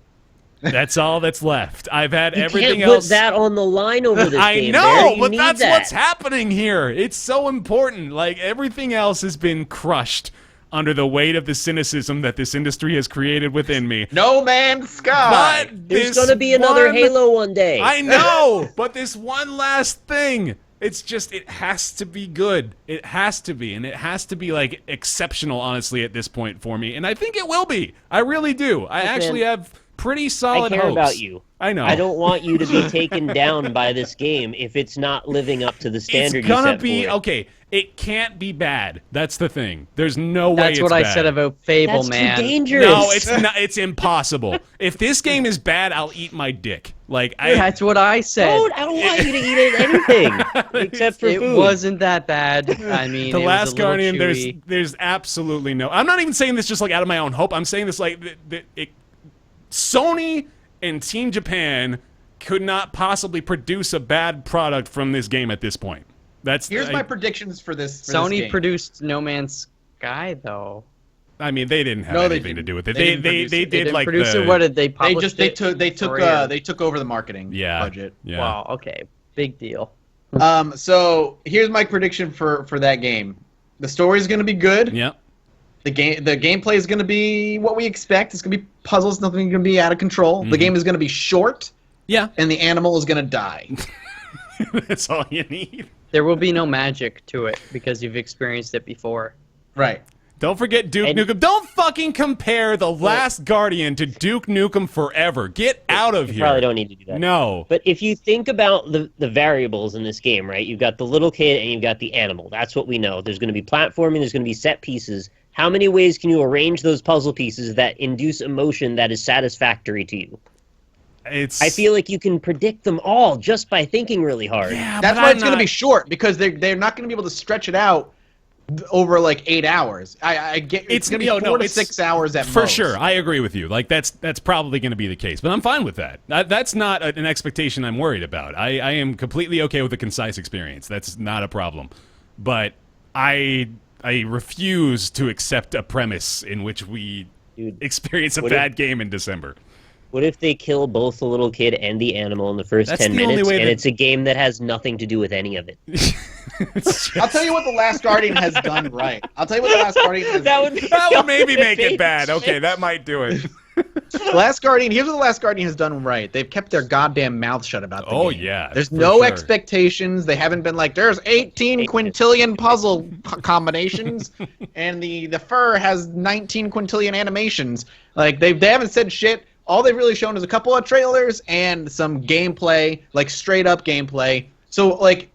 That's all that's left. I've had everything Can't else. put that on the line over this I game. know, Bear. You but need that's that. what's happening here. It's so important. Like, everything else has been crushed under the weight of the cynicism that this industry has created within me. No Man's Sky. But There's this going to be another one- Halo one day. I know, but this one last thing. It's just, it has to be good. It has to be, and it has to be, like, exceptional, honestly, at this point for me. And I think it will be. I really do. I Listen, actually have pretty solid I care hopes. about you. I know. I don't want you to be taken down by this game if it's not living up to the standard It's gonna you set be for it. okay. It can't be bad. That's the thing. There's no way That's it's what I bad. said about Fable, That's man. too dangerous. No, it's not. It's impossible. If this game is bad, I'll eat my dick. Like That's what I said. I don't want you to eat anything except for It food. wasn't that bad. I mean, The it was Last a little Guardian. chewy. There's absolutely no. I'm not even saying this just like out of my own hope. I'm saying this like Sony and Team Japan could not possibly produce a bad product from this game at this point. Here's my predictions for this. For Sony this game. produced No Man's Sky, though. I mean, they didn't have No, they anything to didn't. do with it. They They didn't produce they it. did They didn't like produce the it. What did they They publish? just they took over the marketing budget. Yeah. Wow. Okay. Big deal. So here's my prediction for that game. The story is going to be good. Yeah. The gameplay is going to be what we expect. It's going to be puzzles. Nothing going to be out of control. The game is going to be short, Yeah. and the animal is going to die. That's all you need. There will be no magic to it because you've experienced it before. Right. Don't forget Duke And- Nukem. Don't fucking compare The Last Guardian to Duke Nukem Forever. Get out of You here. probably don't need to do that. No. But if you think about the variables in this game, right? You've got the little kid and you've got the animal. That's what we know. There's going to be platforming. There's going to be set pieces. How many ways can you arrange those puzzle pieces that induce emotion that is satisfactory to you? I feel like you can predict them all just by thinking really hard. Yeah, That's but why I'm it's going to not- be short because they're not going to be able to stretch it out over like 8 hours. I get it's going to be 4 to 6 hours at For most. sure, I agree with you. Like that's probably going to be the case, but I'm fine with that. That's not an expectation I'm worried about. I am completely okay with a concise experience. That's not a problem. But I refuse to accept a premise in which we Dude, experience a what if- bad game in December. What if they kill both the little kid and the animal in the first That's 10 the only minutes, way and that- it's a game that has nothing to do with any of it? I'll tell you what The Last Guardian has done right. I'll tell you what The Last Guardian has That would be That would maybe make it big bad. Okay, shit. that might do it. Last Guardian. Here's what The Last Guardian has done right. They've kept their goddamn mouth shut about the Oh, game. yeah, There's for no sure. expectations. They haven't been like, there's 18 quintillion puzzle combinations, and the fur has 19 quintillion animations. Like they haven't said shit. All they've really shown is a couple of trailers and some gameplay, like straight up gameplay. So like,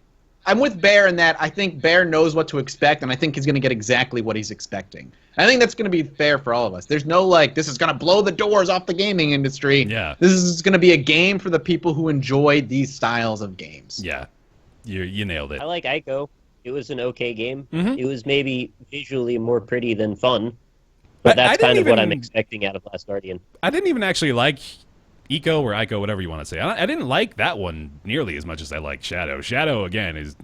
I'm with Bear in that I think Bear knows what to expect, and I think he's going to get exactly what he's expecting. I think that's going to be fair for all of us. There's no, like, this is going to blow the doors off the gaming industry. Yeah. This is going to be a game for the people who enjoy these styles of games. Yeah. You nailed it. I like Ico. It was an okay game. Mhm. It was maybe visually more pretty than fun, but I that's didn't kind of what I'm even- expecting out of Last Guardian. I didn't even actually like Eco or Ico, whatever you want to say. I didn't like that one nearly as much as I liked Shadow. Shadow, again, is,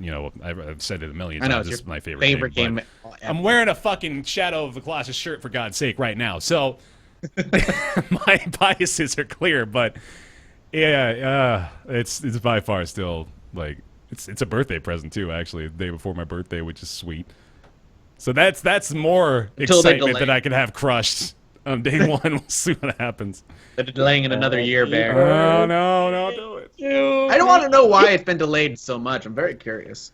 I've said it a million I times. know, it's This your is my favorite game. but I'm wearing a fucking Shadow of the Colossus shirt, for God's sake, right now. So my biases are clear, but yeah, it's by far still, like, it's a birthday present, too, actually, the day before my birthday, which is sweet. So that's more Until they excitement delay. that I can have crushed on day one. We'll see what happens. They're delaying it another year, Bear. Oh, no, don't do it. I don't want to know why it's been delayed so much. I'm very curious.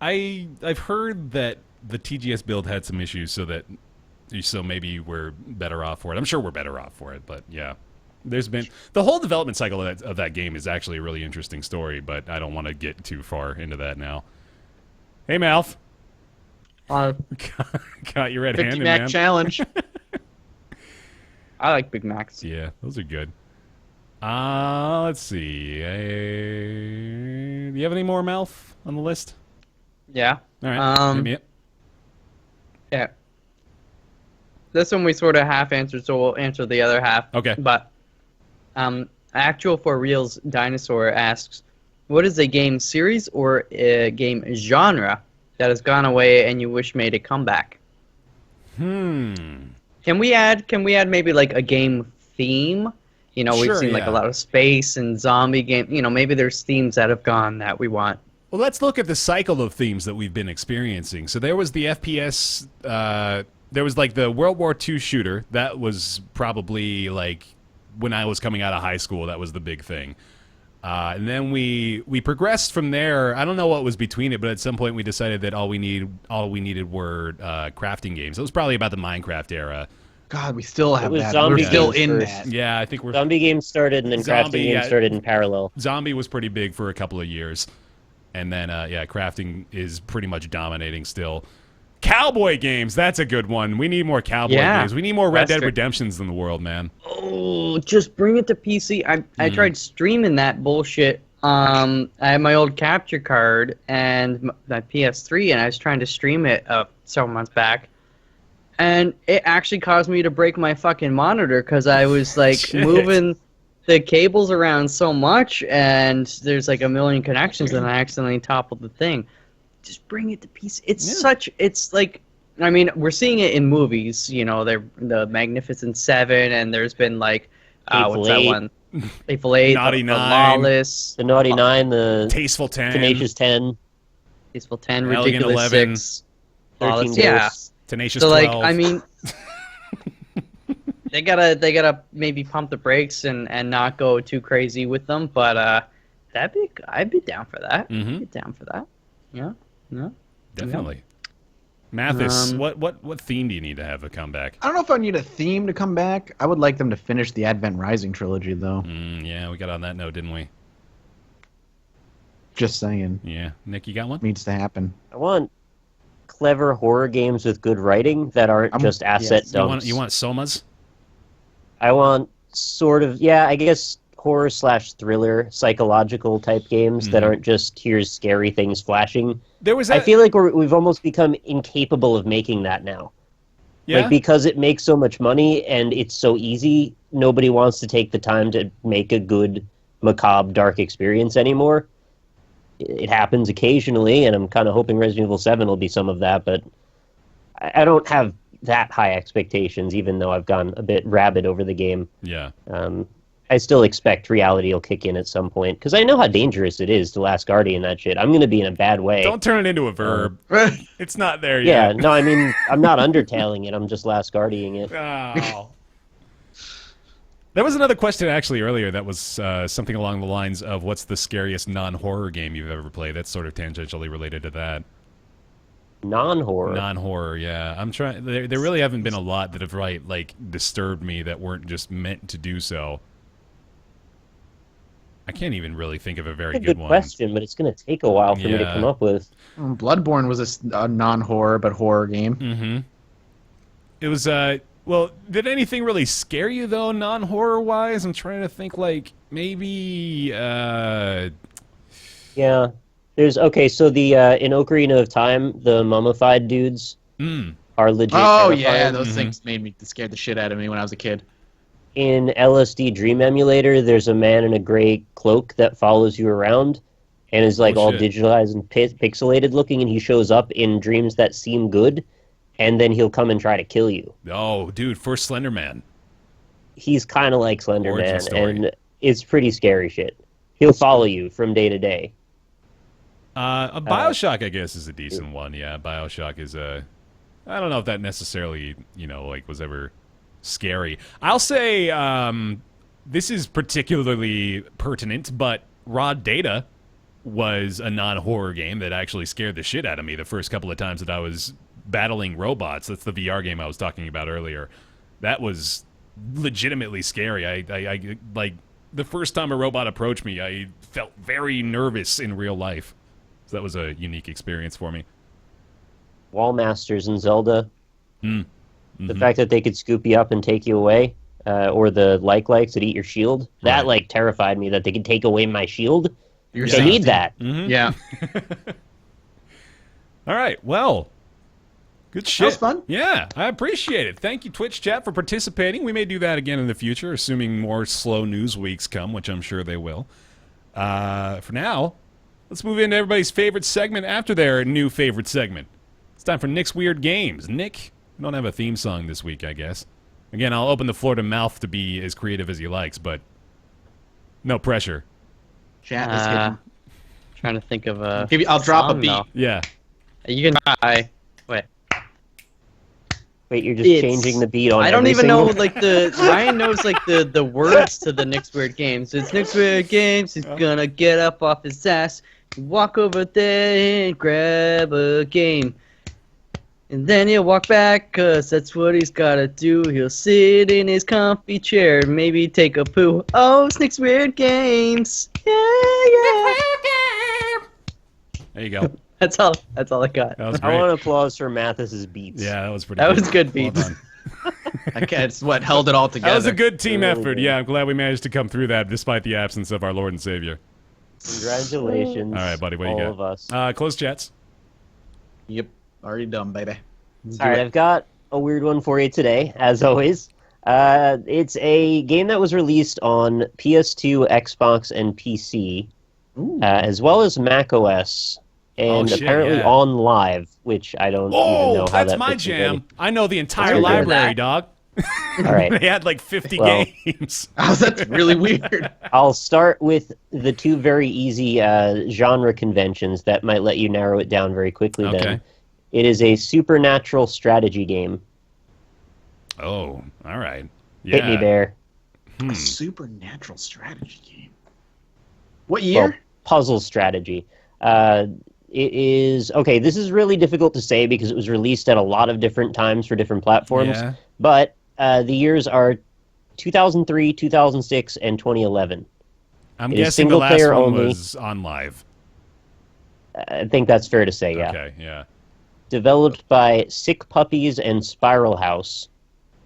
I've heard that the TGS build had some issues, so maybe we're better off for it. I'm sure we're better off for it, but yeah. There's been the whole development cycle of that game is actually a really interesting story, but I don't want to get too far into that now. Hey, Malf. Got your red 50 handed, Mac man. challenge. I like Big Macs. Yeah, those are good. Let's see. Do you have any more, Malf, on the list? Yeah. All right. Hit me up. Yeah. This one we sort of half answered, so we'll answer the other half. Okay. But Actual for Reals Dinosaur asks, what is a game series or a game genre that has gone away and you wish made a comeback? Can we add maybe like a game theme? You know, we've Sure, seen like yeah. a lot of space and zombie game. You know, maybe there's themes that have gone that we want. Well, let's look at the cycle of themes that we've been experiencing. So there was the FPS, there was like the World War II shooter. That was probably like when I was coming out of high school, that was the big thing. And then we progressed from there. I don't know what was between it, but at some point we decided that all we needed were crafting games. It was probably about the Minecraft era. God, we still have was that. zombie We're still games in first. that. Yeah, I think we're Zombie games started, and then Zombie, crafting games yeah. started in parallel. Zombie was pretty big for a couple of years, and then crafting is pretty much dominating still. Cowboy games, that's a good one. We need more cowboy Yeah. games. We need more Red Dead Western. Redemptions in the world, man. Oh, just bring it to PC. I tried streaming that bullshit. I had my old capture card and my PS3, and I was trying to stream it several months back. And it actually caused me to break my fucking monitor because I was like Shit. moving the cables around so much, and there's like a million connections, and I accidentally toppled the thing. Just bring it to PC. It's like, I mean, we're seeing it in movies. You know, they're the Magnificent Seven, and there's been like, Hateful what's that Eight. one? Hateful Eight, Naughty the Nine. Lawless, The Naughty Nine, the Tasteful 10, Tenacious 10, Tasteful 10, Elegant Ridiculous 11. 6, 13 Lawless. Yeah. Ghosts. Tenacious So 12. like, I mean, they gotta maybe pump the brakes and not go too crazy with them. But I'd be down for that. Mhm. I'd be down for that. Yeah. No. Definitely. Mathis, Um, what theme do you need to have a comeback? I don't know if I need a theme to come back. I would like them to finish the Advent Rising trilogy, though. Yeah, we got on that note, didn't we? Just saying. Yeah. Nick, you got one? Needs to happen. I want clever horror games with good writing that aren't just asset yes. dumps. You want Somas? I want sort of, I guess horror/thriller, psychological type games that aren't just here's scary things flashing. There was I feel like we've almost become incapable of making that now. yeah? Like, because it makes so much money and it's so easy, nobody wants to take the time to make a good, macabre, dark experience anymore. It happens occasionally, and I'm kind of hoping Resident Evil 7 will be some of that, but I don't have that high expectations, even though I've gone a bit rabid over the game. Yeah. I still expect reality will kick in at some point, because I know how dangerous it is to Last Guardian, that shit. I'm going to be in a bad way. Don't turn it into a verb. It's not there Yeah, yet. no, I mean, I'm not Undertaling it, I'm just Last Guardianing it. Oh. There was another question actually earlier that was something along the lines of what's the scariest non-horror game you've ever played? That's sort of tangentially related to that. Non-horror. Non-horror, yeah. I'm trying. There really haven't been a lot that have disturbed me that weren't just meant to do so. I can't even really think of a very That's a good one. question, but it's going to take a while for me to Yeah. come up with. Bloodborne was a non-horror but horror game. Mm-hmm. It was, well, did anything really scare you, though, non-horror wise? I'm trying to think, like, maybe, Yeah. There's so the in Ocarina of Time, the mummified dudes are legit. Oh terrifying. yeah, those things scared the shit out of me when I was a kid. In LSD Dream Emulator, there's a man in a gray cloak that follows you around and is like all shit. digitalized and pixelated looking, and he shows up in dreams that seem good, and then he'll come and try to kill you. oh, dude, first Slender Man. He's kind of like Slender Origin Man, story. and it's pretty scary shit. He'll follow you from day to day. A Bioshock, I guess, is a decent one. Yeah, Bioshock is a... I don't know if that necessarily, like, was ever scary. I'll say this is particularly pertinent, but Raw Data was a non-horror game that actually scared the shit out of me the first couple of times that I was battling robots. That's the VR game I was talking about earlier. That was legitimately scary. I like, the first time a robot approached me, I felt very nervous in real life. So that was a unique experience for me. Wall Masters in Zelda. Mm. The fact that they could scoop you up and take you away, or the likes that eat your shield, that Right. like terrified me that they could take away my shield. You're They saying- need that. Yeah, All right, well, good shit. was fun. Yeah, I appreciate it. Thank you, Twitch chat, for participating. We may do that again in the future, assuming more slow news weeks come, which I'm sure they will. For now, let's move into everybody's favorite segment after their new favorite segment. It's time for Nick's Weird Games. Nick, we don't have a theme song this week, I guess. Again, I'll open the floor to MALF to be as creative as he likes, but no pressure. chat is hidden. Trying to think of a. I'll drop a song, beat. though. Yeah. You can try. Wait. Wait, you're just It's- changing the beat on. I don't every even know single- like the Ryan knows like the words to the Nick's Weird Games. It's Nick's Weird Games. He's gonna get up off his ass, walk over there and grab a game, and then he'll walk back 'cause that's what he's gotta do. He'll sit in his comfy chair, maybe take a poo. Oh, it's Nick's Weird Games. Yeah. There you go. That's all I got. That was I great. want applause for Mathis's beats. Yeah, that was pretty That good. was good Well beats. done. It's what held it all together. That was a good team Really effort. good. Yeah, I'm glad we managed to come through that despite the absence of our Lord and Savior. Congratulations. All right, buddy, what do you all got? of us. Close chats. Yep, already done, baby. All right, I've got a weird one for you today, as always. It's a game that was released on PS2, Xbox, and PC, as well as Mac OS, and Oh, shit, apparently yeah. on Live, which I don't even know Oh, how that's that my fits jam. together. I know the entire Let's go with library, that. dog. All right, They had like 50 Well- games. Oh, that's really weird. I'll start with the two very easy genre conventions that might let you narrow it down very quickly. Okay. Then it is a supernatural strategy game. Oh, all right. Hit me, Bear. A supernatural strategy game. What year? Well, puzzle strategy. It is okay. This is really difficult to say because it was released at a lot of different times for different platforms. Yeah. But the years are 2003, 2006, and 2011. I'm It is guessing the single last player one only. was on live. I think that's fair to say. Yeah. Okay, yeah. Developed by Sick Puppies and Spiral House.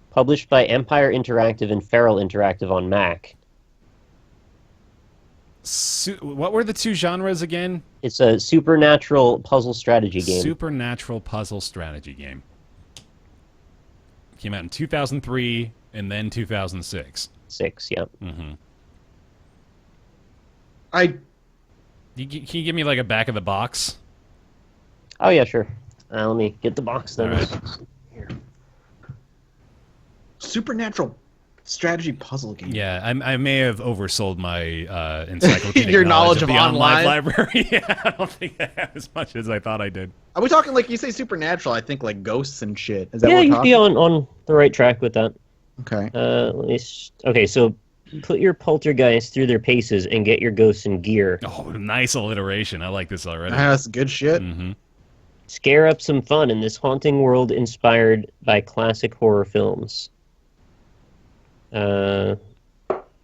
Published by Empire Interactive and Feral Interactive on Mac. What were the two genres again? It's a supernatural puzzle strategy game. Supernatural puzzle strategy game. Came out in 2003 and then 2006. 6, yeah. Can I you give me like a back of the box? Oh, yeah, sure. Let me get the box then. All right. Here. supernatural strategy puzzle game. Yeah, I may have oversold my encyclopedic Your knowledge of the online? library. Yeah, I don't think I have as much as I thought I did. Are we talking like you say supernatural? I think like ghosts and shit. Is that Yeah, what we're you'd talking? be on the right track with that. Okay. Okay, so put your poltergeist through their paces and get your ghosts in gear. Oh, nice alliteration. I like this already. That's good shit. Mm-hmm. Scare up some fun in this haunting world inspired by classic horror films.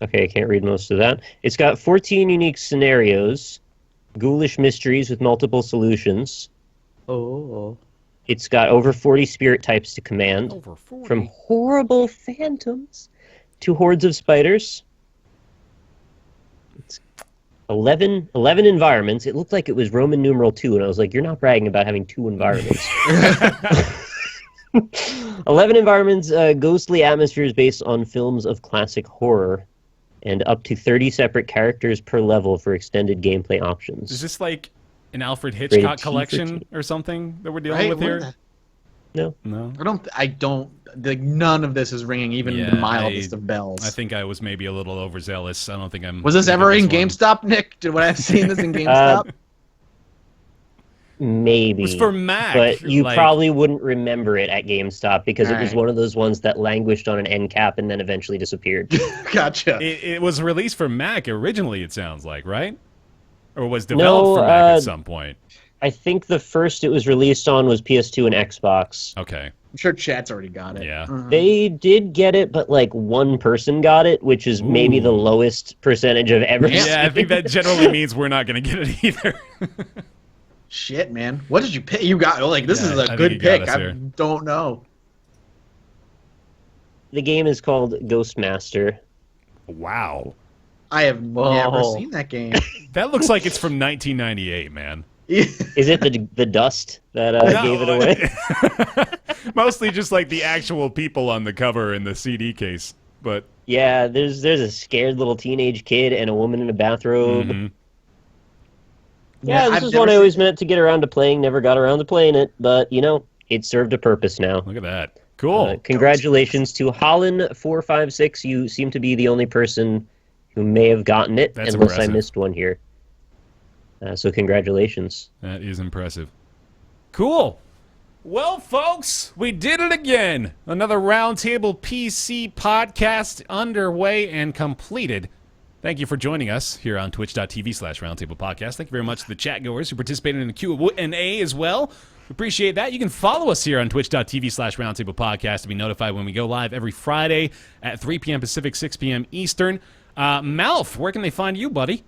Okay, I can't read most of that. It's got 14 unique scenarios, ghoulish mysteries with multiple solutions. Oh. It's got over 40 spirit types to command. Over 40. From horrible phantoms to hordes of spiders. It's 11 environments. It looked like it was Roman numeral 2, and I was like, you're not bragging about having 2 environments. 11 environments, ghostly atmospheres based on films of classic horror, and up to 30 separate characters per level for extended gameplay options. Is this like an Alfred Hitchcock Rated T for collection teen. or something that we're dealing Right? with What here? is that? No. No. I don't. Like, none of this is ringing even Yeah, the mildest of bells. I think I was maybe a little overzealous. I don't think I'm. Was this thinking ever in one. GameStop, Nick? Did I have seen this in GameStop? Maybe. It was for Mac. But you like- probably wouldn't remember it at GameStop because it was Alright. one of those ones that languished on an end cap and then eventually disappeared. Gotcha. It was released for Mac originally, it sounds like, right? Or was developed for Mac at some point. I think the first it was released on was PS2 and Xbox. Okay. I'm sure chat's already got it. Yeah. They did get it, but like one person got it, which is maybe the lowest percentage of ever. Yeah, I think that generally means we're not going to get it either. Shit, man. What did you pick? You got like this Yeah, is I a think good you got pick. us I here. don't know. The game is called Ghostmaster. Wow. I have never Whoa. seen that game. That looks like it's from 1998, man. Is it the dust that No, gave it away? Mostly just like the actual people on the cover in the CD case. But Yeah, there's a scared little teenage kid and a woman in a bathrobe. mhm. Yeah, this I've is never one I seen- always meant to get around to playing, never got around to playing it, but, you know, it served a purpose now. Look at that. Cool. Congratulations to Holland456. You seem to be the only person who may have gotten it, That's unless impressive. I missed one here. So congratulations. That is impressive. Cool. Well, folks, we did it again. Another Roundtable PC podcast underway and completed. Thank you for joining us here on twitch.tv/Roundtable Podcast. Thank you very much to the chat goers who participated in the Q&A as well. Appreciate that. You can follow us here on twitch.tv/Roundtable Podcast to be notified when we go live every Friday at 3 p.m. Pacific, 6 p.m. Eastern. MALF, where can they find you, buddy?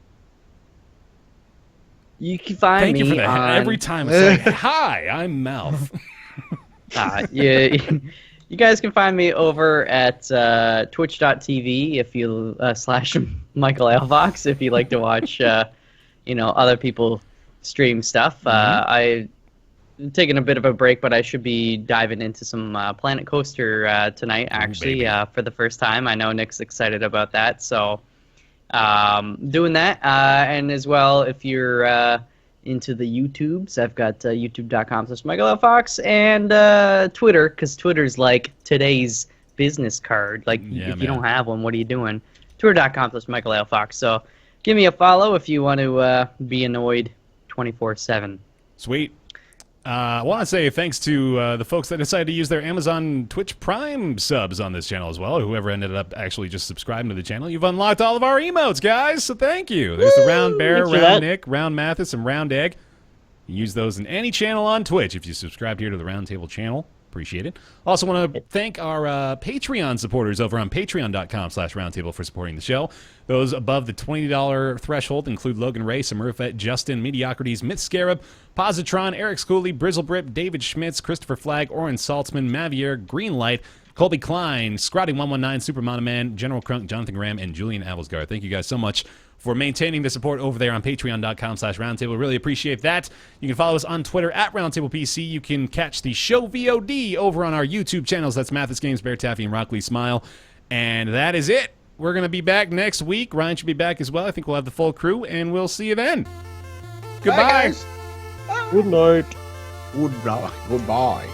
You can find Thank me you for that. on... Every time it's like, hi, I'm MALF. You guys can find me over at twitch.tv if you slash Michael Alvox if you like to watch other people stream stuff. I'm taking a bit of a break, but I should be diving into some Planet Coaster tonight actually baby. for the first time. I know Nick's excited about that, so doing that, and as well if you're into the YouTubes, I've got youtube.com/MichaelFox and Twitter, because Twitter's like today's business card. Like, Yeah, if you man. don't have one, what are you doing? Twitter.com/MichaelFox. So give me a follow if you want to be annoyed 24/7. Sweet. I want to say thanks to the folks that decided to use their Amazon Twitch Prime subs on this channel as well, or whoever ended up actually just subscribing to the channel. You've unlocked all of our emotes, guys, so thank you. There's the Round Bear, Thanks for Round that. Nick, Round Mathis, and Round Egg. You use those in any channel on Twitch if you subscribe here to the Roundtable channel. Appreciate it. Also want to thank our Patreon supporters over on patreon.com/roundtable for supporting the show. Those above the $20 threshold include Logan Ray, Samurfet, Justin, Mediocrities, Myth Scarab, Positron, Eric Schooley, Brizzlebrip, David Schmitz, Christopher Flagg, Oren Saltzman, Mavier, Greenlight, Colby Klein, Scrotty119, Super Man, General Crunk, Jonathan Graham, and Julian Avelsgar. Thank you guys so much for maintaining the support over there on patreon.com/roundtable. Really appreciate that. You can follow us on Twitter at RoundtablePC. You can catch the show VOD over on our YouTube channels. That's Mathis Games, BaerTaffy, and Rockley Smile. And that is it. We're going to be back next week. Ryan should be back as well. I think we'll have the full crew, and we'll see you then. Goodbye. Bye, guys. Good night. Goodbye. Goodbye.